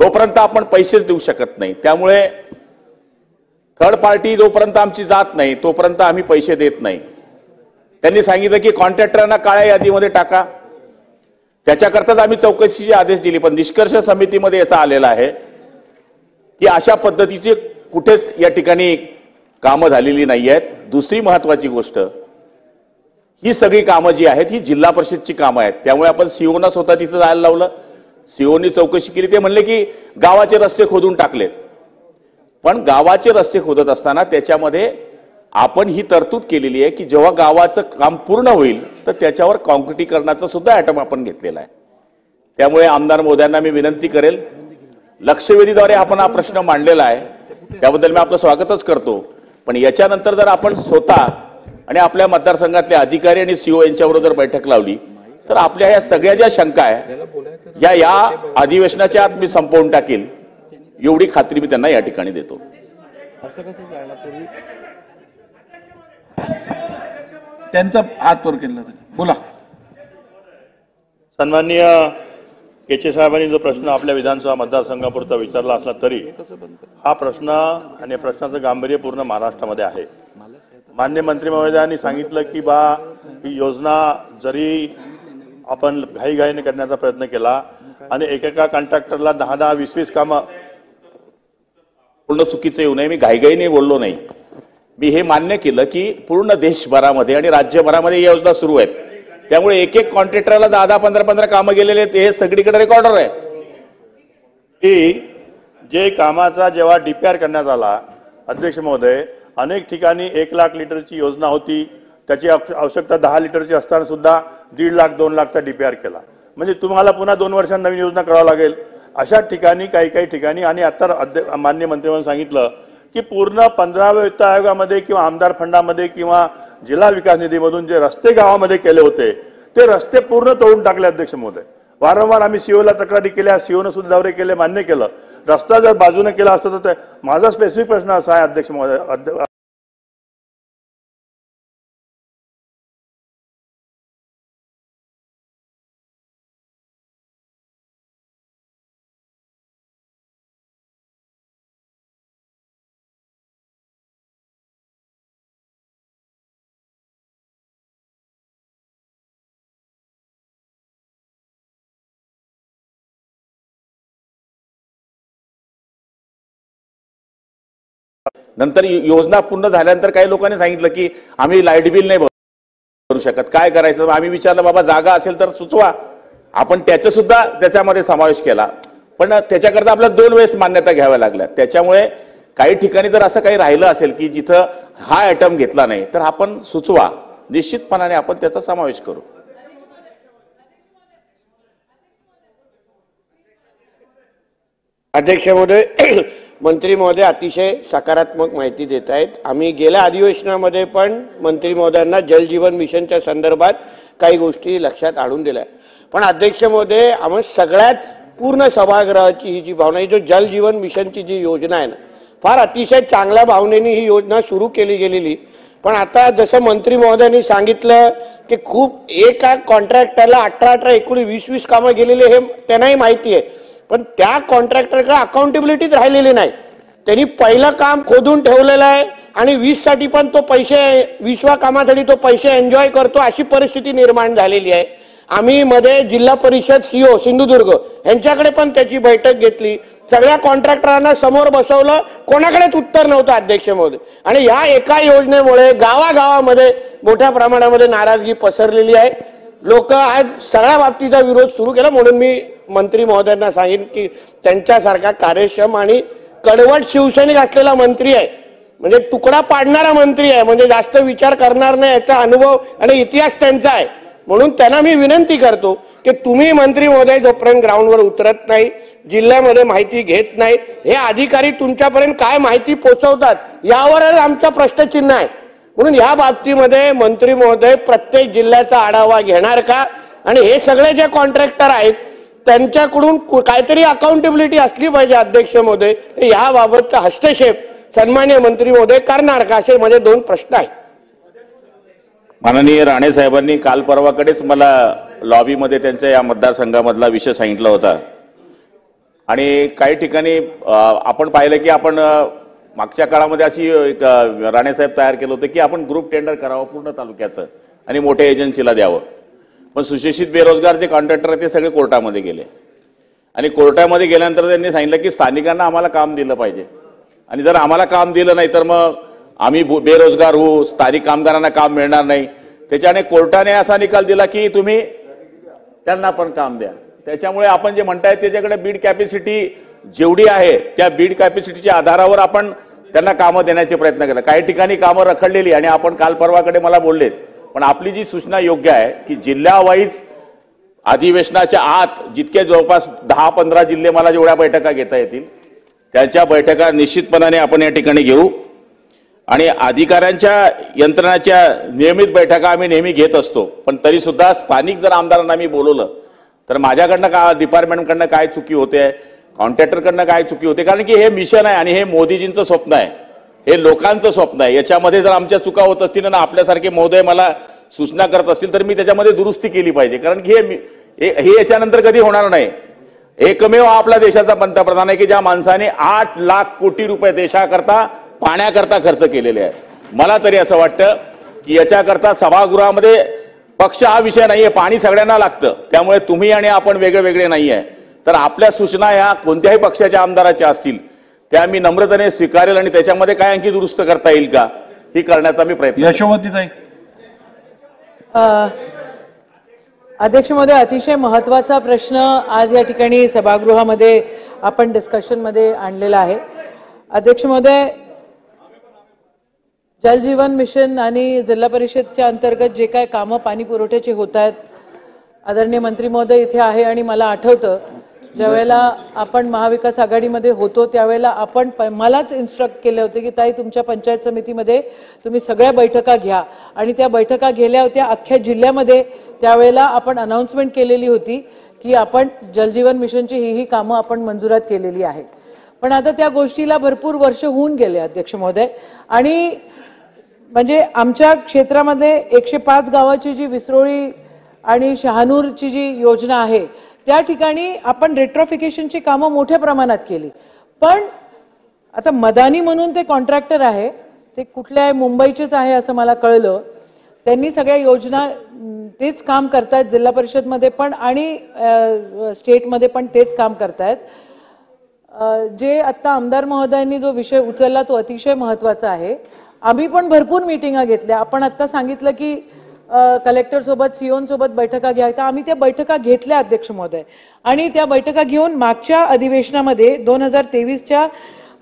तोपर्यंत आपण पैसेच देऊ शकत नाही. त्यामुळे थर्ड पार्टी जोपर्यंत आमची जात नाही तोपर्यंत आम्ही पैसे देत नाही. त्यांनी सांगितलं की कॉन्ट्रॅक्टरांना काळ्या यादीमध्ये टाका, त्याच्याकरताच आम्ही चौकशीचे आदेश दिले. पण निष्कर्ष समितीमध्ये याचा आलेला आहे की अशा पद्धतीचे कुठेच या ठिकाणी कामं झालेली नाही आहेत. दुसरी महत्वाची गोष्ट, ही सगळी कामं जी आहेत ही जिल्हा परिषदची कामं आहेत. त्यामुळे आपण सीओना स्वतः तिथं जायला लावलं, सीओनी चौकशी केली. ते म्हणले की गावाचे रस्ते खोदून टाकलेत. पण गावाचे रस्ते खोदत असताना त्याच्यामध्ये आपण ही तरतूद केलेली आहे की जेव्हा गावाचं काम पूर्ण होईल तर त्याच्यावर काँक्रिटीकरणाचा सुद्धा आयटम आपण घेतलेला आहे. त्यामुळे आमदार महोदयांना मी विनंती करेल, लक्षवेधीद्वारे आपण हा प्रश्न मांडलेला आहे, त्याबद्दल मी आपलं स्वागतच करतो. पण याच्यानंतर जर आपण स्वतः आणि आपल्या मतदारसंघातले अधिकारी आणि सीओ यांच्याबरोबर बैठक लावली तर आपल्या या सगळ्या ज्या शंका आहे या अधिवेशनाच्या आत मी संपवून टाकेल, एवढी खात्री मी त्यांना या ठिकाणी देतो. त्यांचा हात वर केला. बोला. सन्माननीय केचे साहेबांनी जो प्रश्न आपल्या विधानसभा मतदारसंघापुरता विचारला असला तरी हा प्रश्न आणि प्रश्नाचं गांभीर्य पूर्ण महाराष्ट्रामध्ये आहे. मान्य मंत्री महोदयांनी सांगितलं की ही योजना जरी आपण घाईघाईने करण्याचा प्रयत्न केला आणि एकेका कॉन्ट्रॅक्टरला 10-10, 20-20 कामं, पूर्ण चुकीचं येऊ नये, मी घाईघाईने बोललो नाही. मी हे मान्य केलं की पूर्ण देशभरामध्ये आणि राज्यभरामध्ये या योजना सुरू आहेत. त्यामुळे एक एक कॉन्ट्रॅक्टरला 10-10, 15-15 कामं गेलेले आहेत. हे सगळीकडे रेकॉर्डर आहे की जे कामाचा जेव्हा डीपीआर करण्यात आला, अध्यक्ष महोदय, अनेक ठिकाणी 1 लाख लिटरची योजना होती, त्याची आवश्यकता 10 लिटरची असताना सुद्धा 1.5 लाख 2 लाखचा डीपीआर केला. म्हणजे तुम्हाला पुन्हा 2 वर्षांनी नवीन योजना करावं लागेल. अशा ठिकाणी काही ठिकाणी आणि आता मान्य मंत्रिमंडळाने सांगितलं की पूर्ण 15व्या वित्त आयोगामध्ये किंवा आमदार फंडामध्ये किंवा जिल्हा विकास निधीमधून जे रस्ते गावामध्ये केले होते ते रस्ते पूर्ण तोडून टाकले. अध्यक्ष महोदय, वारंवार आम्ही सीओला तक्रारी केल्या, सीओनं सुद्धा दौरे केले, मान्य केलं. रस्ता जर बाजूने केला असता तर माझा स्पेसिफिक प्रश्न असा आहे अध्यक्ष महोदय, नंतर योजना पूर्ण झाल्यानंतर काही लोकांनी सांगितलं की आम्ही लाईट बिल नाही भरू शकत, काय करायचं. आम्ही विचारलं, बाबा जागा असेल तर सुचवा. आपण त्याचा सुद्धा त्याच्यामध्ये समावेश केला. पण त्याच्याकरता आपल्याला 2 वेळेस मान्यता घ्याव्या लागल्या. त्याच्यामुळे काही ठिकाणी जर असं काही राहिलं असेल की जिथं हा आयटम घेतला नाही तर आपण सुचवा, निश्चितपणाने आपण त्याचा समावेश करू. अध्यक्ष महोदय, मंत्री महोदय अतिशय सकारात्मक माहिती देत आहेत. आम्ही गेल्या अधिवेशनामध्ये पण मंत्री महोदयांना जल जीवन मिशनच्या संदर्भात काही गोष्टी लक्षात आणून दिल्या. पण अध्यक्ष महोदय, आम्ही सगळ्यात पूर्ण सभागृहाची ही जी भावना, ही जो जल जीवन मिशनची जी योजना आहे ना, फार अतिशय चांगल्या भावनेने ही योजना सुरू केली गेलेली. पण आता जसं मंत्री महोदयांनी सांगितलं की खूप एका कॉन्ट्रॅक्टरला 18-18, 19-20 कामं गेलेले हे त्यांनाही माहिती आहे. पण त्या कॉन्ट्रॅक्टरकडे अकाउंटेबिलिटीच राहिलेली नाही. त्यांनी पहिलं काम खोदून ठेवलेलं आहे आणि 20 साठी पण तो पैसे, 20व्या कामासाठी तो पैसे एन्जॉय करतो, अशी परिस्थिती निर्माण झालेली आहे. आम्ही मध्ये जिल्हा परिषद सीओ सिंधुदुर्ग यांच्याकडे पण त्याची बैठक घेतली. सगळ्या कॉन्ट्रॅक्टरांना समोर बसवलं, कोणाकडेच उत्तर नव्हतं अध्यक्ष महोदय. आणि या एका योजनेमुळे गावागावामध्ये मोठ्या प्रमाणामध्ये नाराजगी पसरलेली आहे. लोक आज सगळ्या बाबतीचा विरोध सुरू केला. म्हणून मी मंत्री महोदयांना सांगेन की त्यांच्यासारखा कार्यक्षम आणि कडवट शिवसैनिक असलेला मंत्री आहे, म्हणजे तुकडा पाडणारा मंत्री आहे, म्हणजे जास्त विचार करणार नाही, याचा अनुभव आणि इतिहास त्यांचा आहे. म्हणून त्यांना मी विनंती करतो की तुम्ही मंत्री महोदय जोपर्यंत ग्राउंडवर उतरत नाही, जिल्ह्यामध्ये माहिती घेत नाही, हे अधिकारी तुमच्यापर्यंत काय माहिती पोहोचवतात यावरच आमचा प्रश्नचिन्ह आहे. म्हणून या बाबतीमध्ये मंत्री महोदय प्रत्येक जिल्ह्याचा आढावा घेणार का, आणि हे सगळे जे कॉन्ट्रॅक्टर आहेत त्यांच्याकडून काहीतरी अकाउंटेबिलिटी असली पाहिजे अध्यक्ष महोदय. याबाबतचा हस्तक्षेप सन्माननीय मंत्री महोदय करणार का, असे माझे दोन प्रश्न आहेत. माननीय राणे साहेबांनी काल परवाकडेच मला लॉबीमध्ये त्यांच्या या मतदारसंघामधला विषय सांगितला होता, आणि काही ठिकाणी आपण पाहिलं की आपण मागच्या काळामध्ये अशी एक राणेसाहेब तयार केलं होतं की आपण ग्रुप टेंडर करावं पूर्ण तालुक्याचं आणि मोठ्या एजन्सीला द्यावं. पण सुशिक्षित बेरोजगार जे कॉन्ट्रॅक्टर आहेत ते सगळे कोर्टामध्ये गेले, आणि कोर्टामध्ये गेल्यानंतर त्यांनी सांगितलं की स्थानिकांना आम्हाला काम दिलं पाहिजे, आणि जर आम्हाला काम दिलं नाही तर मग आम्ही बेरोजगार होऊ, स्थानिक कामगारांना काम मिळणार नाही. त्याच्याने कोर्टाने असा निकाल दिला की तुम्ही त्यांना पण काम द्या. त्याच्यामुळे आपण जे म्हणताय त्याच्याकडे बीड कॅपॅसिटी जेवढी आहे त्या बीड कॅपॅसिटीच्या आधारावर आपण त्यांना कामं देण्याचे प्रयत्न केला. काही ठिकाणी कामं रखडलेली, आणि आपण काल परवाकडे मला बोललेत, पण आपली जी सूचना योग्य आहे की जिल्ह्यावाईज अधिवेशनाच्या आत जितके जवळपास 10-15 जिल्हे मला जेवढ्या बैठका घेता येतील त्याच्या बैठका निश्चितपणाने आपण या ठिकाणी घेऊ, आणि अधिकाऱ्यांच्या यंत्रणाच्या नियमित बैठका आम्ही नेहमी घेत असतो. पण तरी सुद्धा स्थानिक जर आमदारांना मी बोलवलं तर माझ्याकडनं का डिपार्टमेंटकडनं काय चुकी होते, कॉन्ट्रॅक्टरकडनं काय चुकी होते, कारण की हे मिशन आहे आणि हे मोदीजींचं स्वप्न आहे, हे लोकांचं स्वप्न आहे. याच्यामध्ये जर आमच्या चुका होत असतील ना आपल्यासारखे महोदय मला सूचना करत असतील तर मी त्याच्यामध्ये दुरुस्ती केली पाहिजे, कारण की हे याच्यानंतर कधी होणार नाही. एकमेव आपला देशाचा पंतप्रधान आहे की ज्या माणसाने 8 लाख कोटी रुपये देशाकरता पाण्याकरता खर्च केलेले आहेत. मला तरी असं वाटतं की याच्याकरता सभागृहामध्ये पक्ष हा विषय नाहीये, पाणी सगळ्यांना लागतं, त्यामुळे तुम्ही आणि आपण वेगळे वेगळे नाहीये. तर आपल्या सूचना ह्या कोणत्याही पक्षाच्या आमदाराच्या असतील त्या मी नम्रतेने स्वीकारेल, आणि त्याच्यामध्ये काय आणखी दुरुस्त करता येईल का ही करण्याचा मी प्रयत्न. यशोमतीताई. अध्यक्ष महोदय, अतिशय महत्त्वाचा प्रश्न आज या ठिकाणी सभागृहामध्ये आपण डिस्कशनमध्ये आणलेला आहे. अध्यक्ष महोदय, जल जीवन मिशन आणि जिल्हा परिषदच्या अंतर्गत जे काय कामं पाणी पुरवठ्याची होत आहेत, आदरणीय मंत्री महोदय इथे आहे, आणि मला आठवतं ज्यावेळेला आपण महाविकास आघाडीमध्ये होतो त्यावेळेला आपण मलाच इन्स्ट्रक्ट केले होते की ताई तुमच्या पंचायत समितीमध्ये तुम्ही सगळ्या बैठका घ्या, आणि त्या बैठका गेल्या होत्या अख्ख्या जिल्ह्यामध्ये. त्यावेळेला आपण अनाउन्समेंट केलेली होती की आपण जलजीवन मिशनची ही कामं आपण मंजुरात केलेली आहे. पण आता त्या गोष्टीला भरपूर वर्ष होऊन गेले अध्यक्ष महोदय, आणि म्हणजे आमच्या क्षेत्रामध्ये 105 गावाची जी विसरोळी आणि शहानूरची जी योजना आहे त्या ठिकाणी आपण रेट्रोफिकेशनची कामं मोठ्या प्रमाणात केली. पण आता मदानी म्हणून ते कॉन्ट्रॅक्टर आहे, ते कुठल्या मुंबईचेच आहे असं मला कळलं. त्यांनी सगळ्या योजना तेच काम करतायत, जिल्हा परिषदमध्ये पण आणि स्टेटमध्ये पण तेच काम करतायत. जे आत्ता आमदार महोदयांनी जो विषय उचलला तो अतिशय महत्त्वाचा आहे. आम्ही पण भरपूर मिटिंगा घेतल्या. आपण आत्ता सांगितलं की कलेक्टर सोबत सीओन सोबत बैठका घ्यायचा, आम्ही त्या बैठका घेतल्या अध्यक्ष महोदय, आणि त्या बैठका घेऊन मागच्या अधिवेशनामध्ये 2023च्या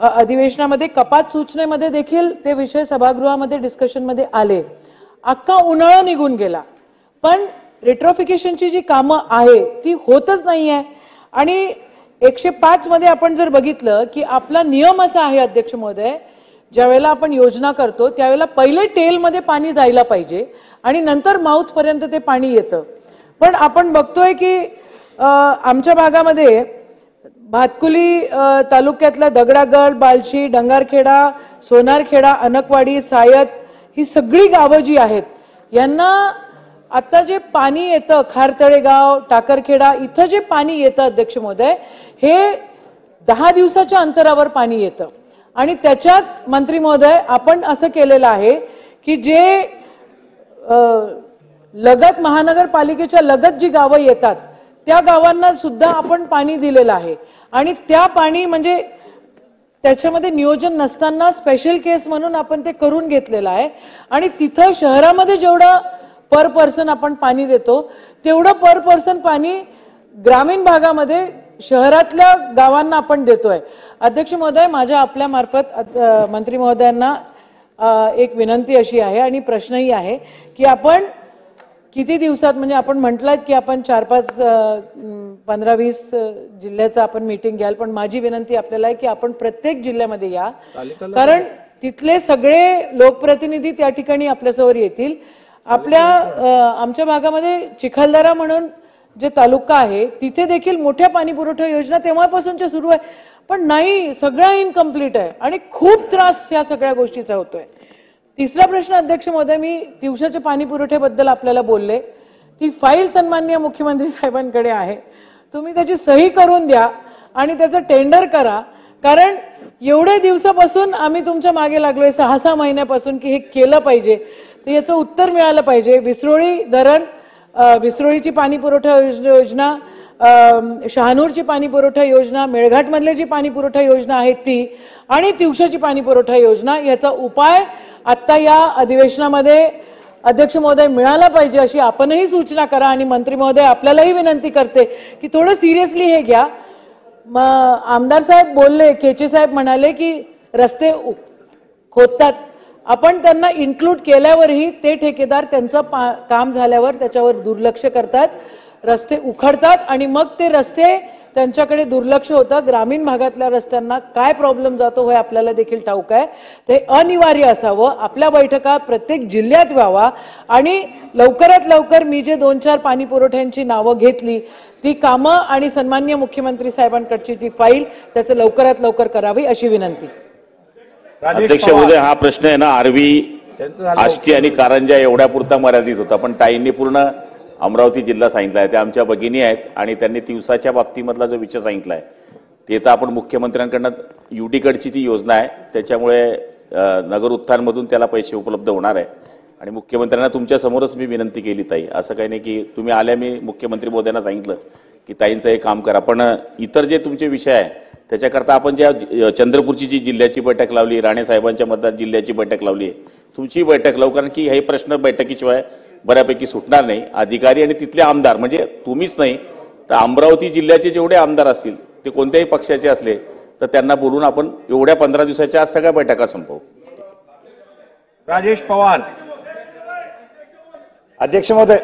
अधिवेशनामध्ये कपात सूचनेमध्ये देखील ते विषय सभागृहामध्ये डिस्कशनमध्ये आले. अख्खा उन्हाळा निघून गेला, पण रेट्रोफिकेशनची जी कामं आहे ती होतच नाही आहे. आणि 105 मध्ये आपण जर बघितलं की आपला नियम असा आहे अध्यक्ष महोदय, ज्यावेळेला आपण योजना करतो त्यावेळेला पहिले टेलमध्ये पाणी जायला पाहिजे आणि नंतर माउथ पर्यंत ते पाणी येतं. पण आपण बघतोय की आमच्या भागामध्ये भातकुली तालुक्यातल्या दगडागड, बालशी, डंगारखेडा, सोनारखेडा, अनकवाडी, सायत ही सगळी गावं जी आहेत यांना आता जे पाणी येतं, खारतळेगाव, टाकरखेडा इथं जे पाणी येतं अध्यक्ष महोदय, हे 10 दिवसाच्या अंतरावर पाणी येतं. आणि त्याच्यात मंत्री महोदय आपण असं केलेलं आहे की जे लगत महानगरपालिकेच्या लगत जी गावं येतात त्या गावांना सुद्धा आपण पाणी दिलेलं आहे. आणि त्या पाणी म्हणजे त्याच्यामध्ये नियोजन नसताना स्पेशल केस म्हणून आपण ते करून घेतलेलं आहे. आणि तिथं शहरामध्ये जेवढं पर पर्सन आपण पाणी देतो तेवढं पर पर्सन पाणी ग्रामीण भागामध्ये शहरातल्या गावांना आपण देतोय. अध्यक्ष महोदय, माझ्या आपल्या मार्फत मंत्री महोदयांना एक विनंती अशी आहे आणि प्रश्नही आहे की आपण किती दिवसात, म्हणजे आपण म्हटलात की आपण 4-5 15-20 जिल्ह्याचं आपण मीटिंग घ्याल, पण माझी विनंती आपल्याला आहे की आपण प्रत्येक जिल्ह्यामध्ये या, कारण तिथले सगळे लोकप्रतिनिधी त्या ठिकाणी आपल्यासमोर येतील. आमच्या भागामध्ये चिखलदरा म्हणून जे तालुका आहे तिथे देखील मोठ्या पाणी पुरवठा योजना तेव्हापासूनच्या सुरू आहे, पण नाही, सगळं इनकम्प्लीट आहे आणि खूप त्रास या सगळ्या गोष्टीचा होतोय. तिसरा प्रश्न अध्यक्ष महोदय, मी दिवसाच्या पाणी पुरवठ्याबद्दल आपल्याला बोलले. ती फाईल सन्माननीय मुख्यमंत्री साहेबांकडे आहे, तुम्ही त्याची सही करून द्या आणि त्याचं टेंडर करा, कारण एवढ्या दिवसापासून आम्ही तुमच्या मागे लागलोय, 6-6 महिन्यापासून, की हे केलं पाहिजे, तर याचं उत्तर मिळालं पाहिजे. विसरोळी धरण, विसरोळीची पाणी पुरवठा योजना, शहानूरची पाणी पुरवठा योजना, मेळघाटमधली जी पाणी पुरवठा योजना आहे ती, आणि तिवसाची पाणी पुरवठा योजना, याचा उपाय आता या अधिवेशनामध्ये अध्यक्ष महोदय मिळाला पाहिजे, अशी आपणही सूचना करा. आणि मंत्री महोदय आपल्यालाही विनंती करते की थोडं सिरियसली हे घ्या. आमदार साहेब बोलले, केचे साहेब म्हणाले की रस्ते खोदतात, आपण त्यांना इन्क्लूड केल्यावरही ते ठेकेदार त्यांचं काम झाल्यावर त्याच्यावर दुर्लक्ष करतात, रस्ते उखडतात आणि मग ते रस्ते त्यांच्याकडे दुर्लक्ष होतं. ग्रामीण भागातल्या रस्त्यांना काय प्रॉब्लेम जातो हे आपल्याला देखील ठाऊक आहे. ते अनिवार्य असावं, आपल्या बैठका प्रत्येक जिल्ह्यात व्हावा आणि लवकरात लवकर मी जे 2-4 पाणी पुरवठ्यांची नावं घेतली ती कामं आणि सन्माननीय मुख्यमंत्री साहेबांकडची ती फाईल त्याचं लवकरात लवकर करावी अशी विनंती. अध्यक्ष महोदय, हा प्रश्न आहे ना आर्वी, आष्टी आणि कारंजा एवढ्या पुरता मर्यादित होता, पण ताईंनी पूर्ण अमरावती जिल्हा सांगितला आहे. त्या आमच्या भगिनी आहेत आणि त्यांनी दिवसाच्या बाबतीमधला जो विषय सांगितला आहे ते तर आपण मुख्यमंत्र्यांकडनं युडीकडची ती योजना आहे, त्याच्यामुळे नगर उत्थानमधून त्याला पैसे उपलब्ध होणार आहे. आणि मुख्यमंत्र्यांना तुमच्या समोरच मी विनंती केली ताई, असं काही नाही की तुम्ही आल्या, मी मुख्यमंत्री मोदयांना सांगितलं की ताईंचं हे काम करा. पण इतर जे तुमचे विषय आहे त्याच्याकरता आपण ज्या चंद्रपूरची जी जिल्ह्याची बैठक लावली, राणे साहेबांच्या मतदार जिल्ह्याची बैठक लावली आहे, तुमची बैठक लावू, कारण की हे प्रश्न बैठकीशिवाय बऱ्यापैकी सुटणार नाही. अधिकारी आणि तिथले आमदार, म्हणजे तुम्हीच नाही तर अमरावती जिल्ह्याचे जेवढे आमदार असतील ते कोणत्याही पक्षाचे असले तर त्यांना बोलून आपण एवढ्या 15 दिवसाच्या आज सगळ्या बैठका संपवू. राजेश पवार. अध्यक्ष महोदय,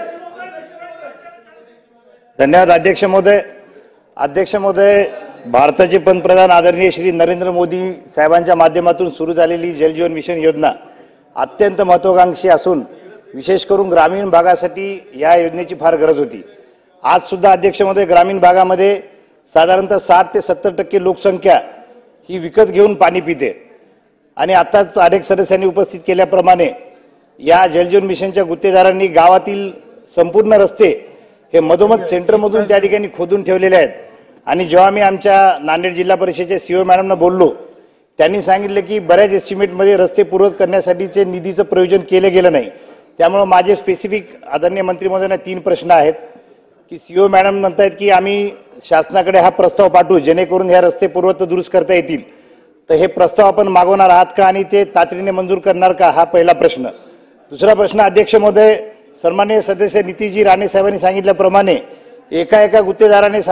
धन्यवाद. अध्यक्ष महोदय, भारताचे पंतप्रधान आदरणीय श्री नरेंद्र मोदी साहेबांच्या माध्यमातून सुरू झालेली जल जीवन मिशन योजना अत्यंत महत्वाकांक्षी असून विशेष करून ग्रामीण भागासाठी या योजनेची फार गरज होती. आज सुद्धा अध्यक्ष महोदय, ग्रामीण भागामध्ये साधारणतः 60 ते 70% लोकसंख्या ही विकत घेऊन पाणी पिते आणि आताच अनेक सदस्यांनी उपस्थित केल्याप्रमाणे या जलजीवन मिशनच्या गुत्तेदारांनी गावातील संपूर्ण रस्ते हे मधोमध सेंटरमधून त्या ठिकाणी खोदून ठेवलेले आहेत. आणि जेव्हा मी आमच्या नांदेड जिल्हा परिषदेच्या सीओ मॅडमना बोललो, त्यांनी सांगितलं की बऱ्याच एस्टिमेटमध्ये रस्ते पूर्वत करण्यासाठीचे निधीचं प्रयोजन केलं गेलं नाही. त्यामुळे माझे स्पेसिफिक आदरणीय मंत्री महोदयांना 3 प्रश्न आहेत की सीओ मॅडम म्हणतायत की आम्ही शासनाकडे हा प्रस्ताव पाठवू जेणेकरून ह्या रस्ते पूर्वत दुरुस्त करता येतील, तर हे प्रस्ताव आपण मागवणार आहात का आणि ते तातडीने मंजूर करणार का, हा पहिला प्रश्न. दुसरा प्रश्न अध्यक्ष महोदय, सन्माननीय सदस्य नितीजी राणे साहेबांनी सांगितल्याप्रमाणे एका गुत्तेदाराने